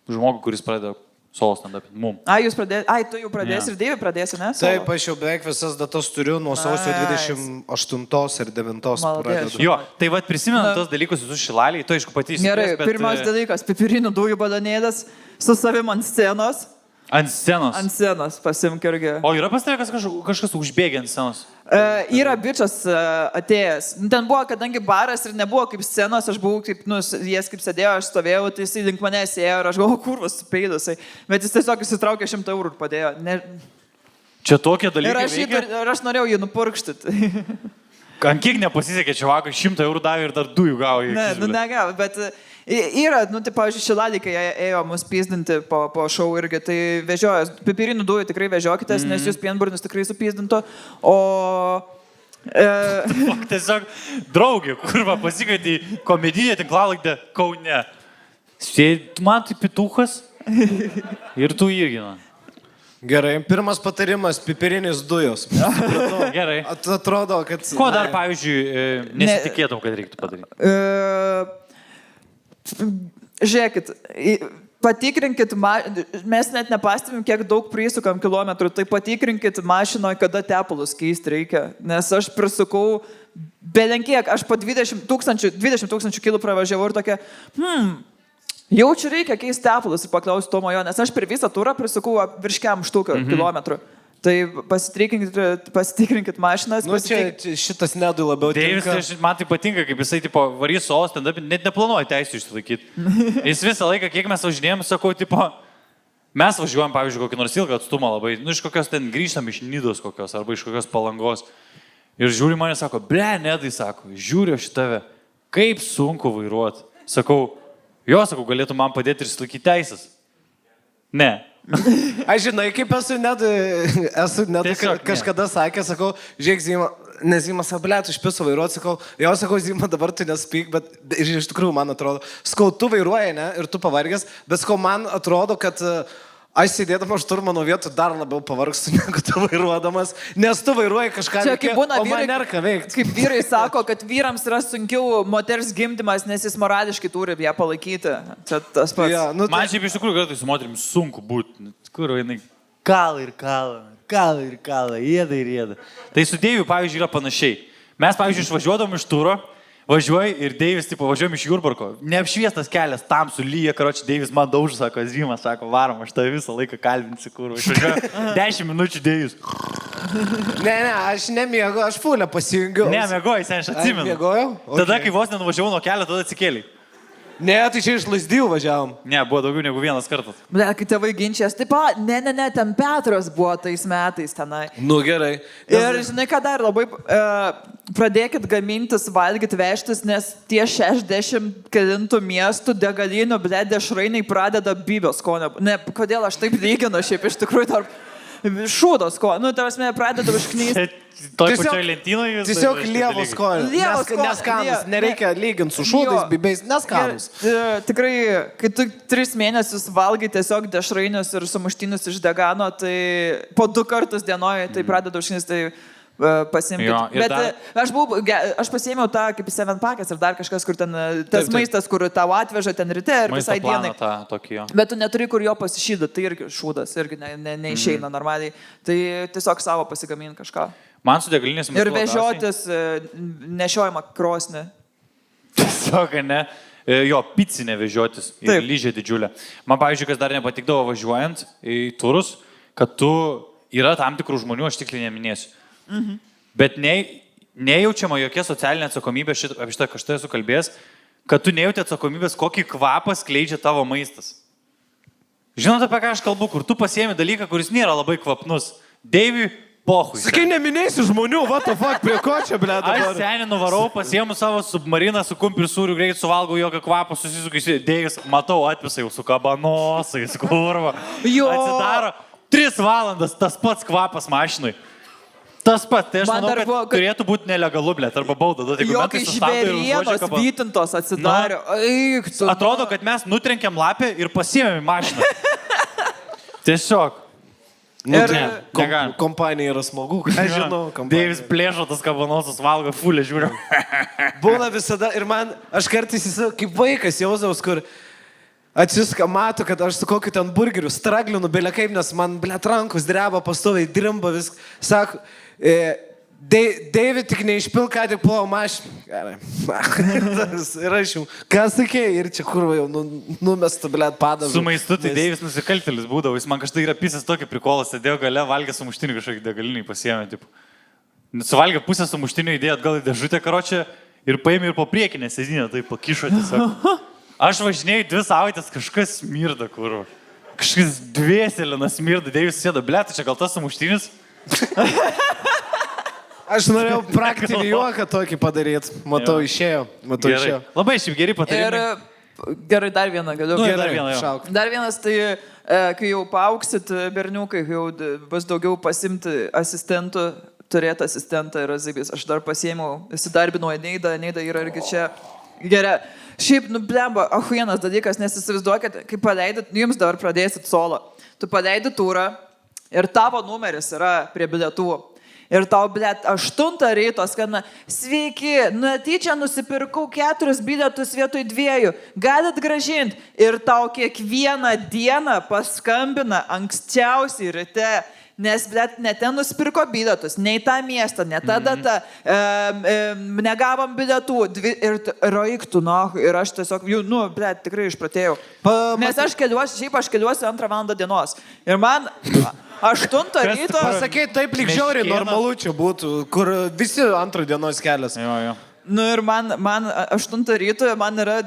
žmogui, kuris pradeda solo stand-up. Mum. Jūs pradėsi, tu jau pradėsi ir Deivi pradėsi, ne? Solo? Taip, aš jau beveik visas datas turiu, nuo sausio 28 ir 9 pradedu. Jo, tai vad prisimenant tos dalykus visus Šilaliai, tu aišku patys. Gerai, pirmas dalykas, pipirinių dujų balionėlės su savim ant scenos. Ant scenos. Ant scenos pasimk irgi. O yra pas tavę kažkas užbėgia ant scenos? Yra bičias atėjęs. Ten buvo, kadangi baras ir nebuvo kaip scenos, aš buvau kaip, jis kaip sėdėjo, aš stovėjau, tai jis link manęs ėjo ir aš galvoju, kurvas supeidusai. Bet jis tiesiog įsitraukė 100 eurų ir padėjo. Čia tokie dalykai. Ir aš norėjau jį nupurkštyti. Ant kiek nepasisekė, čia vakar 100 eurų davė ir dar dujų gavo. Ne, negavo, bet yra, tai pavyzdžiui, Šilalį, kai ėjo mus pyzdinti po šou irgi, tai vežiojas, pipirinių dujų tikrai vežiokitės, nes jūs pienburnius tikrai supyzdinto, o... Tiesiog draugė, kurva pasikvietė į komedinę tinklalaidę Kaune. Man tai pituchas ir tu irgi. Gerai, pirmas patarimas - pipirinis dujos. Gerai. Atrodo, kad... Ko dar, pavyzdžiui, nesitikėtum, kad reiktų padaryti? Žiūrėkit, patikrinkit, mes net nepastebim, kiek daug prisukam kilometrų, tai patikrinkit mašinoje, kada tepalus keisti reikia, nes aš prisukau belenkiek, aš po 20 tūkstančių kilų pravažiavau ir tokia, jaučiu reikia keisti tepalus ir paklausiu Tomo jo, nes aš per visą turą prisukau virš kem štuką kilometrų. Tai pasitikrinkit mašinas. Čia šitas nedui labiau tinka. Man tai patinka, kaip jisai varys solo stand-up, net neplanuoja teisų išsilaikyti. Jis visą laiką, kiek mes važinėjom, sakau, mes važiuojam, pavyzdžiui, kokį nors ilgą atstumą labai, iš kokios ten grįžtam iš Nidos kokios, arba iš kokios Palangos. Ir žiūri mane, sako, Nedai, sako, žiūriu šitave, kaip sunku vairuoti. Sakau, galėtų man padėti ir išsilaikyti teisės. Ne. Aš žinai, kaip esu net kažkada sakęs, sakau, žiūrėk, Zima, nes Zima sablėtų iš piso vairuoti, sakau, Zima, dabar tu nespyk, bet iš tikrųjų man atrodo, sakau, tu vairuoji, ne, ir tu pavargęs, bet sakau, man atrodo, kad aš sėdėdamas šturmano vietų dar labiau pavargstu negu tu vairuodamas, nes tu vairuoji kažką, o man nėra ką veikti. Kaip vyrai sako, kad vyrams yra sunkiau moters gimdymas, nes jis morališkai turi ją palaikyti. Čia tas pats. Ja, Man šiaip iš tikrųjų kartais su moterim sunku būti. Kur jinai kala ir kala, jėda. Tai su Deiviu, pavyzdžiui, yra panašiai. Mes, pavyzdžiui, išvažiuodom iš turo, važiuoji ir Deivis, važiuojam iš Jurbarko. Neapšviestas kelias, tamsu lyja, karoči, Deivis man daužo, sako, Zima, sako, varom, aš tave visą laiką kalbinsiu, kur važiuoju. 10 minučių Deivis. Ne, aš nemiegu, aš fulę pasijungiau. Ne, mėgojai, sen, aš atsimenu. Mėgojau? Tada, kai vos nenuvažiavau nuo kelio, tada atsikėliai. Ne, tai čia iš Lazdijų važiavom. Ne, buvo daugiau negu vienas kartas. Kai tėvai ginčijas, taip pat, ne, ten Petras buvo tais metais tenai. Nu gerai. Ir žinai, ką dar labai pradėkit gamintis, valgyti, vežtis, nes tie 60 kelintų miestų degalinių, dešrainiai pradeda bybio skonio. Ne, kodėl aš taip lyginu, šiaip iš tikrųjų tarp šūdo skonio. Tarsi pradeda užknysti. Toj pačioj lentynoje. Tiesiog lievo skonio. Neskanus, nereikia lyginti su šūdais, bibiais, neskanus. Tikrai, kai tu 3 mėnesius valgai tiesiog dešrainius ir sumuštinius iš degano, tai po 2 kartus dienoje tai pradeda užknysti. Pasimti. Bet aš pasiėmiau tą kaip 7 pakas ir dar kažkas, kur ten tas maistas, kur tau atveža ten ryte ir visai dienai. Bet tu neturi kur jo pasišydyti, tai irgi šūdas, irgi neišeina normaliai. Tai tiesiog savo pasigamin kažką. Man su degalinės ir vežiotis nešiojama krosnį. Tiesiog, ne? Jo, picinė vežiotis. Ir lyžė didžiulė. Man, pavyzdžiui, kas dar nepatikdavo važiuojant į turus, kad tu yra tam tikrų žmonių, aš tikrai neminėsiu. Bet nejaučiama jokia socialinė atsakomybė, apie šitą kažtai esu kalbėjęs, kad tu nejauti atsakomybės, kokį kvapą skleidžia tavo maistas. Žinot, apie ką aš kalbu, kur tu pasiėmi dalyką, kuris nėra labai kvapnus. Deiviui pohui. Sakai, neminėsiu žmonių, what the fuck, prie ko čia, ble, Aš dabar? senį nuvarau, pasiemu savo submariną, su kumpiu ir sūriu, greit suvalgau jokio kvapą, susisukai, dėjus, matau, atpisai jau su kabanosais, kurva. Jo. Atsidaro 3 valandas, tas pats kvapas mašinui. Tas pats, tai aš Man manau, dar kad buvo, kad- turėtų būti nelegalu, blėt, arba bauda duoti. Jo, kai žvėrienos vytintos atsidarė. Eik, tu. Atrodo, kad mes nutrenkėm lapę ir pasiėmėm mašiną. Tiesiog. Ir- Negalim. Kompanija yra smagu, ką aš žinau. Deivis plėšo tas kabanosas, valgo fulę, žiūriu. Būna visada ir man, aš kartais kaip vaikas jausdaus, kur atsiuska, mato, kad aš su kokiu ten burgeriu straglinu, belia kaip, nes man, blėt, rankos dreba, pastoviai drimba, vis, sako, David tik neišpilk, ką tik plovo mašiną. Gerai. Ir aš jau, ką sakėjai, ir čia kur jau numestu, blėt, padažą. Su maistu, tai Deivis nusikaltėlis būdavo, jis man kažtai yra pisęs tokį prikolą, sėdėjo gale, valgė sumuštinį kažkokį degalinį, pasiėmė, tipo. Suvalgė pusę sumuštinio, įdėjo atgal į dėžutę, karočią, ir paėmė ir po priekinę sėdinę, tai pakišo tiesiog. Aš važinėjau 2 savaitės, kažkas smirda, kur. Kažkas dvėselinas smirda, Deivis sėda, blėt, tai čia gal tas sumuštinis? Aš norėjau praktinį juoką tokį padaryti. Matau, išėjo. Matau, Gerai. išėjo. Labai šiaip geri Ir patarimai. gerai, dar vieną galiu. Nu, Gerai. dar vieną, jo. šauk. Dar vienas, tai kai jau paauksit berniukai, kai jau bus daugiau pasimti asistentų, turėti asistentą yra zibis. Aš dar pasiėmiau, įsidarbinau Neidą yra irgi čia. Gerai. Šiaip, blemba, ahuienas dalykas, nes įsivaizduokit, kai paleidit, jums dabar pradėsit solo. Tu paleidi turą ir tavo numeris yra prie bilietų. Ir tau, blėt, 8 ryto skana, sveiki, netyčia nusipirkau 4 bilietus vietoj 2, galit gražinti. Ir tau kiekvieną dieną paskambina anksčiausiai ryte, nes, blėt, ne ten nusipirko bilietus, ne į tą miestą, ne tą datą, negavom bilietų ir raiktų, ir aš tiesiog, blėt, tikrai išpratėjau. Nes aš keliuosi 2 valandą dienos. Ir man 8 ryto... Pasakei, taip lyg žiauriai normalu čia būtų, kur visi 2 dienos kelias. Jo. Ir man 8 ryto, man yra,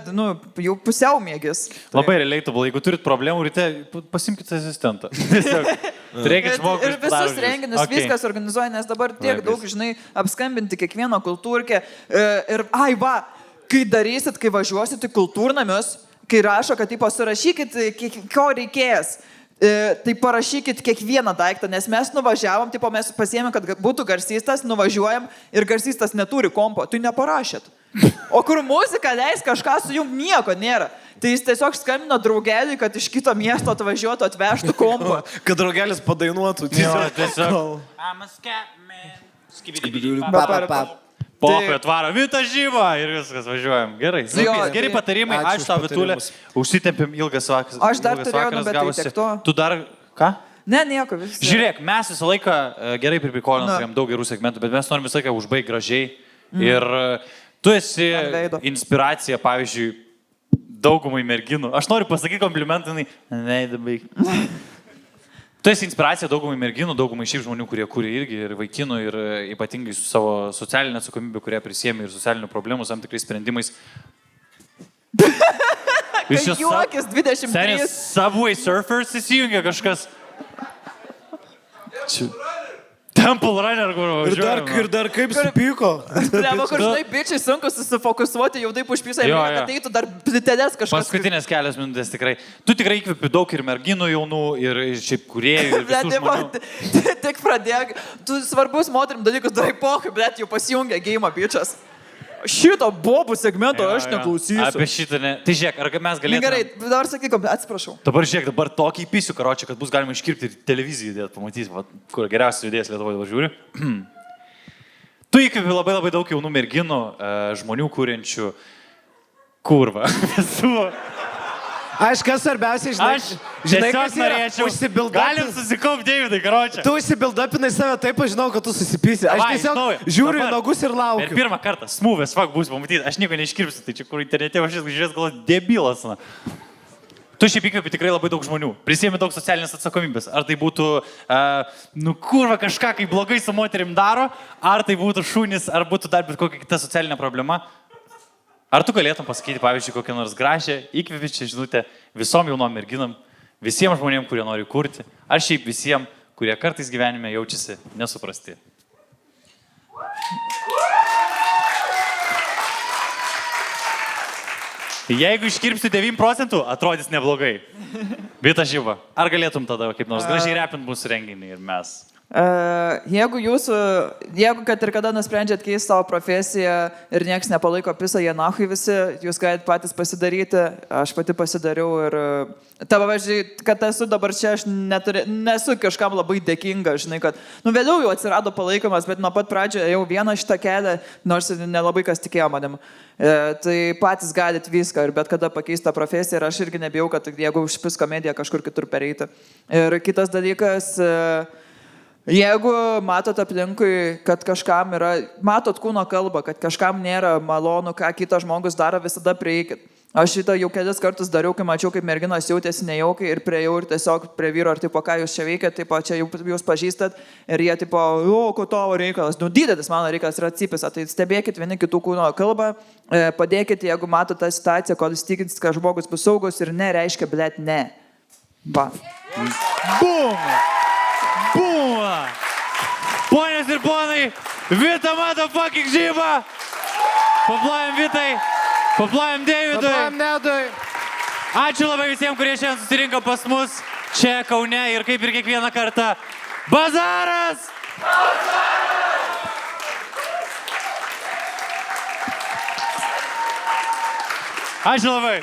jau pusiau mėgis. Labai relatable, jeigu turit problemų ryte, pasimkite asistentą. Tiesiog turėkit žmogų. Ir visus renginius, viskas organizuoja, nes dabar tiek daug, žinai, apskambinti kiekvieną kultūrkę. Ir, kai darysit, kai važiuosit į kultūrnamius, kai rašo, kad surašykit, ko reikės. Tai parašykit kiekvieną daiktą, nes mes nuvažiavom, mes pasiėmėm, kad būtų garsistas, nuvažiuojam ir garsistas neturi kompo, tai neparašėt. O kur muzika leis kažką sujungti, nieko nėra. Tai jis tiesiog skambino draugeliui, kad iš kito miesto atvažiuotų, atvežtų kompą. Kad draugelis padainuotų. Tiesiog. Pokai atvaro Vita Žyva ir viskas, važiuojam. Gerai. Geri patarimai, ačiū tau, Vitulė. Užsitempėm ilgas vakaras. Aš dar turėjau, bet tai tiek to. Tu dar ką? Ne, nieko vis. Žiūrėk, mes visą laiką gerai pripikolinam, turėjom daug gerų segmentų, bet mes norim visą laiką užbaigti gražiai. Ir tu esi inspiracija, pavyzdžiui, daugumai merginų. Aš noriu pasakyti komplimentinai. Neįdabaig. Tu esi inspiracija daugumai merginų, daugumai šiaip žmonių, kurie kūrė irgi ir vaikinų, ir ypatingai su savo socialinė atsakomybė, kurie prisėmė ir socialinių problemų, tam tikrais sprendimais. Jūs juokis 23. Senis Subway Surfers įsijungia kažkas. Temple Runner, kur važiuoja. Ir dar kaip supyko. Prema, kur žinai, bičiai sunku susifokusuoti, jau taip užpysai, kad ateitų dar plitelės kažkas. Paskutinės kelias minutės tikrai. Tu tikrai įkvepi daug ir merginų jaunų, ir šiaip kūrėjų, ir visų žmonių. Tik pradėk, tu svarbus moterim dalykus darai pokai, blėt, jau pasijungia geimą bičias. Šito bobų segmento aš neklausysiu. Apie šitą ne. Tai žiūrėk, ar mes galėtume... Gerai, dabar sakyk, atsiprašau. Dabar žiūrėk, dabar tokį įpysiu, karočią, kad bus galima iškirpti ir televiziją įdėti, pamatysi, kur geriausias judėjas Lietuvoje dabar žiūri. Tu įkvepi labai labai daug jaunų merginų, žmonių kūrenčių. Kurva. Aš kas svarbiausia, žinai, kas norėčiau. Galim susikaupti, Deividai, karočią. Tu užsibildapinai save, taip aš žinau, kad tu susipysi. Aš tiesiog žiūriu į nagus ir laukiu. Ir pirmą kartą, smūvės, bus pamatyti, aš nieko neiškirpsiu, tai čia kur internete aš žiūrės, gal debilas. Tu šiaip įkvepi tikrai labai daug žmonių, prisėmė daug socialinės atsakomybės. Ar tai būtų, kurva kažką, kai blogai su moterim daro, ar tai būtų šūnis, ar būtų dar bet kokia kita socialinė problema. Ar tu galėtum pasakyti, pavyzdžiui, kokią nors gražią, įkvepiančią žinutę visom jaunom merginam, visiems žmonėms, kurie nori kurti, ar šiaip visiems, kurie kartais gyvenime jaučiasi nesuprasti. Jeigu iškirpsiu 9%, atrodys neblogai. Vita Živa, ar galėtum tada kaip nors gražiai repint mūsų renginį ir mes? Jeigu kad ir kada nusprendžiat keisti savo profesiją ir nieks nepalaiko pisą, jie nahui visi, jūs galite patys pasidaryti, aš pati pasidariau ir tavo, važiai, kad esu dabar čia, aš nesu kažkam labai dėkinga, žinai, kad, vėliau jau atsirado palaikomas, bet nuo pat pradžio jau vieną šitą kelią, nors nelabai kas tikėjo manim. Tai patys galit viską ir bet kada pakeisti tą profesiją ir aš irgi nebijau, kad jeigu užpis komediją kažkur kitur pereiti. Ir kitas dalykas, jeigu matot aplinkui, kad kažkam yra, matot kūno kalbą, kad kažkam nėra malonu, ką kitas žmogus daro, visada prieikit. Aš šitą jau kelis kartus dariau, kai mačiau, kaip merginos jautėsi nejaukiai ir priejau ir tiesiog prie vyro, ar tipo, ką jūs čia veikiat, tipo, čia jūs pažįstat ir jie tipo, ko tavo reikalas, didelis mano reikalas yra atsipisa, tai stebėkit vieni kitų kūno kalbą, padėkit, jeigu matot tą situaciją, kol įstikinsite, kad žmogus bus saugus ir nereiškia, blėt, ne. Ba. Bum! Bum! Ponios ir ponai, Vita motherfucking Živa! Paplojam Vitai! Paplojam Deividui. Paplojam Nedui. Ačiū labai visiems, kurie šiandien susirinko pas mus čia Kaune ir kaip ir kiekvieną kartą. Bazaras! Ačiū labai.